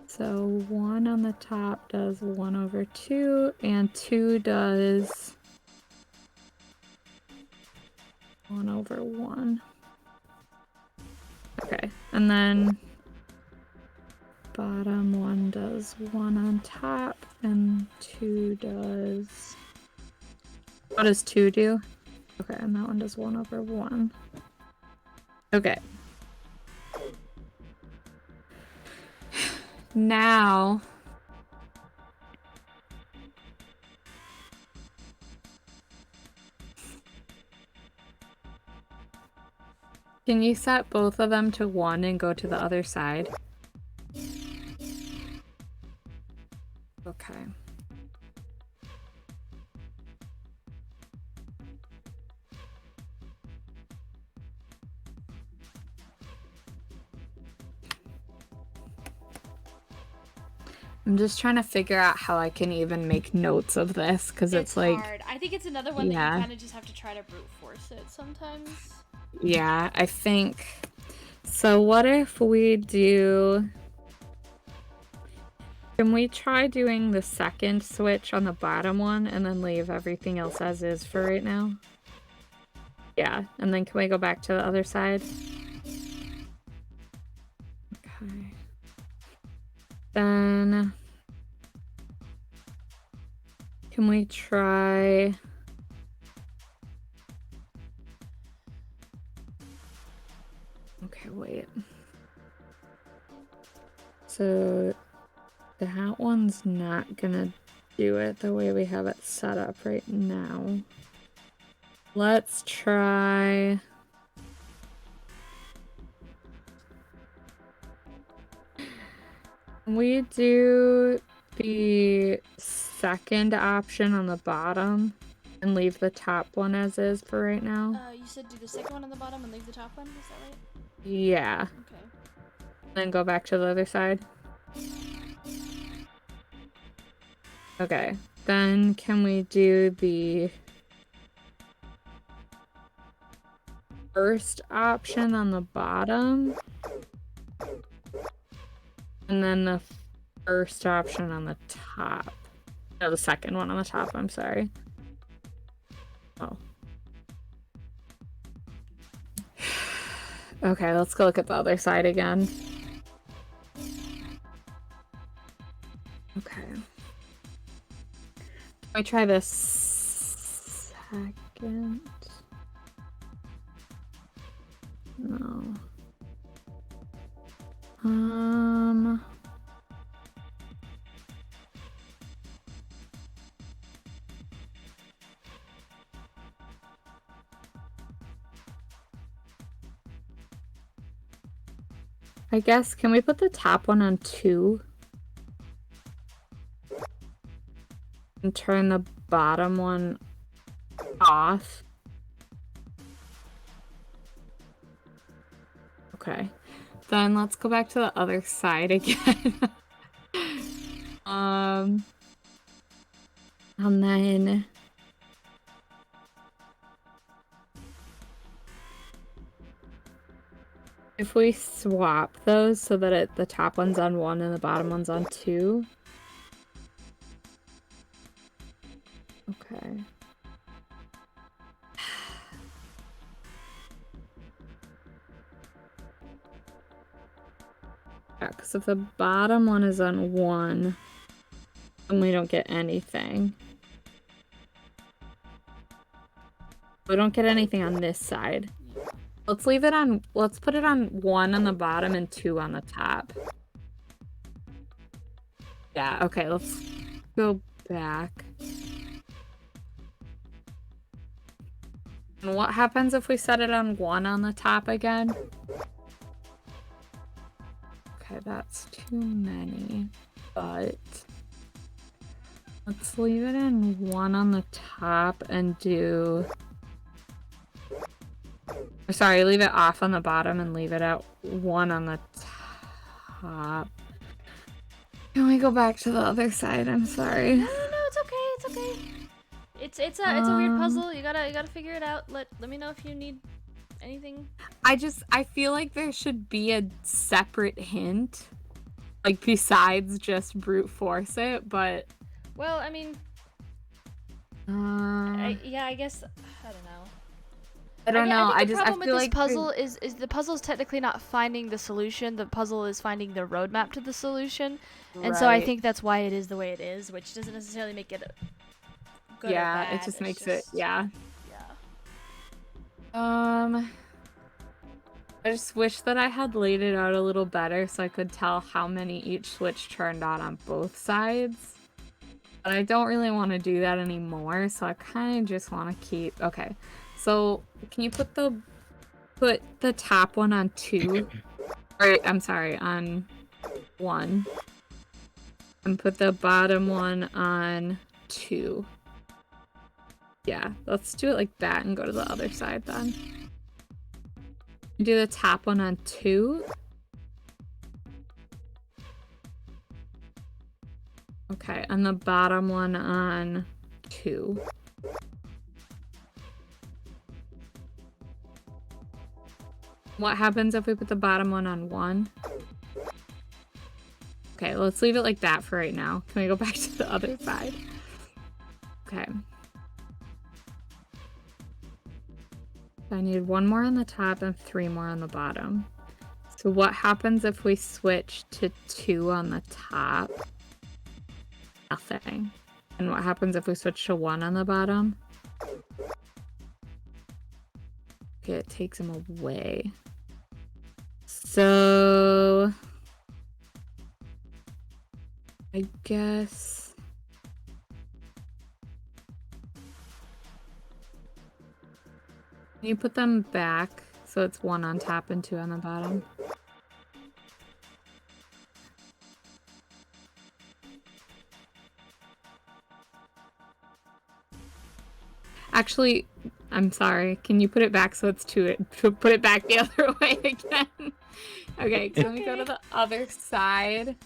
So 1 on the top does 1 over 2, and 2 does 1 over 1. Okay, and then bottom 1 does 1 on top, and 2 does... What does 2 do? Okay, and that one does 1 over 1. Okay. Now... Can you set both of them to 1 and go to the other side? Okay. I'm just trying to figure out how I can even make notes of this, because it's like... hard. I think it's another one that you kind of just have to try to brute force it sometimes. Yeah, I think... So what if we do... Can we try doing the second switch on the bottom one and then leave everything else as is for right now? Yeah, and then can we go back to the other side? Okay. Then... Can we try... Okay, wait. So... That one's not gonna do it the way we have it set up right now. Let's try... We do the second option on the bottom and leave the top one as is for right now. You said do the second one on the bottom and leave the top one, is that right? Yeah. Okay. Then go back to the other side. Okay, then can we do the first option on the bottom? And then the first option on the top. No, the second one on the top, I'm sorry. Oh. Okay, let's go look at the other side again. Okay. Let me try this second. No. I guess, can we put the top one on 2? And turn the bottom one off? Okay. Then let's go back to the other side again. And then... if we swap those so that the top one's on 1 and the bottom one's on 2. Okay. Yeah, because if the bottom one is on 1, then we don't get anything. We don't get anything on this side. Let's leave it on, let's put it on 1 on the bottom and 2 on the top. Yeah, okay, let's go back. And what happens if we set it on 1 on the top again? Okay, that's too many, but let's leave it in 1 on the top and do... Sorry, leave it off on the bottom and leave it at 1 on the top. Can we go back to the other side? I'm sorry. No, it's okay. It's okay. It's a weird puzzle. You gotta figure it out. Let me know if you need anything. I feel like there should be a separate hint, like besides just brute force it. But well, I mean, yeah, I guess I don't know. I don't know. I think the I problem feel with this like puzzle is the puzzle is technically not finding the solution. The puzzle is finding the roadmap to the solution, and so I think that's why it is the way it is, which doesn't necessarily make it good or yeah, bad. it just makes it yeah. Yeah. I just wish that I had laid it out a little better so I could tell how many each switch turned on both sides. But I don't really want to do that anymore, so I kind of just want to keep... Okay, so can you put the top one on 2? Or, I'm sorry, on 1. And put the bottom one on 2. Yeah, let's do it like that and go to the other side then. Do the top one on 2. Okay, and the bottom one on 2. What happens if we put the bottom one on 1? Okay, let's leave it like that for right now. Can we go back to the other side? Okay. I need 1 more on the top and 3 more on the bottom. So what happens if we switch to 2 on the top? Nothing. And what happens if we switch to 1 on the bottom? Okay, it takes them away. So... I guess... Can you put them back so it's 1 on top and 2 on the bottom? Actually, I'm sorry. Can you put it back so it's 2? Put it back the other way again. Okay, so let me go to the other side.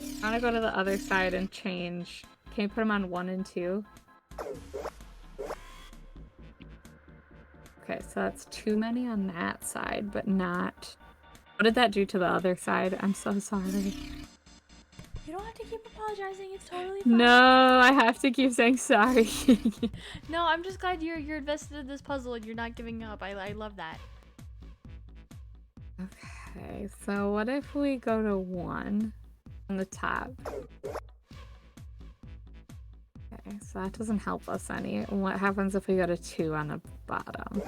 I want to go to the other side and change. Can you put them on 1 and 2? Okay, so that's too many on that side, but not... What did that do to the other side? I'm so sorry. You don't have to keep apologizing. It's totally fine. No, I have to keep saying sorry. No, I'm just glad you're invested in this puzzle and you're not giving up. I love that. Okay, so what if we go to 1 on the top? Okay, so that doesn't help us any. What happens if we go to 2 on the bottom?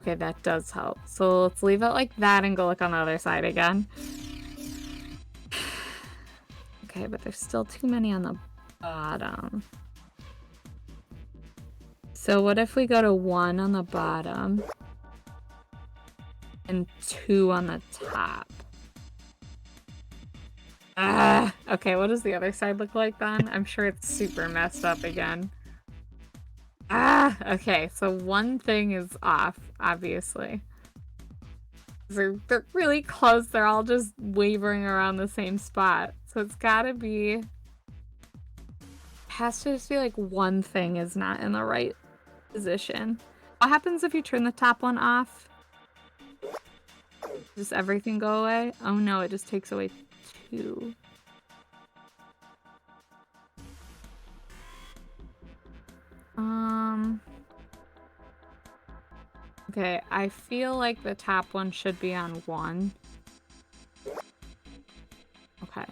Okay, that does help. So let's leave it like that and go look on the other side again. Okay, but there's still too many on the bottom. So what if we go to 1 on the bottom and 2 on the top? Ah, okay, what does the other side look like then? I'm sure it's super messed up again. Ah, okay, so one thing is off, obviously. They're really close, they're all just wavering around the same spot. So it's gotta be... It has to just be like one thing is not in the right position. What happens if you turn the top one off? Does everything go away? Oh no, it just takes away 2. Okay, I feel like the top one should be on 1. Okay.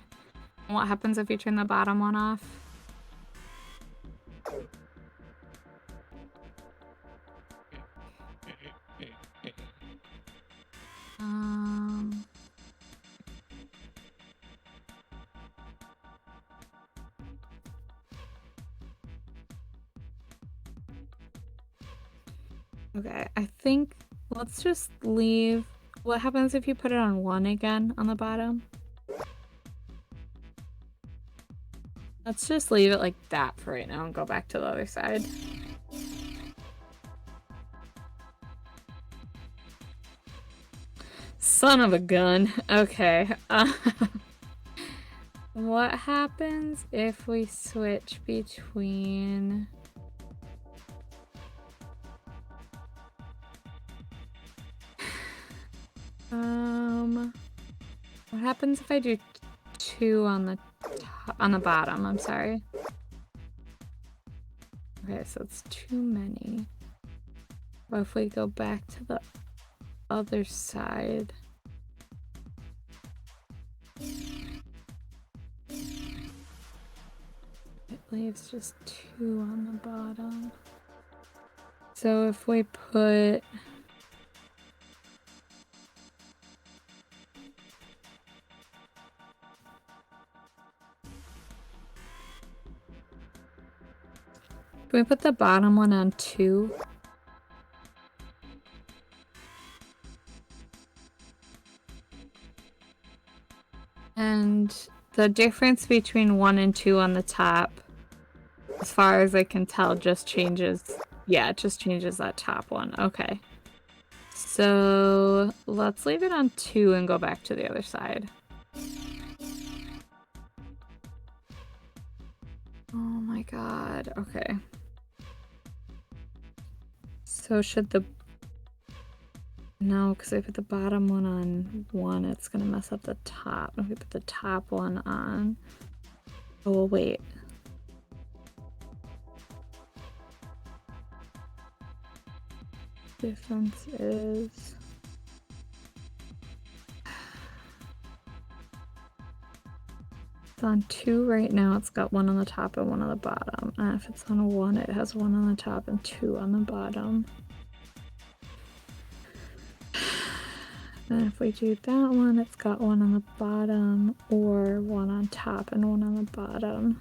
And what happens if you turn the bottom one off? Okay, I think let's just leave. What happens if you put it on 1 again on the bottom? Let's just leave it like that for right now and go back to the other side. Son of a gun. Okay. What happens if we switch between... What happens if I do 2 on the bottom? I'm sorry. Okay, so it's too many. What if we go back to the other side? It leaves just 2 on the bottom. So if we put... Can we put the bottom one on 2? And the difference between 1 and 2 on the top, as far as I can tell, just changes... Yeah, it just changes that top one. Okay. So let's leave it on 2 and go back to the other side. Oh my god. Okay. So should the... No, because if I put the bottom one on 1, it's gonna mess up the top. If we put the top one on... Oh, well, wait. Difference is... It's on 2 right now, it's got 1 on the top and 1 on the bottom. And if it's on 1, it has 1 on the top and 2 on the bottom. And if we do that one, it's got 1 on the bottom, or 1 on top and 1 on the bottom.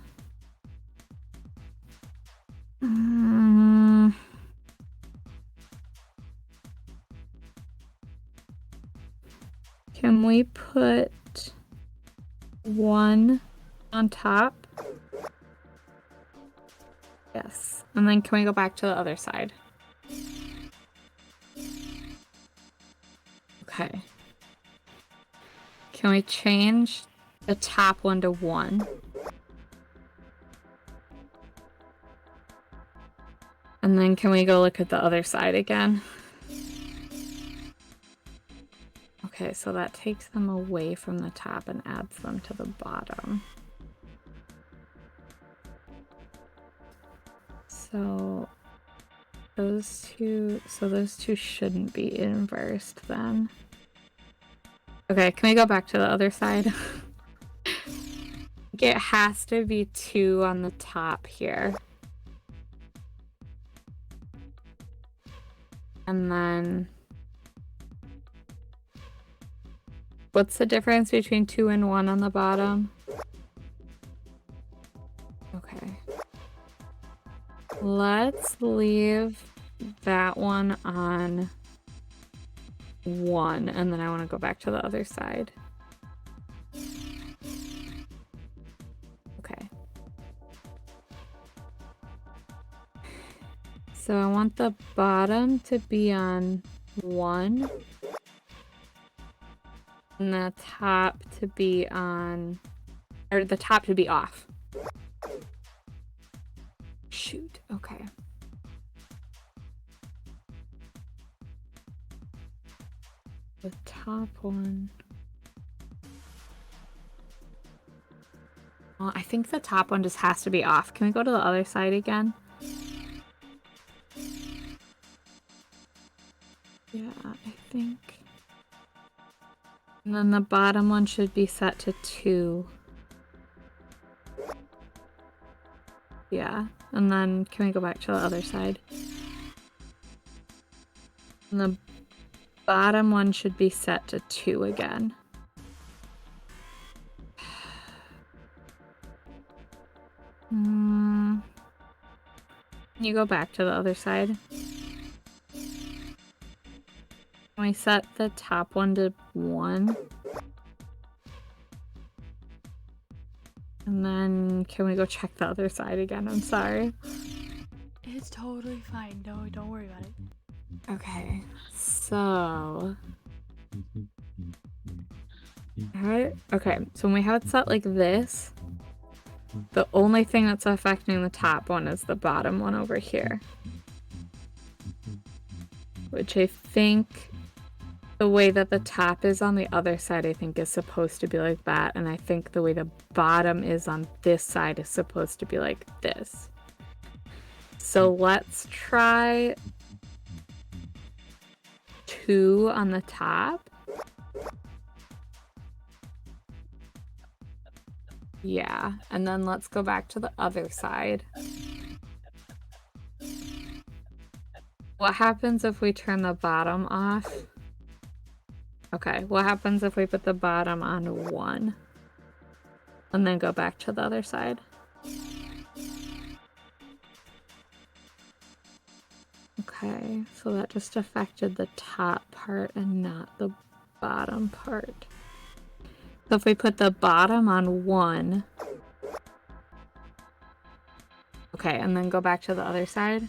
Can we put 1 on top? Yes. And then can we go back to the other side? Okay. Can we change the top one to 1? And then can we go look at the other side again? Okay, so that takes them away from the top and adds them to the bottom. So those two shouldn't be inversed then. Okay, can we go back to the other side? It has to be 2 on the top here. And then what's the difference between 2 and 1 on the bottom? Okay. Let's leave that one on 1, and then I want to go back to the other side. Okay. So I want the bottom to be on 1, and the top to be on, or the top to be off. Shoot, okay. The top one. Well, I think the top one just has to be off. Can we go to the other side again? Yeah, I think. And then the bottom one should be set to 2. Yeah, and then can we go back to the other side? And the bottom one should be set to 2 again. Can you go back to the other side? Can we set the top one to 1? And then can we go check the other side again? I'm sorry. It's totally fine. No, don't worry about it. Okay, so... Alright, okay, so when we have it set like this, the only thing that's affecting the top one is the bottom one over here. Which I think the way that the top is on the other side, I think is supposed to be like that, and I think the way the bottom is on this side is supposed to be like this. So let's try 2 on the top. Yeah, and then let's go back to the other side. What happens if we turn the bottom off? Okay, what happens if we put the bottom on 1? And then go back to the other side? Okay, so that just affected the top part and not the bottom part. So if we put the bottom on 1... Okay, and then go back to the other side?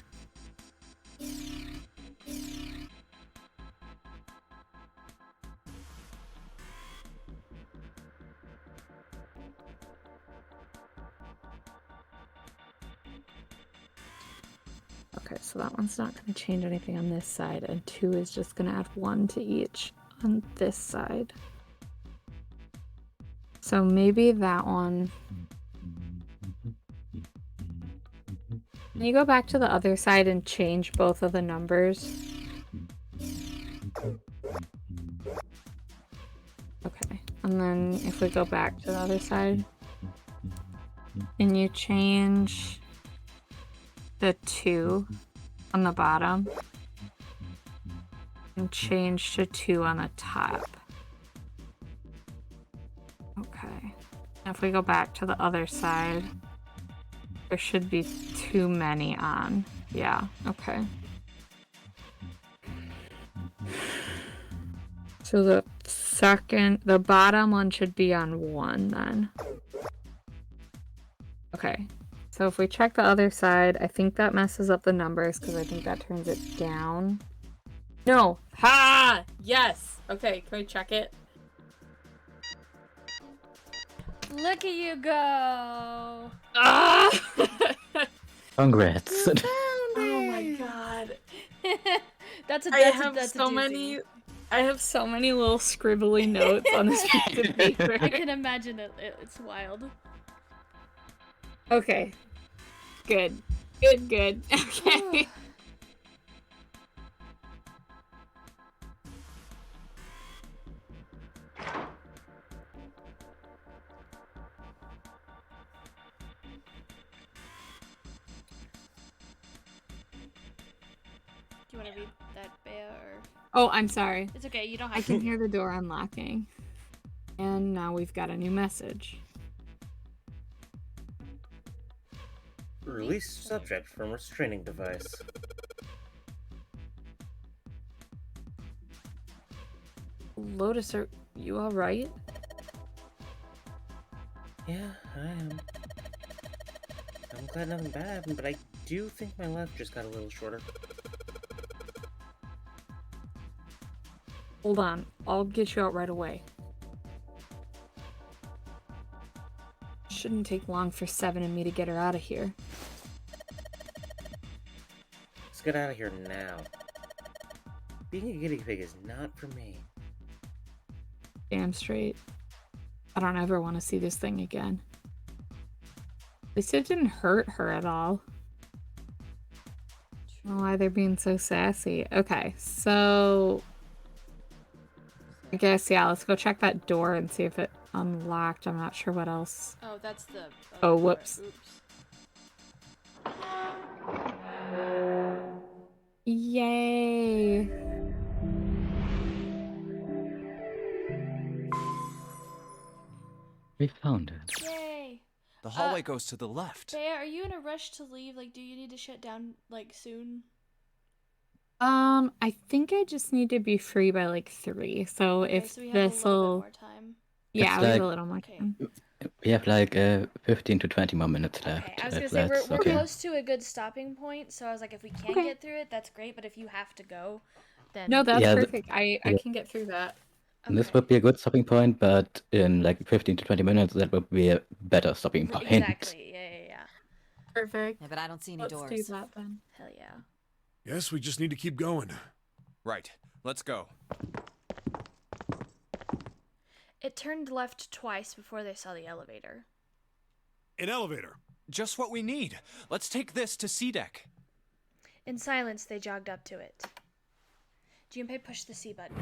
Okay, so that one's not going to change anything on this side, and 2 is just going to add 1 to each on this side. So maybe that one... Can you go back to the other side and change both of the numbers? Okay, and then if we go back to the other side, can you change the 2 on the bottom and change to 2 on the top? Okay, if we go back to the other side, there should be too many on. Yeah, okay. So the bottom one should be on 1 then. Okay, so if we check the other side, I think that messes up the numbers because I think that turns it down. No! Ha! Yes! Okay, can we check it? Look at you go! Ah! Congrats. Oh my god. That's I have so many I have so many little scribbly notes on this piece of paper. I can imagine it. It's wild. Okay. Good. Good. Okay. Do you want to read that, Bea, or? Oh, I'm sorry. It's okay. You don't I have can to. hear the door unlocking. And now we've got a new message. Release subject from restraining device. Lotus, are you alright? Yeah, I am. I'm glad nothing bad happened, but I do think my life just got a little shorter. Hold on. I'll get you out right away. Shouldn't take long for Seven and me to get her out of here. Let's get out of here now. Being a guinea pig is not for me. Damn straight. I don't ever want to see this thing again. At least it didn't hurt her at all. I don't know why they're being so sassy. Okay, so... I guess, yeah, let's go check that door and see if it unlocked. I'm not sure what else. Oh, that's the. Oh, whoops. Oops. Yay! We found it. Yay! The hallway goes to the left. Bea, are you in a rush to leave? Like, do you need to shut down like soon? I think I just need to be free by like 3. So Okay, if so we have a little this'll, bit more time. yeah, It's we have like- a little more Okay. time. We have like 15 to 20 more minutes left. Okay, I was if gonna say that's we're okay. close to a good stopping point, so I was like, if we can Okay. get through it, that's great. But if you have to go, then No, that's Yeah, perfect. I yeah. can get through that. This Okay. would be a good stopping point, but in like 15 to 20 minutes, that would be a better stopping point. Exactly. Yeah. Perfect. Yeah, but I don't see any Let's doors. do that then. Hell yeah. Guess we just need to keep going. Right. Let's go. It turned left twice before they saw the elevator. An elevator. Just what we need. Let's take this to C deck. In silence, they jogged up to it. Junpei pushed the C button.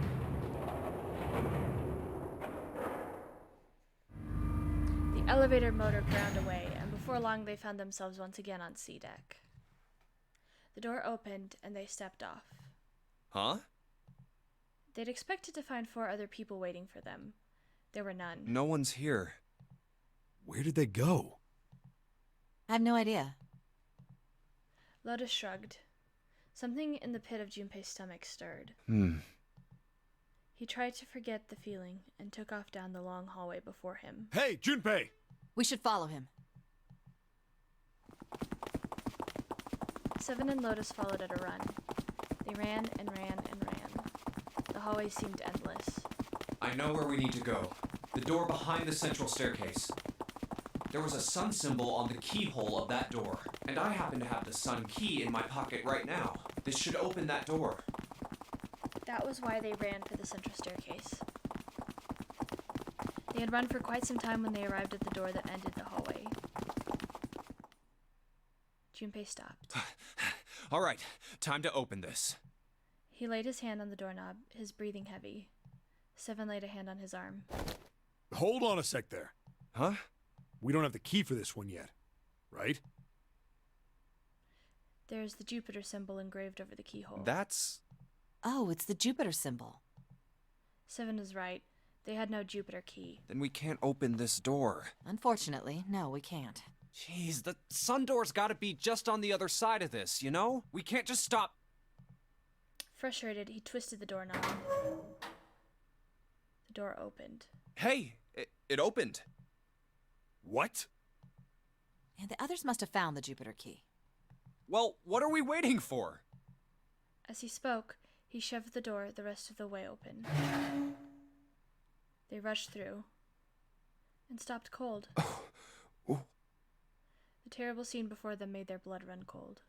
The elevator motor ground away, and before long they found themselves once again on C deck. The door opened, and they stepped off. Huh? They'd expected to find 4 other people waiting for them. There were none. No one's here. Where did they go? I have no idea. Lotus shrugged. Something in the pit of Junpei's stomach stirred. He tried to forget the feeling and took off down the long hallway before him. Hey, Junpei! We should follow him. Seven and Lotus followed at a run. They ran and ran and ran. The hallway seemed endless. I know where we need to go. The door behind the central staircase. There was a sun symbol on the keyhole of that door, and I happen to have the sun key in my pocket right now. This should open that door. That was why they ran for the central staircase. They had run for quite some time when they arrived at the door that ended the hallway. Junpei stopped. All right, time to open this. He laid his hand on the doorknob, his breathing heavy. Seven laid a hand on his arm. Hold on a sec there. Huh? We don't have the key for this one yet, right? There's the Jupiter symbol engraved over the keyhole. That's... Oh, it's the Jupiter symbol. Seven is right. They had no Jupiter key. Then we can't open this door. Unfortunately, no, we can't. Jeez, the sun door's gotta be just on the other side of this, you know? We can't just stop... Frustrated, he twisted the doorknob. The door opened. Hey, it opened. What? And the others must have found the Jupiter key. Well, what are we waiting for? As he spoke, he shoved the door the rest of the way open. They rushed through and stopped cold. Ooh. The terrible scene before them made their blood run cold.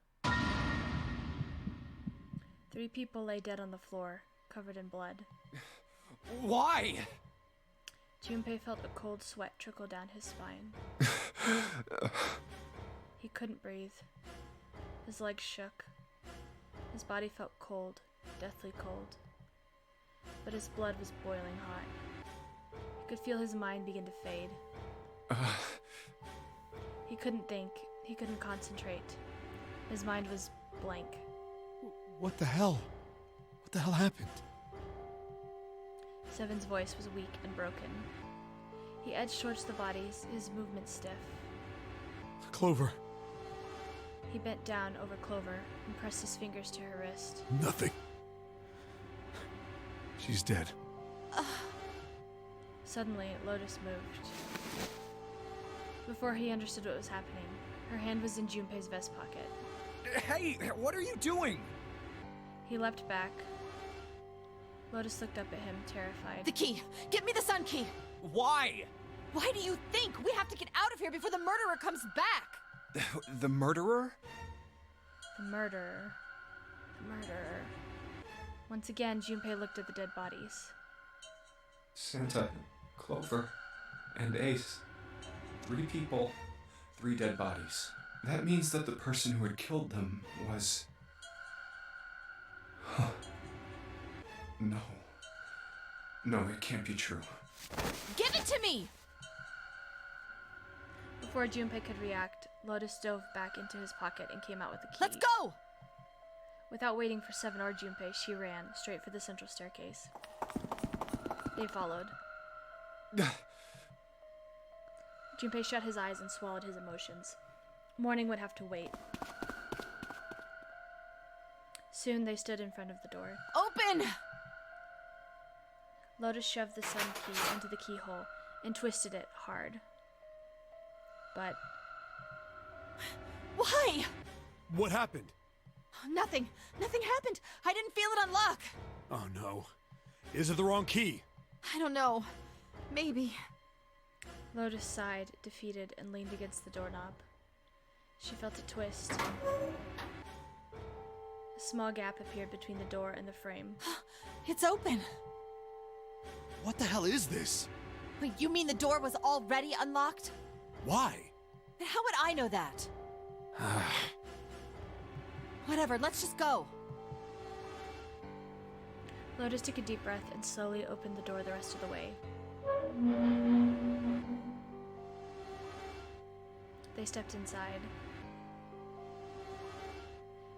3 people lay dead on the floor, covered in blood. Why? Junpei felt a cold sweat trickle down his spine. He couldn't breathe. His legs shook. His body felt cold, deathly cold. But his blood was boiling hot. He could feel his mind begin to fade. He couldn't think. He couldn't concentrate. His mind was blank. What the hell? What the hell happened? Seven's voice was weak and broken. He edged towards the bodies, his movement stiff. Clover. He bent down over Clover and pressed his fingers to her wrist. Nothing. She's dead. Suddenly, Lotus moved. Before he understood what was happening, her hand was in Junpei's vest pocket. Hey, what are you doing? He leapt back. Lotus looked up at him, terrified. The key! Get me the sun key! Why? Why do you think? We have to get out of here before the murderer comes back! The murderer? The murderer. The murderer. Once again, Junpei looked at the dead bodies. Santa, Clover, and Ace. 3 people, 3 dead bodies. That means that the person who had killed them was... No. No, it can't be true. Give it to me! Before Junpei could react, Lotus dove back into his pocket and came out with the key. Let's go! Without waiting for Seven or Junpei, she ran straight for the central staircase. They followed. Junpei shut his eyes and swallowed his emotions. Morning would have to wait. Soon they stood in front of the door. Open! Lotus shoved the sun key into the keyhole and twisted it hard. But... Why? What happened? Nothing. Nothing happened. I didn't feel it unlock. Oh no. Is it the wrong key? I don't know. Maybe. Lotus sighed, defeated, and leaned against the doorknob. She felt it twist. A small gap appeared between the door and the frame. It's open. What the hell is this? Wait, you mean the door was already unlocked? Why? Then how would I know that? Whatever, let's just go. Lotus took a deep breath and slowly opened the door the rest of the way. They stepped inside.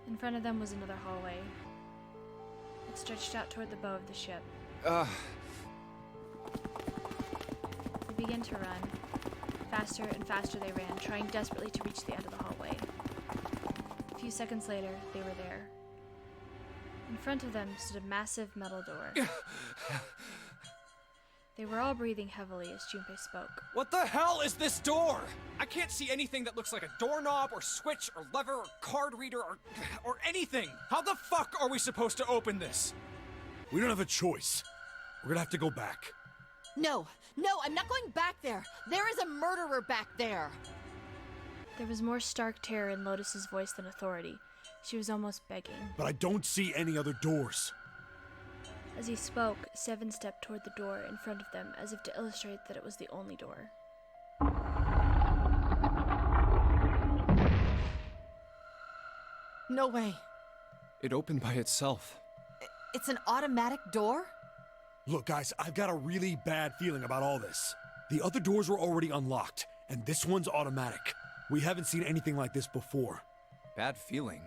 In front of them was another hallway. It stretched out toward the bow of the ship. They began to run. Faster and faster they ran, trying desperately to reach the end of the hallway. A few seconds later, they were there. In front of them stood a massive metal door. They were all breathing heavily as Junpei spoke. What the hell is this door? I can't see anything that looks like a doorknob or switch or lever or card reader or anything. How the fuck are we supposed to open this? We don't have a choice. We're gonna have to go back. No, I'm not going back there. There is a murderer back there. There was more stark terror in Lotus's voice than authority. She was almost begging. But I don't see any other doors. As he spoke, Seven stepped toward the door in front of them as if to illustrate that it was the only door. No way. It opened by itself. It's an automatic door? Look, guys, I've got a really bad feeling about all this. The other doors were already unlocked, and this one's automatic. We haven't seen anything like this before. Bad feeling.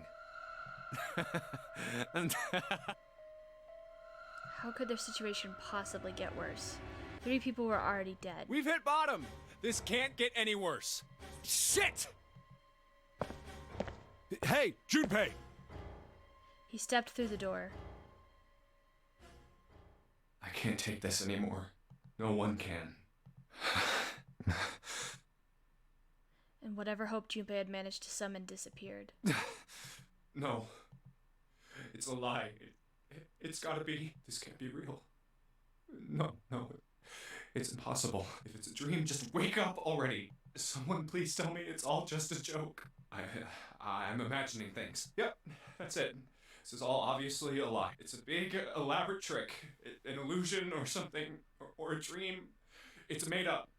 How could their situation possibly get worse? 3 people were already dead. We've hit bottom. This can't get any worse. Shit! Hey, Junpei! He stepped through the door. I can't take this anymore. No one can. And whatever hope Junpei had managed to summon disappeared. No. It's a lie. It's gotta be. This can't be real. No. It's impossible. If it's a dream, just wake up already. Someone please tell me it's all just a joke. I'm imagining things. Yep, that's it. This is all obviously a lie. It's a big, elaborate trick. An illusion or something, or a dream. It's made up.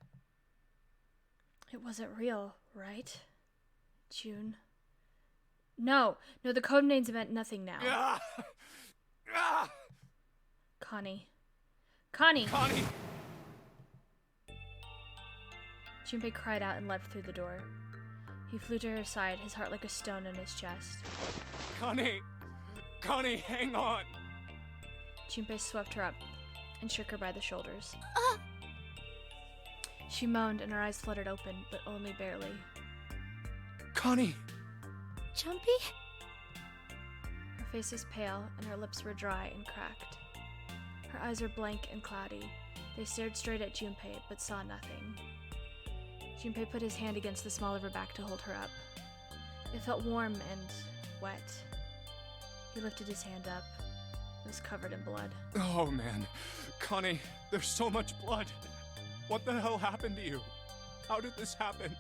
It wasn't real, right? June. No, the code names meant nothing now. Ah! Ah! Connie. Connie! Junpei cried out and leapt through the door. He flew to her side, his heart like a stone in his chest. Connie! Connie, hang on! Junpei swept her up and shook her by the shoulders. She moaned and her eyes fluttered open, but only barely. Connie! Junpei? Her face was pale and her lips were dry and cracked. Her eyes were blank and cloudy. They stared straight at Junpei, but saw nothing. Junpei put his hand against the small of her back to hold her up. It felt warm and wet. He lifted his hand up. It was covered in blood. Oh man. Connie, there's so much blood. What the hell happened to you? How did this happen?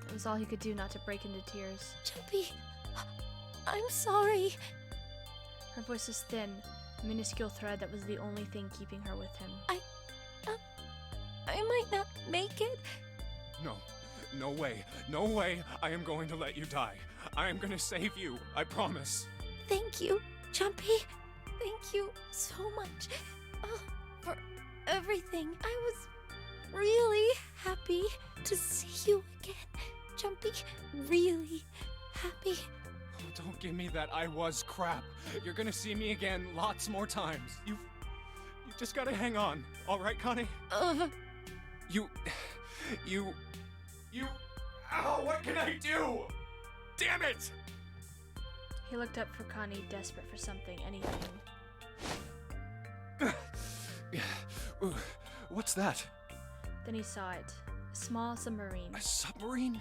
It was all he could do not to break into tears. Junpei, I'm sorry. Her voice was thin, a minuscule thread that was the only thing keeping her with him. I might not make it. No way. No way I am going to let you die. I am going to save you. I promise. Thank you, Junpei. Thank you so much for everything. I was really happy to see you again, Junpei. Really happy. Oh, don't give me that I was crap. You're going to see me again lots more times. You just got to hang on. All right, Connie? You... Ow, what can I do? Damn it! He looked up for Connie, desperate for something, anything. What's that? Then he saw it. A small submarine. A submarine?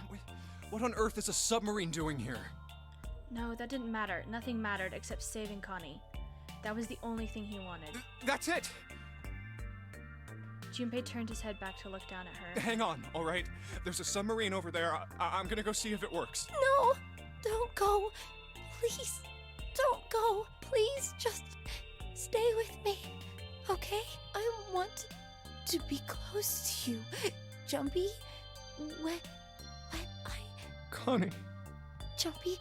What on earth is a submarine doing here? No, that didn't matter. Nothing mattered except saving Connie. That was the only thing he wanted. That's it! Junpei turned his head back to look down at her. Hang on, all right? There's a submarine over there. I'm gonna go see if it works. No, don't go. Please, don't go. Please, just stay with me, okay? I want to be close to you, Junpei. When I... Connie. Junpei,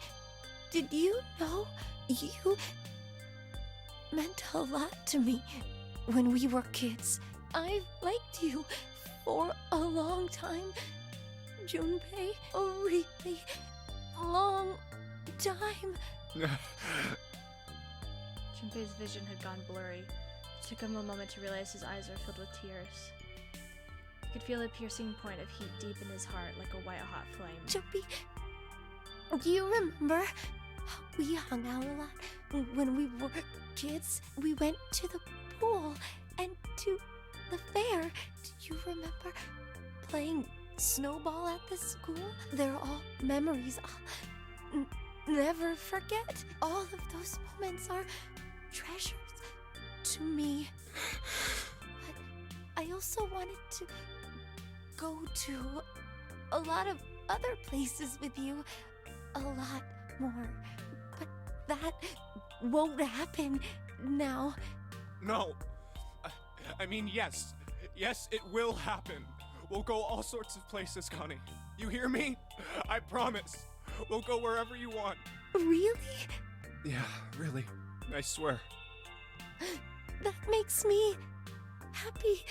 did you know you meant a lot to me when we were kids? I've liked you for a long time, Junpei. A really long time. Junpei's vision had gone blurry. It took him a moment to realize his eyes were filled with tears. He could feel a piercing point of heat deep in his heart, like a white-hot flame. Junpei, do you remember how we hung out a lot when we were kids? We went to the pool and to the fair. Do you remember playing snowball at the school? They're all memories I'll never forget. All of those moments are treasures to me. But I also wanted to go to a lot of other places with you. A lot more. But that won't happen now. No. I mean, yes. Yes, it will happen. We'll go all sorts of places, Connie. You hear me? I promise. We'll go wherever you want. Really? Yeah, really. I swear. That makes me happy.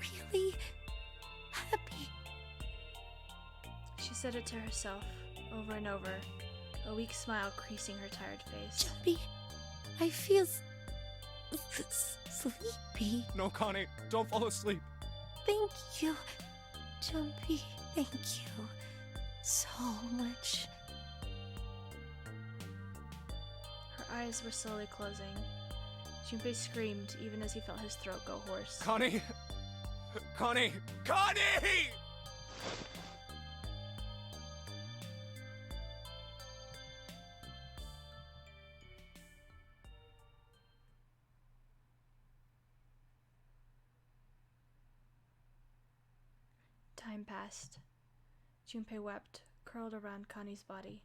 Really happy. She said it to herself, over and over, a weak smile creasing her tired face. Junpei, I feel sleepy. No, Connie, don't fall asleep. Thank you, Junpei. Thank you so much. Her eyes were slowly closing. Junpei screamed even as he felt his throat go hoarse. Connie! Connie! Connie! Time passed. Junpei wept, curled around Connie's body.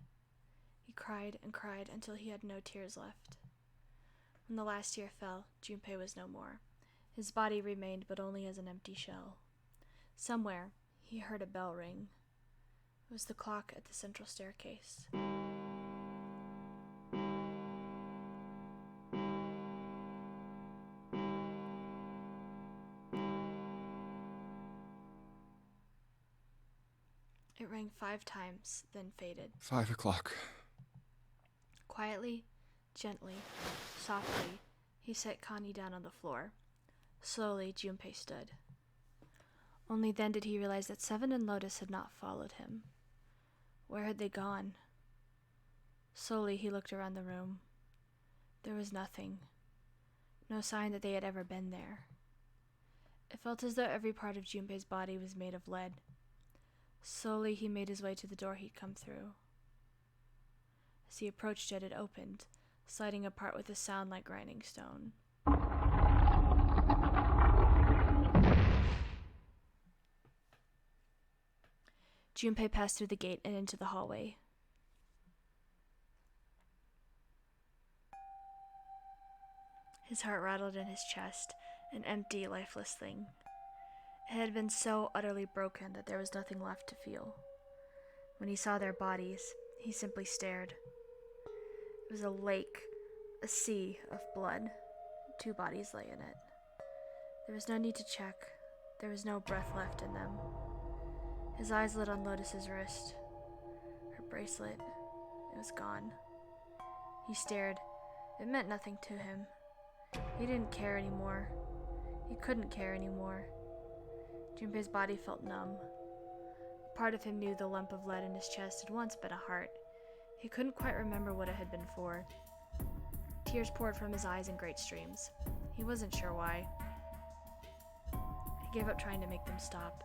He cried and cried until he had no tears left. When the last tear fell, Junpei was no more. His body remained, but only as an empty shell. Somewhere, he heard a bell ring. It was the clock at the central staircase. It rang 5 times, then faded. 5 o'clock. Quietly, gently, softly, he set Connie down on the floor. Slowly, Junpei stood. Only then did he realize that Seven and Lotus had not followed him. Where had they gone? Slowly, he looked around the room. There was nothing. No sign that they had ever been there. It felt as though every part of Junpei's body was made of lead. Slowly, he made his way to the door he'd come through. As he approached it, it opened, sliding apart with a sound like grinding stone. Junpei passed through the gate and into the hallway. His heart rattled in his chest, an empty, lifeless thing. It had been so utterly broken that there was nothing left to feel. When he saw their bodies, he simply stared. It was a lake, a sea of blood. 2 bodies lay in it. There was no need to check. There was no breath left in them. His eyes lit on Lotus's wrist. Her bracelet. It was gone. He stared. It meant nothing to him. He didn't care anymore. He couldn't care anymore. Junpei's body felt numb. Part of him knew the lump of lead in his chest had once been a heart. He couldn't quite remember what it had been for. Tears poured from his eyes in great streams. He wasn't sure why. He gave up trying to make them stop.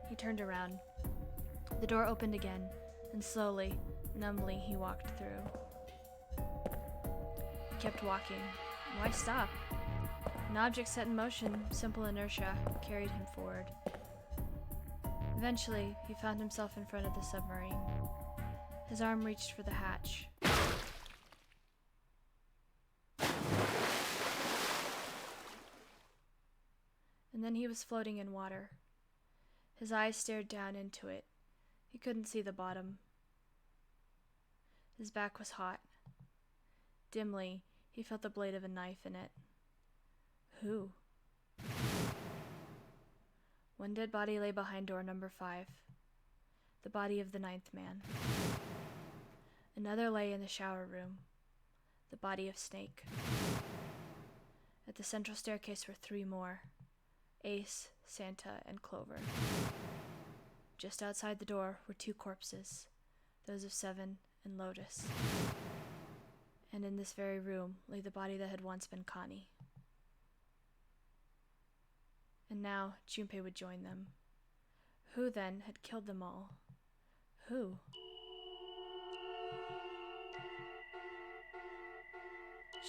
He turned around. The door opened again, and slowly, numbly, he walked through. He kept walking. Why stop? An object set in motion, simple inertia, carried him forward. Eventually, he found himself in front of the submarine. His arm reached for the hatch. And then he was floating in water. His eyes stared down into it. He couldn't see the bottom. His back was hot. Dimly, he felt the blade of a knife in it. Who? One dead body lay behind door number 5. The body of the 9th man. Another lay in the shower room. The body of Snake. At the central staircase were 3 more. Ace, Santa, and Clover. Just outside the door were 2 corpses, those of Seven and Lotus. And in this very room lay the body that had once been Connie. And now Junpei would join them. Who, then, had killed them all? Who?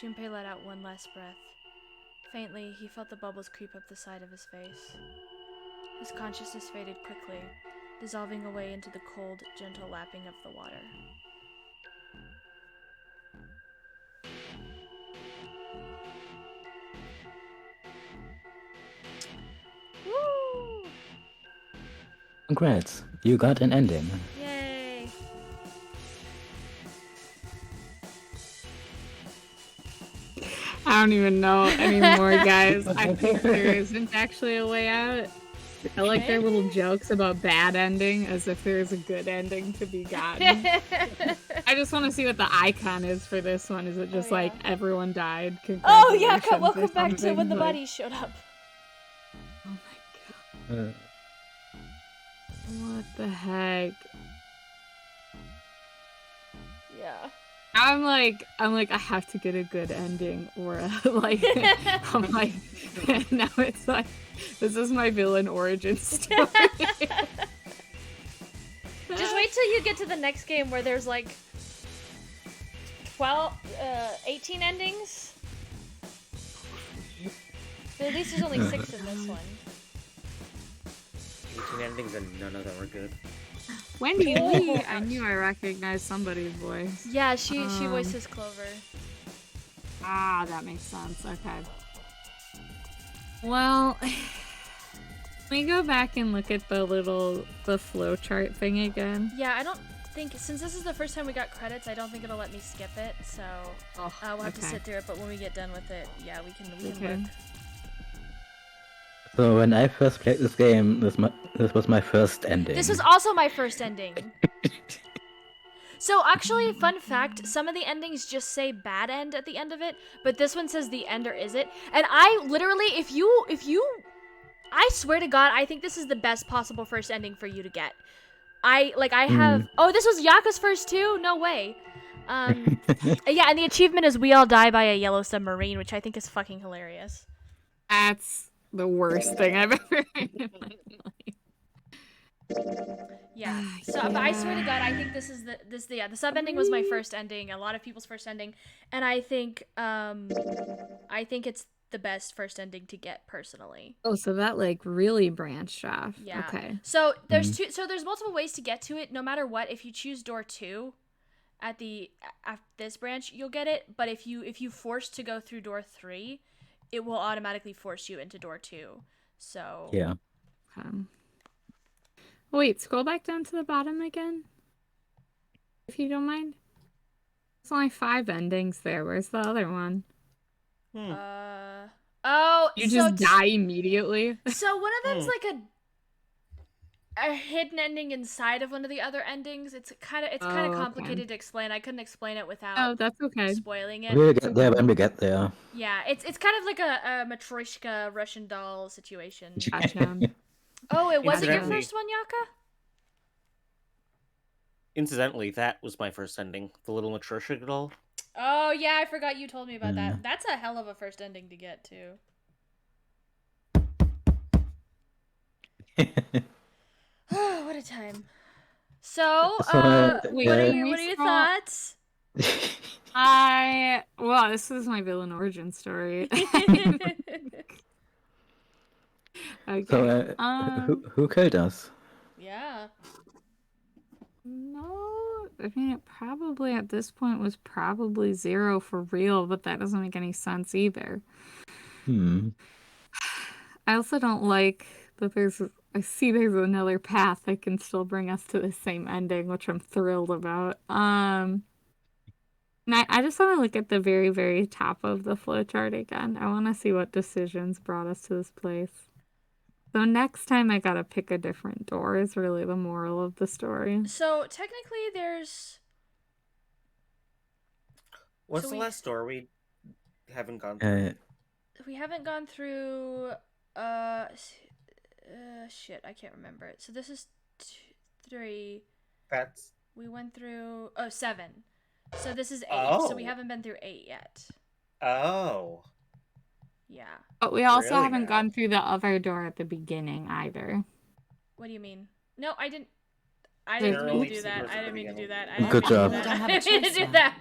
Junpei let out one last breath. Faintly, he felt the bubbles creep up the side of his face. His consciousness faded quickly, dissolving away into the cold, gentle lapping of the water. Woo! Congrats, you got an ending. Yay! I don't even know anymore, guys. I think there isn't actually a way out. I like their little jokes about bad ending as if there's a good ending to be gotten. I just want to see what the icon is for this one. Is it just like everyone died? Oh yeah, welcome Congratulations or back to when the something? bodies showed up. Oh my god. What the heck? Yeah. I'm like, I have to get a good ending, or like, I'm like, now it's like, this is my villain origin story. Just wait till you get to the next game where there's like 18 endings. But at least there's only 6 in this one. 18 endings and none of them are good. Wendy Lee. I knew I recognized somebody's voice. Yeah, she voices Clover. Ah, that makes sense. Okay. Well, let me go back and look at the flowchart thing again. Yeah, I don't think, since this is the first time we got credits, I don't think it'll let me skip it, so we'll have to sit through it, but when we get done with it, yeah, we can look. So when I first played this game, this was my first ending. This was also my first ending. So actually, fun fact, some of the endings just say bad end at the end of it, but this one says the end or is it? And I literally, if you, I swear to God, I think this is the best possible first ending for you to get. I have, oh, this was Yaka's first too? No way. Yeah, and the achievement is we all die by a yellow submarine, which I think is fucking hilarious. That's the worst thing I've ever heard in my life. Yeah. So, but I swear to God, I think this is the sub ending was my first ending, a lot of people's first ending, and I think it's the best first ending to get personally. Oh, so that like really branched off. Yeah. Okay. So there's there's multiple ways to get to it. No matter what, if you choose door 2 at this branch, you'll get it. But if you force to go through door 3, it will automatically force you into door 2. So yeah. Wait, scroll back down to the bottom again, if you don't mind. There's only 5 endings there. Where's the other one? Oh, you just die immediately. So one of them's like a hidden ending inside of one of the other endings. It's kind of complicated to explain. I couldn't explain it without that's okay. spoiling it. We'll get there when we get there. Yeah, it's kind of like a Matryoshka Russian doll situation. Gotcha. Oh, it wasn't your first one, Yaka? Incidentally, that was my first ending. The little Matryoshka doll. Oh, yeah, I forgot you told me about that. That's a hell of a first ending to get, too. Oh, what a time. So, what are your thoughts? Well, this is my villain origin story. Okay. So, who killed us? Yeah. No, I mean, it probably at this point was probably 0 for real, but that doesn't make any sense either. I also don't like that I see there's another path that can still bring us to the same ending, which I'm thrilled about. And I just want to look at the very, very top of the flowchart again. I want to see what decisions brought us to this place. So next time I gotta pick a different door is really the moral of the story. So technically there's... What's the last door we haven't gone through? We haven't gone through... shit, I can't remember it. So this is 3. We went through... 7. So this is 8. Oh. So we haven't been through 8 yet. Oh. Yeah. But we also haven't gone through the other door at the beginning either. What do you mean? No, I didn't mean to do that. I didn't mean to do that. Good job. I didn't mean to do that.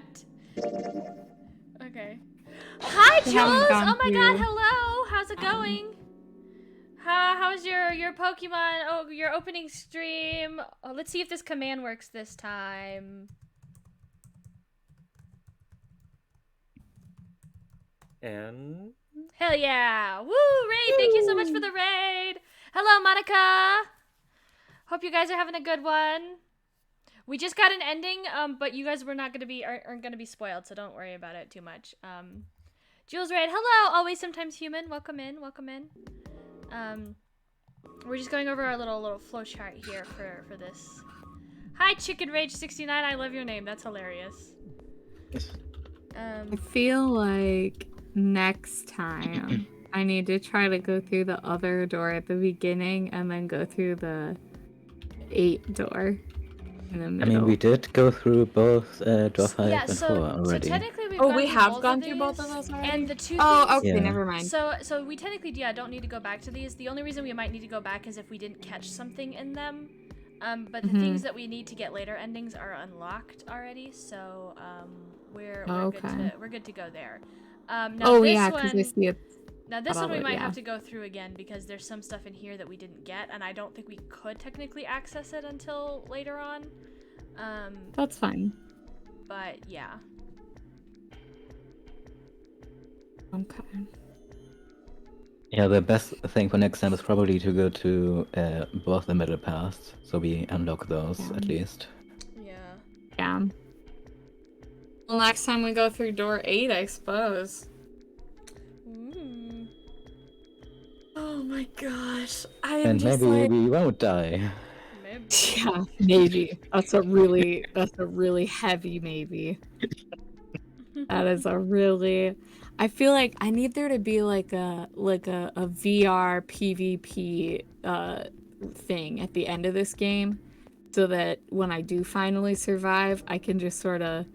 Okay. Hi, Jules! Oh my god, hello! How's it going? How's your Pokemon? Oh, your opening stream. Oh, let's see if this command works this time. And... Hell yeah! Woo! Raid! Thank you so much for the raid! Hello, Monica! Hope you guys are having a good one. We just got an ending, but you guys aren't gonna be spoiled, so don't worry about it too much. Jules Raid, hello! Always Sometimes Human, welcome in. We're just going over our little flowchart here for this. Hi, Chicken Rage 69, I love your name, that's hilarious. I feel like next time I need to try to go through the other door at the beginning and then go through the 8 door in the middle. I mean, we did go through both door 5 and 4 already. So technically we have gone through both of those already? And the 2 okay, never mind. So we technically, don't need to go back to these. The only reason we might need to go back is if we didn't catch something in them. But the things that we need to get later endings are unlocked already, so we're good to go there. Now yeah, because I see it. Now this Got one all we it, might yeah. have to go through again because there's some stuff in here that we didn't get, and I don't think we could technically access it until later on. That's fine. But yeah. Okay. Yeah, the best thing for next time is probably to go to both the middle paths, so we unlock those at least. Yeah. Yeah. Well, next time we go through door 8, I suppose. Ooh. Oh my gosh. I am And just maybe like... we won't die. Maybe. Yeah, maybe. That's a really heavy maybe. That is a really... I feel like I need there to be like a VR PvP thing at the end of this game, so that when I do finally survive, I can just sort of,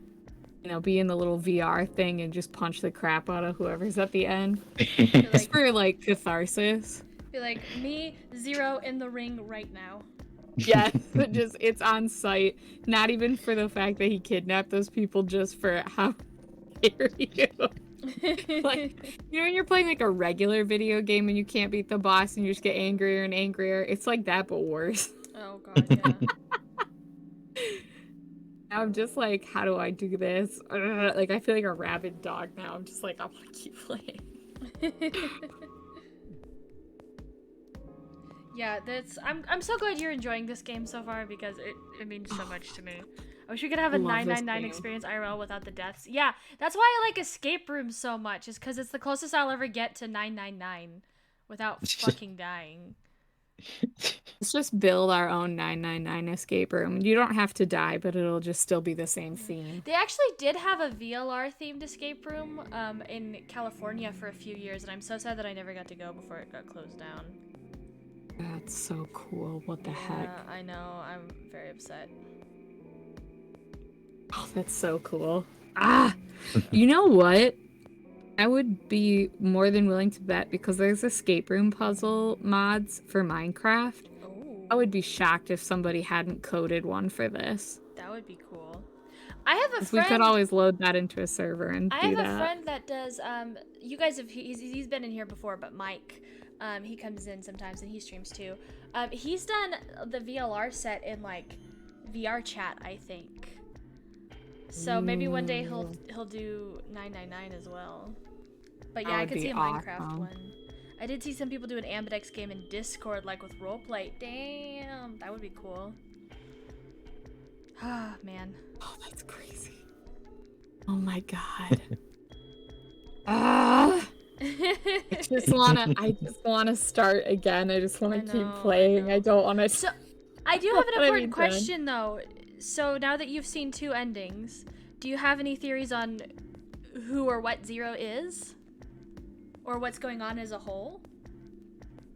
be in the little VR thing and just punch the crap out of whoever's at the end. Just for like catharsis. Be like, me, Zero, in the ring right now. Yes, it's on site. Not even for the fact that he kidnapped those people, just for how dare you. Like, when you're playing like a regular video game and you can't beat the boss and you just get angrier and angrier, it's like that but worse. Oh god, yeah. I'm just like, how do I do this? Like, I feel like a rabid dog now. I'm just like, I want to keep playing. Yeah, I'm so glad you're enjoying this game so far because it means so much to me. I wish we could have a 999 experience IRL without the deaths. Yeah, that's why I like escape rooms so much, is because it's the closest I'll ever get to 999 without fucking dying. Let's just build our own 999 escape room. You don't have to die, but it'll just still be the same theme. They actually did have a VLR themed escape room in California for a few years, and I'm so sad that I never got to go before it got closed down. That's so cool. What the heck? I know. I'm very upset. Oh, that's so cool. You know what? I would be more than willing to bet, because there's escape room puzzle mods for Minecraft. Oh. I would be shocked if somebody hadn't coded one for this. That would be cool. I have a friend. We could always load that into a server and do that. I have a friend that does. You guys have. He's been in here before, but Mike. He comes in sometimes and he streams too. He's done the VLR set in like VR chat, I think. So maybe one day he'll do 999 as well. But yeah, I could see a Minecraft one. I did see some people do an Ambidex game in Discord, like with roleplay. Damn, that would be cool. Ah, man. Oh, that's crazy. Oh my god. I just wanna start again. I just wanna keep playing. I don't wanna. So, I do have an important question though. So now that you've seen 2 endings, do you have any theories on who or what Zero is? Or what's going on as a whole?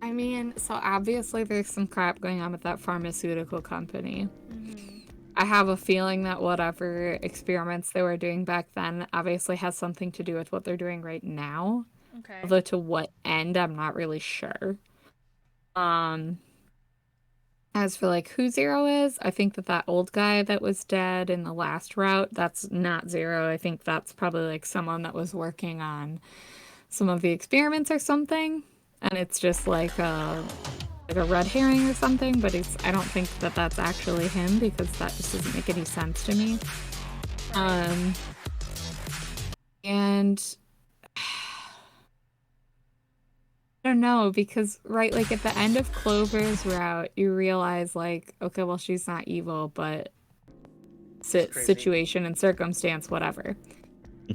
I mean, so obviously there's some crap going on with that pharmaceutical company. Mm-hmm. I have a feeling that whatever experiments they were doing back then obviously has something to do with what they're doing right now. Okay. Although to what end, I'm not really sure. As for like who Zero is, I think that old guy that was dead in the last route, that's not Zero. I think that's probably like someone that was working on some of the experiments or something, and it's just like a red herring or something. But I don't think that that's actually him, because that just doesn't make any sense to me. And I don't know, because, right, like, at the end of Clover's route, you realize, like, okay, well, she's not evil, but situation and circumstance, whatever.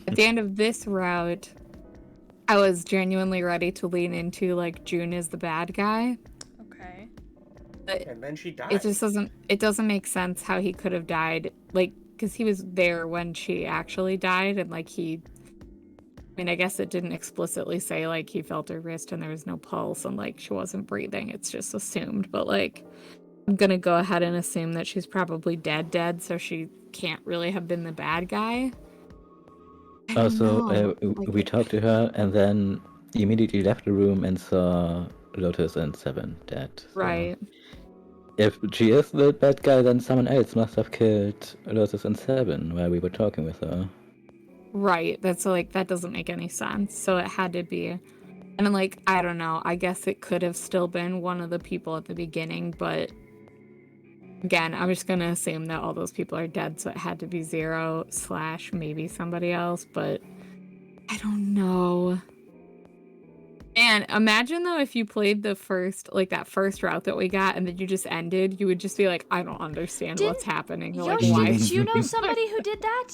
At the end of this route, I was genuinely ready to lean into, like, June is the bad guy. Okay. But and then she died. It doesn't make sense how he could have died, like, because he was there when she actually died, and, like, I mean, I guess it didn't explicitly say, like, he felt her wrist and there was no pulse and, like, she wasn't breathing. It's just assumed. But, like, I'm gonna go ahead and assume that she's probably dead, so she can't really have been the bad guy. Also, we talked to her and then immediately left the room and saw Lotus and Seven dead. So right. If she is the bad guy, then someone else must have killed Lotus and Seven while we were talking with her. Right, that's like, that doesn't make any sense. So it had to be And I'm like, I don't know. I guess it could have still been one of the people at the beginning, but again, I'm just gonna assume that all those people are dead, so it had to be Zero / maybe somebody else, but I don't know. And imagine though if you played the first, like that first route that we got, and then you just ended, you would just be like, I don't understand what's happening. Like, Yoshi, why? did you know somebody who did that?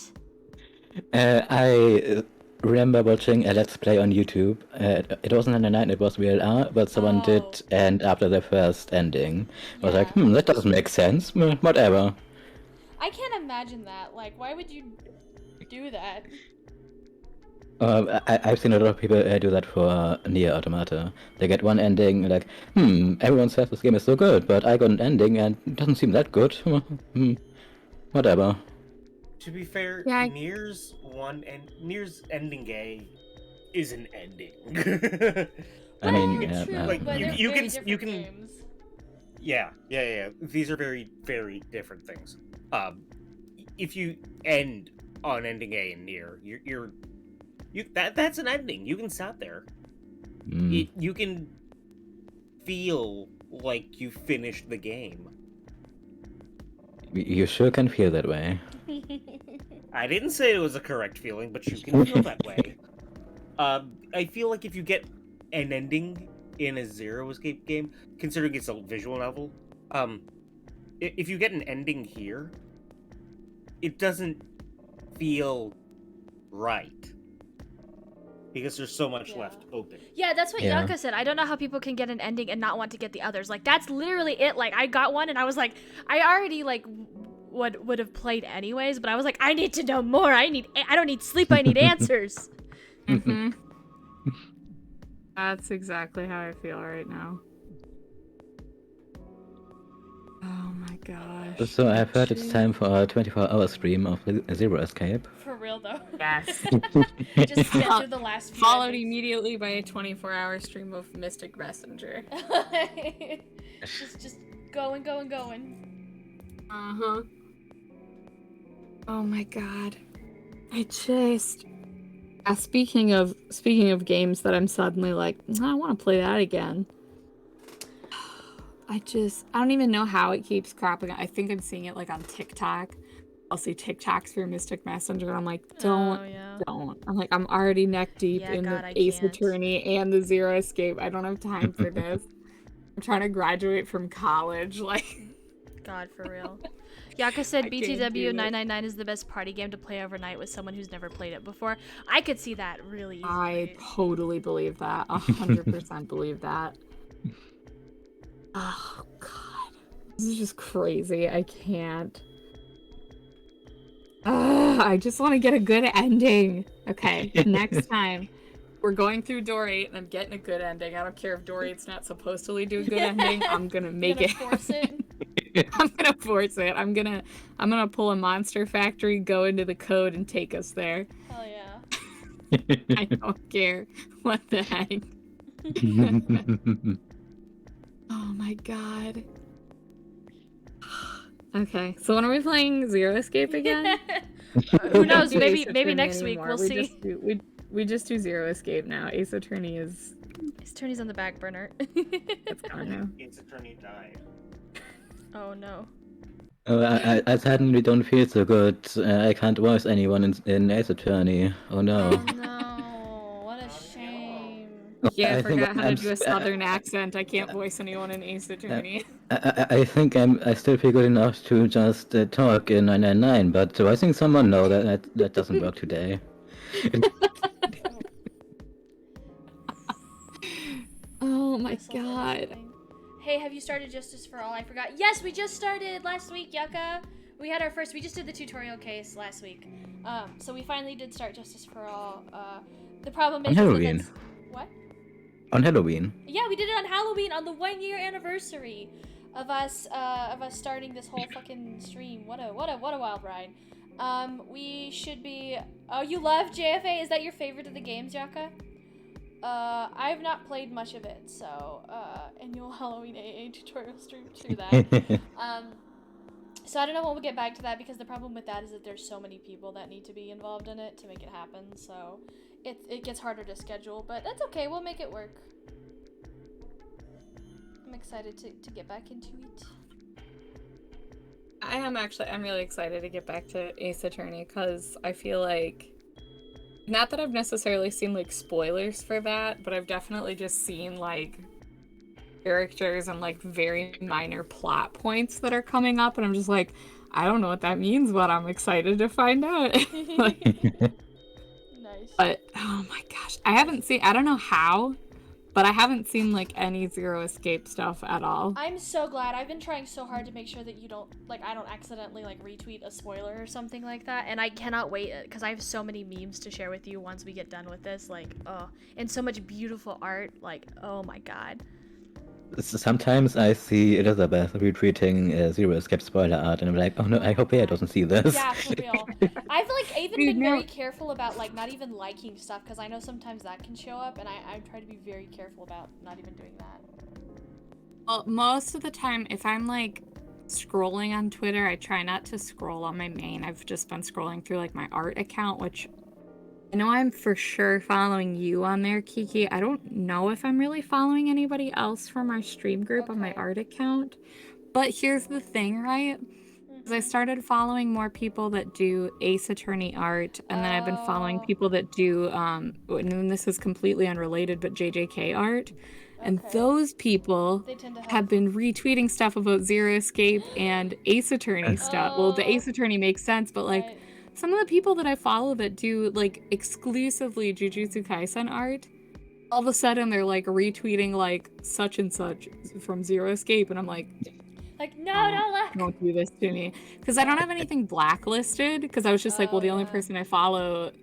I remember watching a Let's Play on YouTube. It wasn't 99, it was VLR, but someone did end after the first ending. I was like, that doesn't make sense. Whatever. I can't imagine that. Like, why would you do that? I've seen a lot of people do that for Nier Automata. They get one ending, like, everyone says this game is so good, but I got an ending and it doesn't seem that good. Whatever. To be fair, Yeah, Nier's ending A is an ending. I mean, true, like but they're you very can different games. Yeah. These are very, very different things. If you end on ending A in Nier, that's an ending. You can stop there. You can feel like you finished the game. You sure can feel that way. I didn't say it was a correct feeling, but you can feel that way. I feel like if you get an ending in a Zero Escape game, considering it's a visual novel, if you get an ending here, it doesn't feel right. Because there's so much left open. Yeah, that's what Yaka said. I don't know how people can get an ending and not want to get the others. Like, that's literally it. Like, I got one and I was like, I already, like, would have played anyways, but I was like, I need to know more. I don't need sleep, I need answers. That's exactly how I feel right now. Oh my gosh. So I've heard it's time for a 24-hour stream of Zero Escape. For real, though. Yes. Just get through the last few. Followed immediately by a 24-hour stream of Mystic Messenger. just going. Uh-huh. Oh my god. I just... speaking of games that I'm suddenly like, I want to play that again. I don't even know how it keeps cropping up. I think I'm seeing it like on TikTok. I'll see TikToks for Mystic Messenger, and I'm like, don't. I'm like, I'm already neck deep in the Ace Attorney and the Zero Escape. I don't have time for this. I'm trying to graduate from college, like. God, for real. Yaka said BTW 999 is the best party game to play overnight with someone who's never played it before. I could see that really easily. I totally believe that. 100% believe that. Oh, God. This is just crazy. I can't. I just want to get a good ending. Okay, next time we're going through door 8 and I'm getting a good ending. I don't care if door 8's not supposed to lead to a good ending. I'm gonna make it. Force it. I'm gonna force it. I'm gonna pull a Monster Factory, go into the code, and take us there. Hell yeah. I don't care. What the heck? Oh my god. Okay, so when are we playing Zero Escape again? Who knows? Maybe next week. We'll see. We just do Zero Escape now. Ace Attorney is... Ace Attorney's on the back burner. It's gone now. Ace Attorney died. Oh no. I suddenly don't feel so good. I can't voice anyone in Ace Attorney. Oh no. Oh no, what a shame. Yeah, I forgot how to do a southern accent. I can't voice anyone in Ace Attorney. I think I still feel good enough to just talk in 999, but voicing someone, no, that doesn't work today. Oh my god. Hey, have you started Justice for All? I forgot. Yes, we just started last week, Yucca. We had our first, we just did the tutorial case last week. So we finally did start Justice for All. The problem is... On Halloween. What? On Halloween. Yeah, we did it on Halloween, on the 1-year anniversary of us starting this whole fucking stream. What a wild ride. We should be... Oh, you love JFA? Is that your favorite of the games, Yucca? I've not played much of it, so, annual Halloween AA tutorial stream through that. So I don't know when we'll get back to that, because the problem with that is that there's so many people that need to be involved in it to make it happen. So it gets harder to schedule, but that's okay. We'll make it work. I'm excited to get back into it. I'm really excited to get back to Ace Attorney, because I feel like, not that I've necessarily seen like spoilers for that, but I've definitely just seen like characters and like very minor plot points that are coming up, and I'm just like, I don't know what that means, but I'm excited to find out. Like, Nice. but oh my gosh, I don't know how, but I haven't seen like any Zero Escape stuff at all. I'm so glad. I've been trying so hard to make sure that I don't accidentally like retweet a spoiler or something like that, and I cannot wait, because I have so many memes to share with you once we get done with this, like, oh, and so much beautiful art, like, oh my god. Sometimes I see Elizabeth retweeting Zero Escape spoiler art, and I'm like, oh no, I hope Bea doesn't see this. Yeah, for real. I've like even been very careful about like not even liking stuff, because I know sometimes that can show up, and I try to be very careful about not even doing that. Well, most of the time, if I'm like scrolling on Twitter, I try not to scroll on my main. I've just been scrolling through like my art account, which I know I'm for sure following you on there, Kiki. I don't know if I'm really following anybody else from our stream group on my art account. But here's the thing, right? Because I started following more people that do Ace Attorney art, and then I've been following people that do, and this is completely unrelated, but JJK art. And those people have been retweeting stuff about Zero Escape and Ace Attorney stuff. Well, the Ace Attorney makes sense, but like some of the people that I follow that do like exclusively Jujutsu Kaisen art, all of a sudden they're like retweeting like such and such from Zero Escape, and I'm like, no, don't do this to me, because I don't have anything blacklisted, because I was just like, well, the only person I follow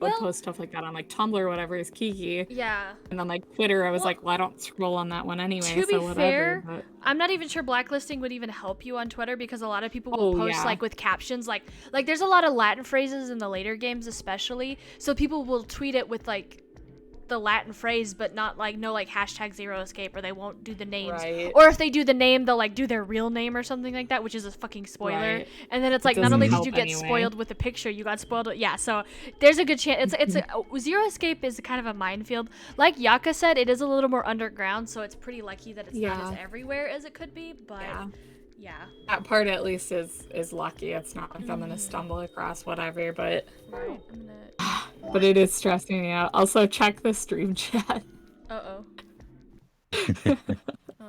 would post stuff like that on like Tumblr or whatever is Kiki. Yeah. And on like Twitter, I was like, well, I don't scroll on that one anyway. To be fair, but... I'm not even sure blacklisting would even help you on Twitter, because a lot of people will post like with captions, like there's a lot of Latin phrases in the later games especially, so people will tweet it with like the Latin phrase, but not like no like hashtag Zero Escape, or they won't do the names, or if they do the name, they'll like do their real name or something like that, which is a fucking spoiler. And then it's like, not only did you get spoiled with the picture, you got spoiled with, so there's a good chance it's Zero Escape is kind of a minefield. Like Yaka said, it is a little more underground, so it's pretty lucky that it's not as everywhere as it could be, but that part at least is lucky. It's not like I'm gonna stumble across whatever, but but it is stressing me out. Also, check the stream chat. Oh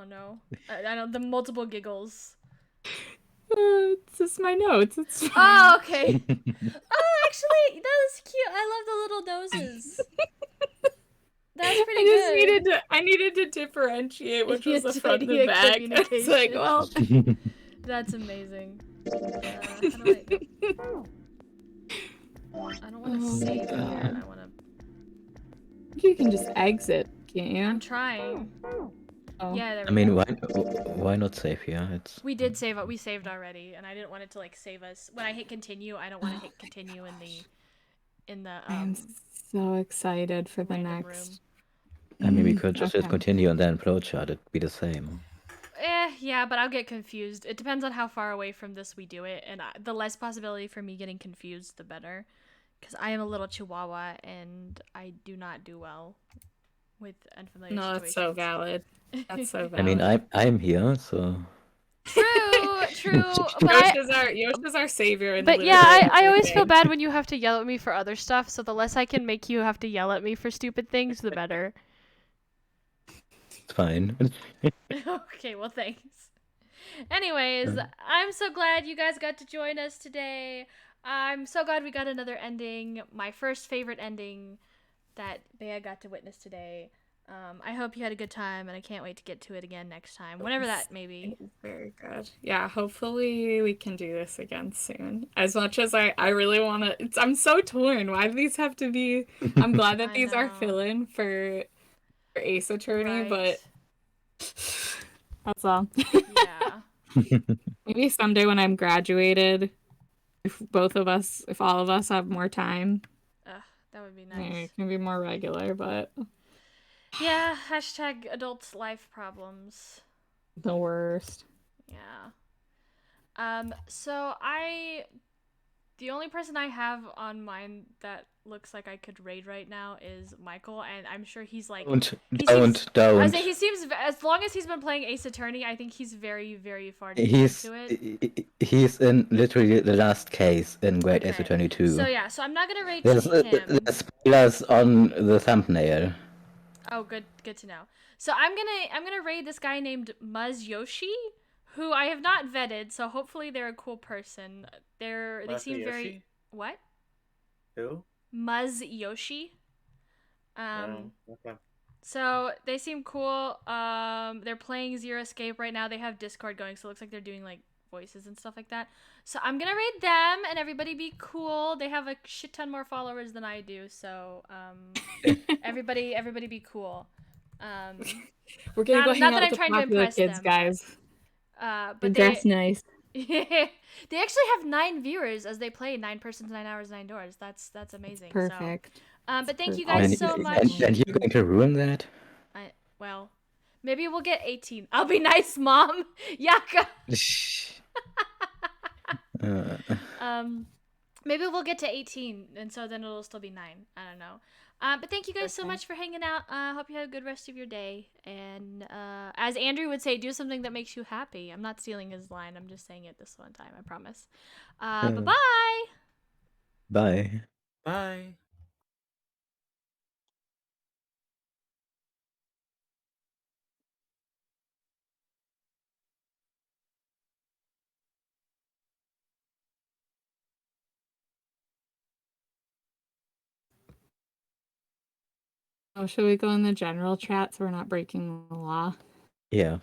no. I know the multiple giggles. It's just my notes. It's fine. Oh, okay. Actually, that is cute. I love the little noses. That's pretty good. I needed to differentiate which was the front and the back. It's like, well. That's amazing. I don't want to save here. I want to. You can just exit, can't you? I'm trying. Oh. Yeah, there I mean, why not save here? It's. We did save it. We saved already, and I didn't want it to like save us. When I hit continue, I don't want to hit continue in the. I'm so excited for the next. I mean, we could just hit continue and then flowchart. It'd be the same. Yeah, but I'll get confused. It depends on how far away from this we do it, and the less possibility for me getting confused, the better. Because I am a little chihuahua, and I do not do well with unfamiliar situations. No, that's so valid. That's so valid. I mean, I'm here, so. True. Yosh is our savior. But yeah, I always feel bad when you have to yell at me for other stuff, so the less I can make you have to yell at me for stupid things, the better. It's fine. Okay, well, thanks. Anyways, I'm so glad you guys got to join us today. I'm so glad we got another ending, my first favorite ending that Bea got to witness today. I hope you had a good time, and I can't wait to get to it again next time, whenever that may be. Very good. Yeah, hopefully we can do this again soon. As much as I really want to... I'm so torn. Why do these have to be... I'm glad that these are fill-in for Ace Attorney, but... That's all. Yeah. Maybe someday when I'm graduated, if all of us have more time. That would be nice. It can be more regular, but... Yeah, hashtag adults life problems. The worst. Yeah. So the only person I have on mine that looks like I could raid right now is Michael, and I'm sure he's like. Don't. I was saying he seems, as long as he's been playing Ace Attorney, I think he's very, very far deep into it. He's in literally the last case in Great Ace Okay. Attorney 2. So yeah, so I'm not gonna raid There's, him. there's spoilers on the thumbnail. Oh, good to know. So I'm gonna raid this guy named Muzz Yoshi, who I have not vetted. So hopefully they're a cool person. They seem very what? Who? Muzz Yoshi. Okay. So they seem cool. They're playing Zero Escape right now. They have Discord going, so it looks like they're doing like voices and stuff like that. So I'm gonna raid them, and everybody be cool. They have a shit ton more followers than I do, so everybody be cool. We're gonna go hang not out that I'm with the trying to popular impress kids, them, guys. but And dress nice. they actually have 9 viewers as they play 9 persons, 9 hours, 9 doors. That's amazing. Perfect. But thank you guys so much. And you're going to ruin that? Well, maybe we'll get 18. I'll be nice, Mom. Yaka. Maybe we'll get to 18, and so then it'll still be 9. I don't know. But thank you guys so much for hanging out. Hope you have a good rest of your day. And as Andrew would say, do something that makes you happy. I'm not stealing his line. I'm just saying it this one time. I promise. Bye-bye. Bye. Bye. Oh, should we go in the general chat so we're not breaking the law? Yeah.